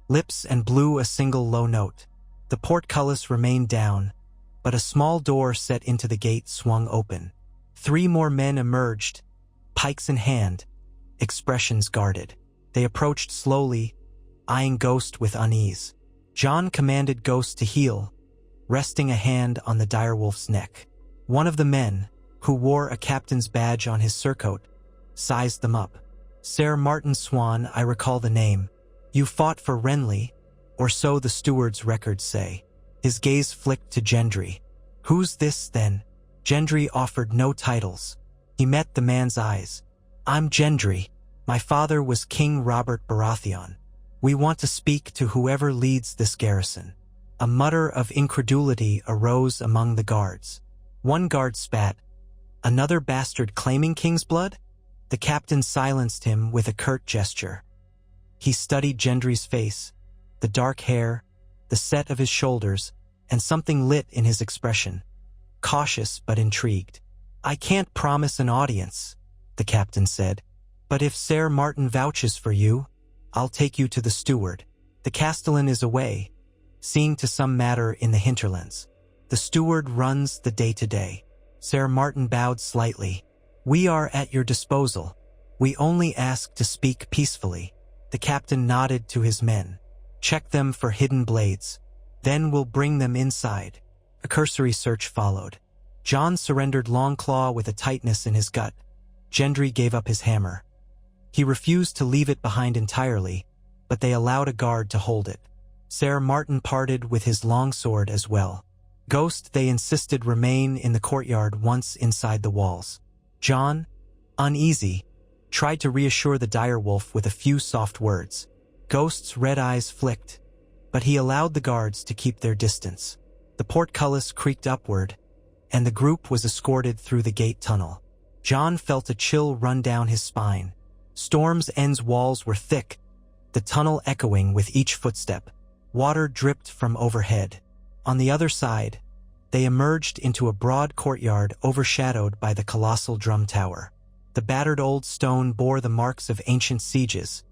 lips and blew a single low note. The portcullis remained down, but a small door set into the gate swung open. 3 more men emerged, pikes in hand, expressions guarded. They approached slowly, eyeing Ghost with unease. Jon commanded Ghost to heel, resting a hand on the direwolf's neck. One of the men, who wore a captain's badge on his surcoat, sized them up. "Ser Martin Swan, I recall the name. You fought for Renly, or so the steward's records say." His gaze flicked to Gendry. "Who's this, then?" Gendry offered no titles. He met the man's eyes. "I'm Gendry. My father was King Robert Baratheon. We want to speak to whoever leads this garrison." A mutter of incredulity arose among the guards. One guard spat. "Another bastard claiming king's blood?" The captain silenced him with a curt gesture. He studied Gendry's face, the dark hair, the set of his shoulders, and something lit in his expression. Cautious but intrigued. "I can't promise an audience," the captain said, "but if Ser Martin vouches for you, I'll take you to the steward. The castellan is away, seeing to some matter in the hinterlands. The steward runs the day-to-day." Ser Martin bowed slightly. "We are at your disposal. We only ask to speak peacefully." The captain nodded to his men. "Check them for hidden blades. Then we'll bring them inside." A cursory search followed. Jon surrendered Longclaw with a tightness in his gut. Gendry gave up his hammer. He refused to leave it behind entirely, but they allowed a guard to hold it. Ser Martin parted with his longsword as well. Ghost, they insisted, remain in the courtyard once inside the walls. Jon, uneasy, tried to reassure the direwolf with a few soft words. Ghost's red eyes flicked, but he allowed the guards to keep their distance. The portcullis creaked upward, and the group was escorted through the gate tunnel. Jon felt a chill run down his spine. Storm's End's walls were thick, the tunnel echoing with each footstep. Water dripped from overhead. On the other side, they emerged into a broad courtyard overshadowed by the colossal drum tower. The battered old stone bore the marks of ancient sieges,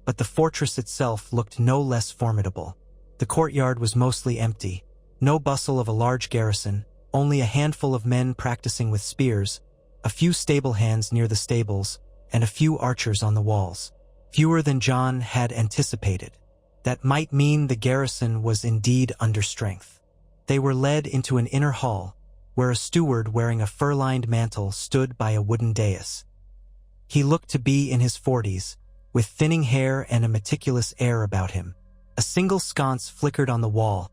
but the fortress itself looked no less formidable. The courtyard was mostly empty. No bustle of a large garrison, only a handful of men practicing with spears, a few stable hands near the stables, and a few archers on the walls. Fewer than Jon had anticipated. That might mean the garrison was indeed under strength. They were led into an inner hall, where a steward wearing a fur-lined mantle stood by a wooden dais. He looked to be in his 40s, with thinning hair and a meticulous air about him. A single sconce flickered on the wall.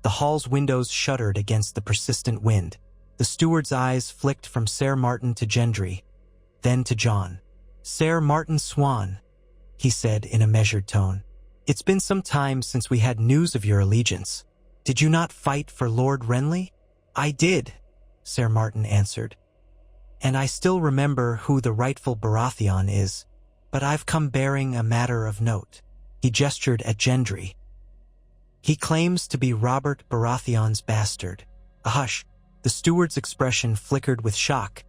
The hall's windows shuddered against the persistent wind. The steward's eyes flicked from Ser Martin to Gendry, then to Jon. "Ser Martin Swan," he said in a measured tone. "It's been some time since we had news of your allegiance. Did you not fight for Lord Renly?" "I did," Ser Martin answered. "And I still remember who the rightful Baratheon is, but I've come bearing a matter of note." He gestured at Gendry. "He claims to be Robert Baratheon's bastard." A hush. The steward's expression flickered with shock,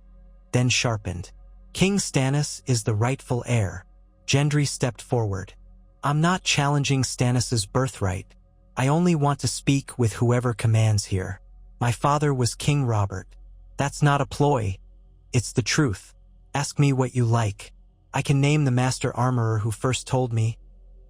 then sharpened. "King Stannis is the rightful heir." Gendry stepped forward. "I'm not challenging Stannis's birthright. I only want to speak with whoever commands here. My father was King Robert. That's not a ploy. It's the truth. Ask me what you like. I can name the master armorer who first told me,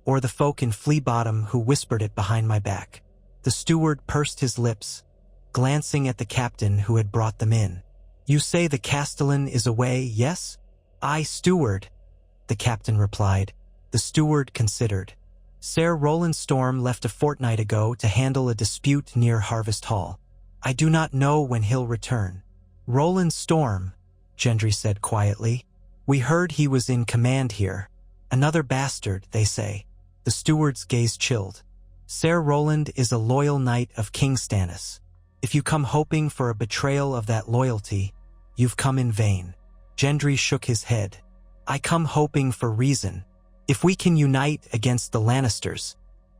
or the folk in Flea Bottom who whispered it behind my back." The steward pursed his lips, glancing at the captain who had brought them in. "You say the castellan is away, yes?" "Aye, steward," the captain replied. The steward considered. "Ser Roland Storm left a fortnight ago to handle a dispute near Harvest Hall. I do not know when he'll return." "Roland Storm," Gendry said quietly. "We heard he was in command here. Another bastard, they say." The steward's gaze chilled. Ser Roland is a loyal knight of King Stannis. If you come hoping for a betrayal of that loyalty, you've come in vain. Gendry shook his head. I come hoping for reason. If we can unite against the Lannisters.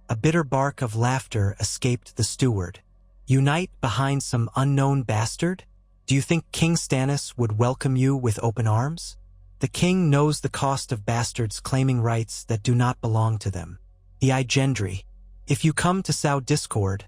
A bitter bark of laughter escaped the steward. Unite behind some unknown bastard? Do you think King Stannis would welcome you with open arms? The king knows the cost of bastards claiming rights that do not belong to them. He eyed Gendry. If you come to sow discord,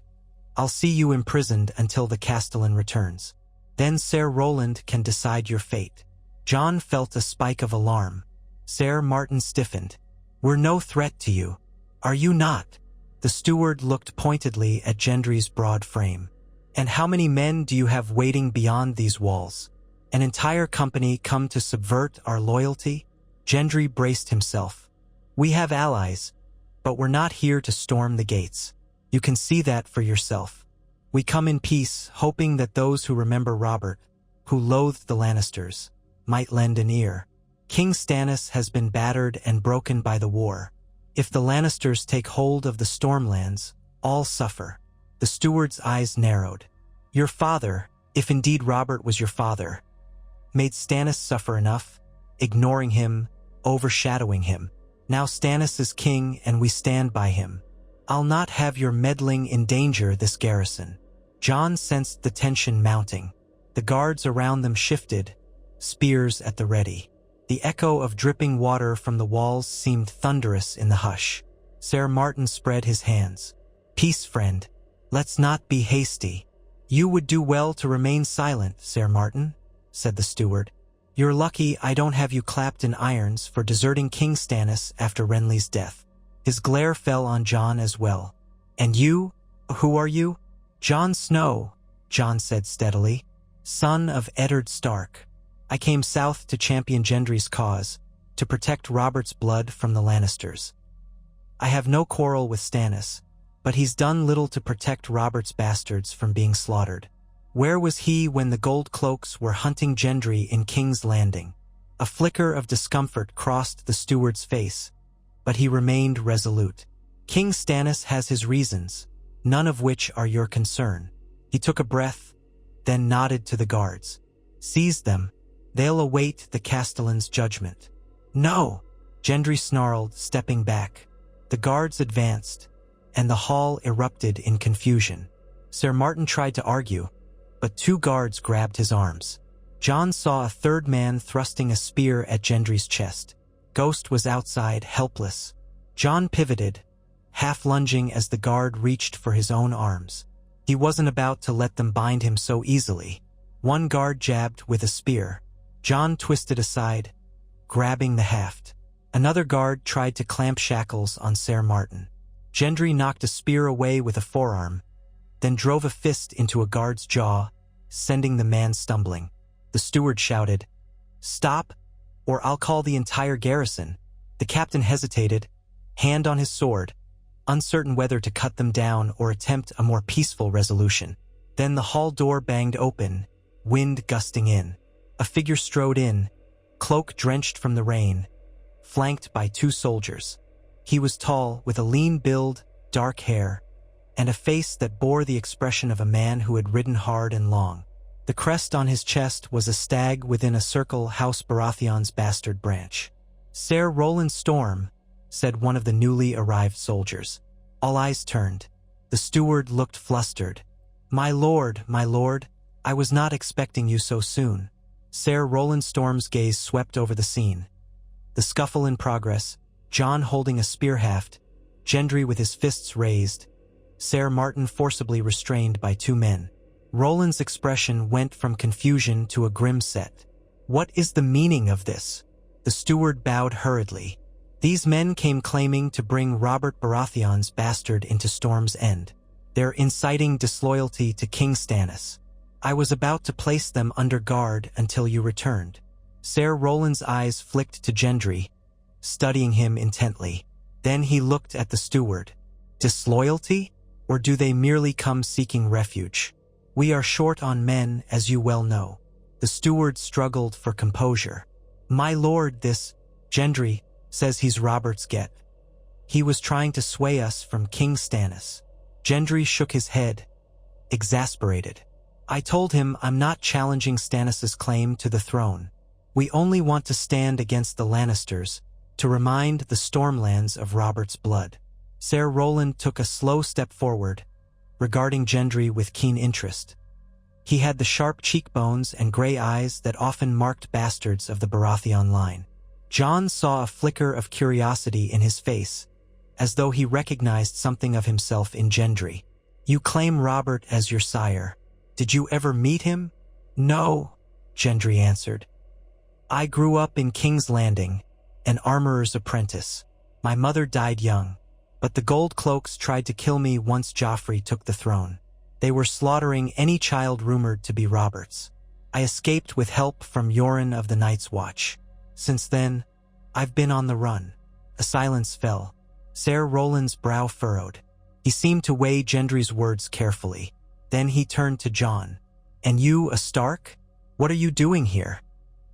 I'll see you imprisoned until the Castellan returns. Then Ser Roland can decide your fate. Jon felt a spike of alarm. Ser Martin stiffened. We're no threat to you. Are you not? The steward looked pointedly at Gendry's broad frame. And how many men do you have waiting beyond these walls? An entire company come to subvert our loyalty? Gendry braced himself. We have allies, but we're not here to storm the gates. You can see that for yourself. We come in peace, hoping that those who remember Robert, who loathed the Lannisters, might lend an ear. King Stannis has been battered and broken by the war. If the Lannisters take hold of the stormlands, all suffer. The steward's eyes narrowed. Your father, if indeed Robert was your father, made Stannis suffer enough, ignoring him, overshadowing him. Now Stannis is king and we stand by him. I'll not have your meddling endanger this garrison. Jon sensed the tension mounting. The guards around them shifted, spears at the ready. The echo of dripping water from the walls seemed thunderous in the hush. Ser Martin spread his hands. Peace, friend. Let's not be hasty. You would do well to remain silent, Ser Martin, said the steward. You're lucky I don't have you clapped in irons for deserting King Stannis after Renly's death. His glare fell on Jon as well. And you? Who are you? Jon Snow, Jon said steadily. Son of Eddard Stark. I came south to champion Gendry's cause, to protect Robert's blood from the Lannisters. I have no quarrel with Stannis, but he's done little to protect Robert's bastards from being slaughtered. Where was he when the Gold Cloaks were hunting Gendry in King's Landing? A flicker of discomfort crossed the steward's face, but he remained resolute. King Stannis has his reasons, none of which are your concern. He took a breath, then nodded to the guards. Seize them. They'll await the Castellan's judgment. No, Gendry snarled, stepping back. The guards advanced, and the hall erupted in confusion. Ser Martin tried to argue, but two guards grabbed his arms. Jon saw a third man thrusting a spear at Gendry's chest. Ghost was outside, helpless. Jon pivoted, half lunging as the guard reached for his own arms. He wasn't about to let them bind him so easily. One guard jabbed with a spear. Jon twisted aside, grabbing the haft. Another guard tried to clamp shackles on Ser Martin. Gendry knocked a spear away with a forearm, then drove a fist into a guard's jaw, sending the man stumbling. The steward shouted, "Stop, or I'll call the entire garrison." The captain hesitated, hand on his sword, uncertain whether to cut them down or attempt a more peaceful resolution. Then the hall door banged open, wind gusting in. A figure strode in, cloak drenched from the rain, flanked by two soldiers. He was tall, with a lean build, dark hair, and a face that bore the expression of a man who had ridden hard and long. The crest on his chest was a stag within a circle House Baratheon's bastard branch. "Ser Roland Storm," said one of the newly arrived soldiers. All eyes turned. The steward looked flustered. My lord, I was not expecting you so soon." Ser Roland Storm's gaze swept over the scene. The scuffle in progress, Jon holding a spear haft, Gendry with his fists raised, Ser Martin forcibly restrained by two men. Roland's expression went from confusion to a grim set. "What is the meaning of this?" The steward bowed hurriedly. "These men came claiming to bring Robert Baratheon's bastard into Storm's End. They're inciting disloyalty to King Stannis. I was about to place them under guard until you returned." Ser Roland's eyes flicked to Gendry, studying him intently. Then he looked at the steward. "Disloyalty? Or do they merely come seeking refuge? We are short on men, as you well know." The steward struggled for composure. "My lord, this Gendry says he's Robert's get." He was trying to sway us from King Stannis. Gendry shook his head, exasperated. I told him I'm not challenging Stannis's claim to the throne. We only want to stand against the Lannisters, to remind the stormlands of Robert's blood. Ser Roland took a slow step forward, regarding Gendry with keen interest. He had the sharp cheekbones and gray eyes that often marked bastards of the Baratheon line. Jon saw a flicker of curiosity in his face, as though he recognized something of himself in Gendry. You claim Robert as your sire. Did you ever meet him? No, Gendry answered. I grew up in King's Landing, an armorer's apprentice. My mother died young, but the Gold Cloaks tried to kill me once Joffrey took the throne. They were slaughtering any child rumored to be Robert's. I escaped with help from Yoren of the Night's Watch. Since then, I've been on the run. A silence fell. Ser Roland's brow furrowed. He seemed to weigh Gendry's words carefully. Then he turned to Jon. And you, a Stark? What are you doing here?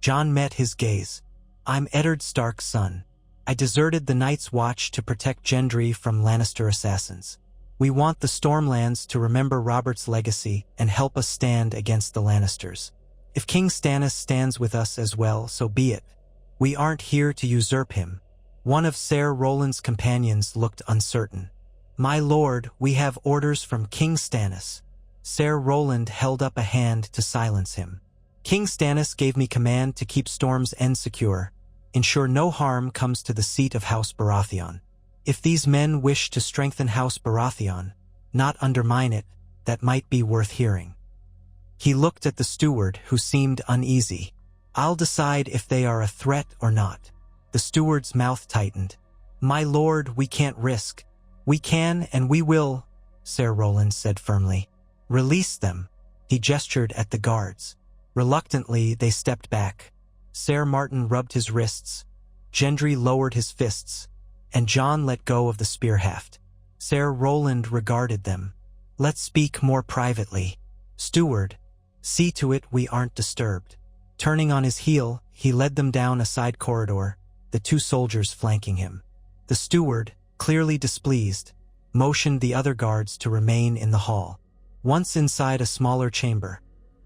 Jon met his gaze. I'm Eddard Stark's son. I deserted the Night's Watch to protect Gendry from Lannister assassins. We want the Stormlands to remember Robert's legacy and help us stand against the Lannisters. If King Stannis stands with us as well, so be it. We aren't here to usurp him. One of Ser Roland's companions looked uncertain. My lord, we have orders from King Stannis. Ser Roland held up a hand to silence him. King Stannis gave me command to keep Storm's End secure, ensure no harm comes to the seat of House Baratheon. If these men wish to strengthen House Baratheon, not undermine it, that might be worth hearing. He looked at the steward, who seemed uneasy. I'll decide if they are a threat or not. The steward's mouth tightened. My lord, we can't risk. We can and we will, Ser Roland said firmly. Release them. He gestured at the guards. Reluctantly, they stepped back. Ser Martin rubbed his wrists. Gendry lowered his fists, and Jon let go of the spear haft. Ser Roland regarded them. Let's speak more privately. Steward, see to it we aren't disturbed. Turning on his heel, he led them down a side corridor, the two soldiers flanking him. The steward, clearly displeased, motioned the other guards to remain in the hall. Once inside a smaller chamber,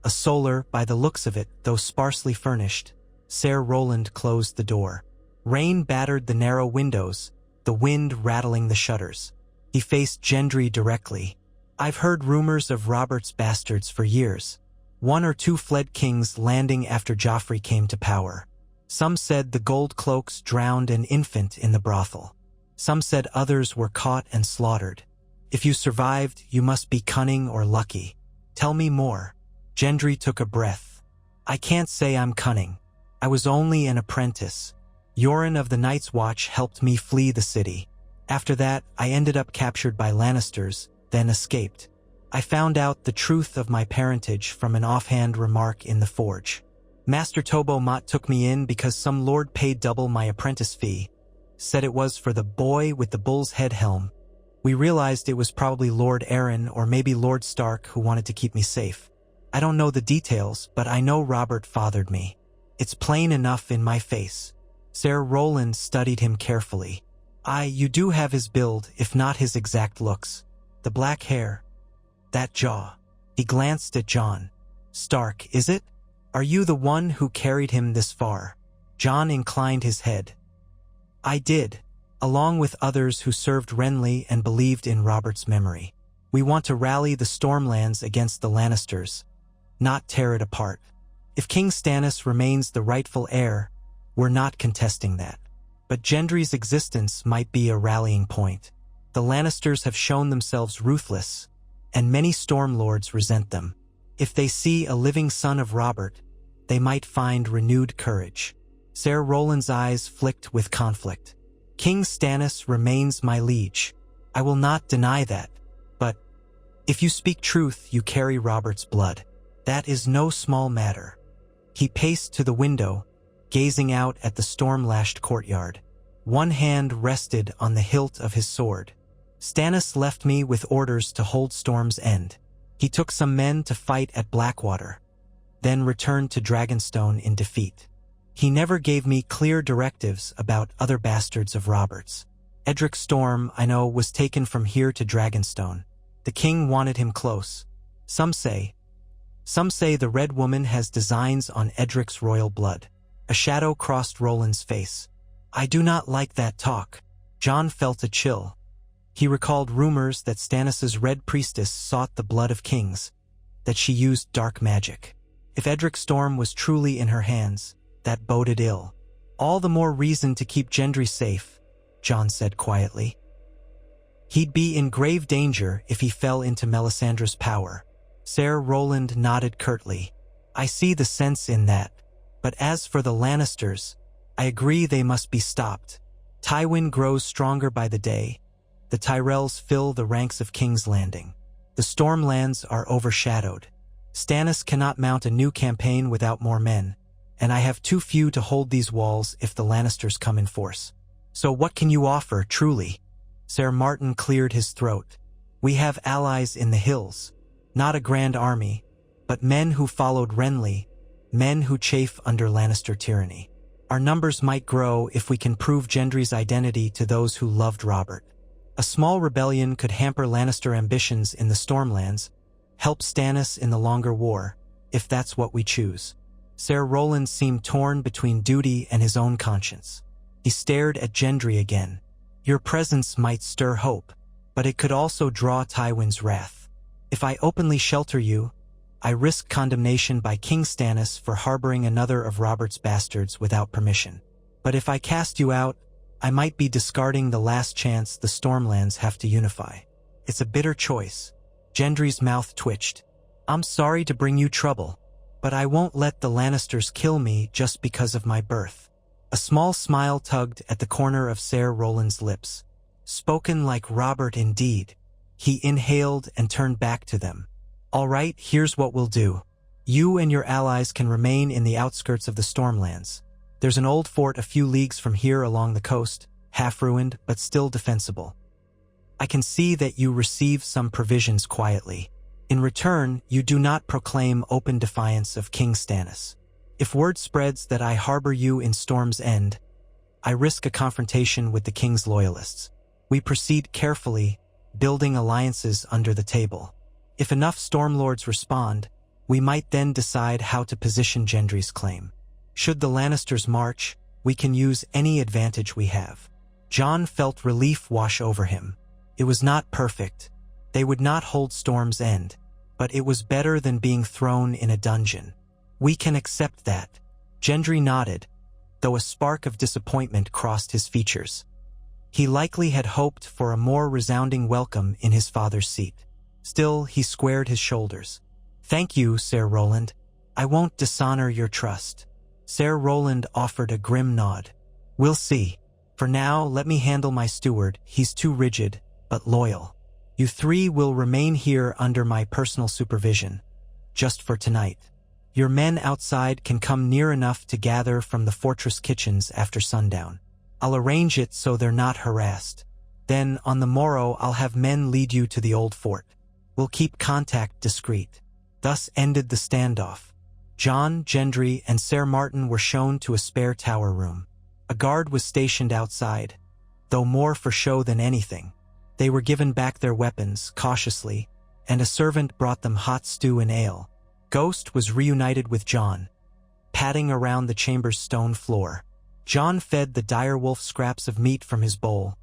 a solar, by the looks of it, though sparsely furnished, Ser Roland closed the door. Rain battered the narrow windows, the wind rattling the shutters. He faced Gendry directly. I've heard rumors of Robert's bastards for years. 1 or 2 fled kings landing after Joffrey came to power. Some said the Gold Cloaks drowned an infant in the brothel. Some said others were caught and slaughtered. If you survived, you must be cunning or lucky. Tell me more. Gendry took a breath. I can't say I'm cunning. I was only an apprentice. Yoren of the Night's Watch helped me flee the city. After that, I ended up captured by Lannisters, then escaped. I found out the truth of my parentage from an offhand remark in the forge. Master Tobo Mott took me in because some lord paid double my apprentice fee. Said it was for the boy with the bull's head helm. We realized it was probably Lord Aaron or maybe Lord Stark who wanted to keep me safe. I don't know the details, but I know Robert fathered me. It's plain enough in my face. Ser Roland studied him carefully. You do have his build, if not his exact looks. The black hair. That jaw. He glanced at Jon. Stark, is it? Are you the one who carried him this far? Jon inclined his head. I did, along with others who served Renly and believed in Robert's memory. We want to rally the Stormlands against the Lannisters, not tear it apart. If King Stannis remains the rightful heir, we're not contesting that. But Gendry's existence might be a rallying point. The Lannisters have shown themselves ruthless, and many Stormlords resent them. If they see a living son of Robert, they might find renewed courage. Ser Roland's eyes flicked with conflict. King Stannis remains my liege. I will not deny that. But if you speak truth, you carry Robert's blood. That is no small matter. He paced to the window, gazing out at the storm-lashed courtyard. One hand rested on the hilt of his sword. Stannis left me with orders to hold Storm's End. He took some men to fight at Blackwater, then returned to Dragonstone in defeat. He never gave me clear directives about other bastards of Robert's. Edric Storm, I know, was taken from here to Dragonstone. The king wanted him close. Some say the Red Woman has designs on Edric's royal blood. A shadow crossed Roland's face. I do not like that talk. Jon felt a chill. He recalled rumors that Stannis's Red Priestess sought the blood of kings, that she used dark magic. If Edric Storm was truly in her hands, that boded ill. All the more reason to keep Gendry safe, Jon said quietly. He'd be in grave danger if he fell into Melisandre's power. Ser Roland nodded curtly. I see the sense in that. But as for the Lannisters, I agree they must be stopped. Tywin grows stronger by the day. The Tyrells fill the ranks of King's Landing. The stormlands are overshadowed. Stannis cannot mount a new campaign without more men, and I have too few to hold these walls if the Lannisters come in force. So what can you offer, truly? Ser Martin cleared his throat. We have allies in the hills. Not a grand army, but men who followed Renly, men who chafe under Lannister tyranny. Our numbers might grow if we can prove Gendry's identity to those who loved Robert. A small rebellion could hamper Lannister ambitions in the Stormlands, help Stannis in the longer war, if that's what we choose. Ser Roland seemed torn between duty and his own conscience. He stared at Gendry again. Your presence might stir hope, but it could also draw Tywin's wrath. If I openly shelter you, I risk condemnation by King Stannis for harboring another of Robert's bastards without permission. But if I cast you out, I might be discarding the last chance the Stormlands have to unify. It's a bitter choice. Gendry's mouth twitched. I'm sorry to bring you trouble, but I won't let the Lannisters kill me just because of my birth. A small smile tugged at the corner of Ser Roland's lips. Spoken like Robert indeed. He inhaled and turned back to them. All right, here's what we'll do. You and your allies can remain in the outskirts of the Stormlands. There's an old fort a few leagues from here along the coast, half-ruined but still defensible. I can see that you receive some provisions quietly. In return, you do not proclaim open defiance of King Stannis. If word spreads that I harbor you in Storm's End, I risk a confrontation with the king's loyalists. We proceed carefully, building alliances under the table. If enough Stormlords respond, we might then decide how to position Gendry's claim. Should the Lannisters march, we can use any advantage we have. Jon felt relief wash over him. It was not perfect. They would not hold Storm's End, but it was better than being thrown in a dungeon. We can accept that. Gendry nodded, though a spark of disappointment crossed his features. He likely had hoped for a more resounding welcome in his father's seat. Still, he squared his shoulders. Thank you, Ser Roland. I won't dishonor your trust. Ser Roland offered a grim nod. We'll see. For now, let me handle my steward. He's too rigid, but loyal. You three will remain here under my personal supervision, just for tonight. Your men outside can come near enough to gather from the fortress kitchens after sundown. I'll arrange it so they're not harassed. Then, on the morrow, I'll have men lead you to the old fort. We'll keep contact discreet. Thus ended the standoff. Jon, Gendry, and Ser Martin were shown to a spare tower room. A guard was stationed outside, though more for show than anything. They were given back their weapons, cautiously, and a servant brought them hot stew and ale. Ghost was reunited with Jon, padding around the chamber's stone floor. Jon fed the direwolf scraps of meat from his bowl,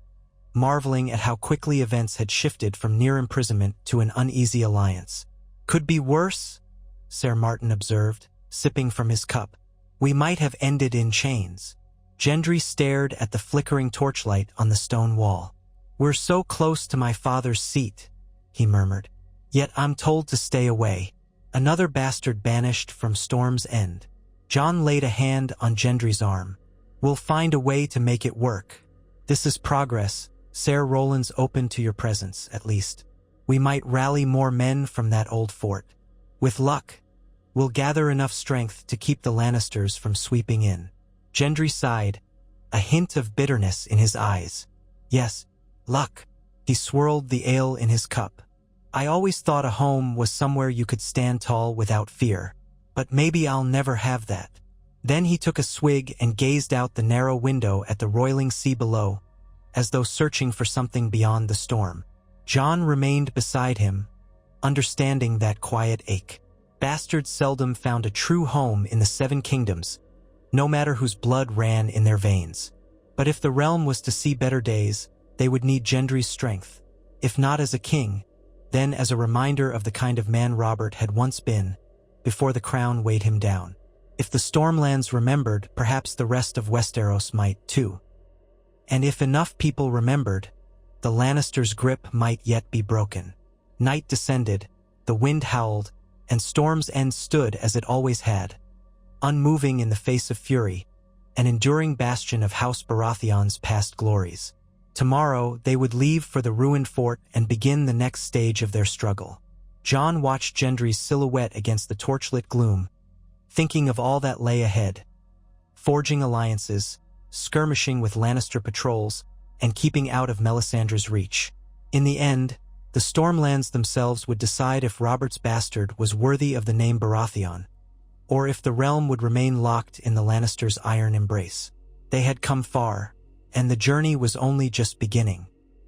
marveling at how quickly events had shifted from near imprisonment to an uneasy alliance. Could be worse, Ser Martin observed, sipping from his cup. We might have ended in chains. Gendry stared at the flickering torchlight on the stone wall. We're so close to my father's seat, he murmured. Yet I'm told to stay away. Another bastard banished from Storm's End. Jon laid a hand on Gendry's arm. We'll find a way to make it work. This is progress. Ser Roland's open to your presence, at least. We might rally more men from that old fort. With luck, we'll gather enough strength to keep the Lannisters from sweeping in. Gendry sighed, a hint of bitterness in his eyes. Yes, luck. He swirled the ale in his cup. I always thought a home was somewhere you could stand tall without fear, but maybe I'll never have that. Then he took a swig and gazed out the narrow window at the roiling sea below. as though searching for something beyond the storm. Jon remained beside him, understanding that quiet ache. Bastards seldom found a true home in the Seven Kingdoms, no matter whose blood ran in their veins. But if the realm was to see better days, they would need Gendry's strength. If not as a king, then as a reminder of the kind of man Robert had once been, before the crown weighed him down. If the stormlands remembered, perhaps the rest of Westeros might too. And if enough people remembered, the Lannisters' grip might yet be broken. Night descended, the wind howled, and Storm's End stood as it always had, unmoving in the face of fury, an enduring bastion of House Baratheon's past glories. Tomorrow they would leave for the ruined fort and begin the next stage of their struggle. Jon watched Gendry's silhouette against the torchlit gloom, thinking of all that lay ahead. Forging alliances, skirmishing with Lannister patrols, and keeping out of Melisandre's reach. In the end, the Stormlands themselves would decide if Robert's bastard was worthy of the name Baratheon, or if the realm would remain locked in the Lannisters' iron embrace. They had come far, and the journey was only just beginning.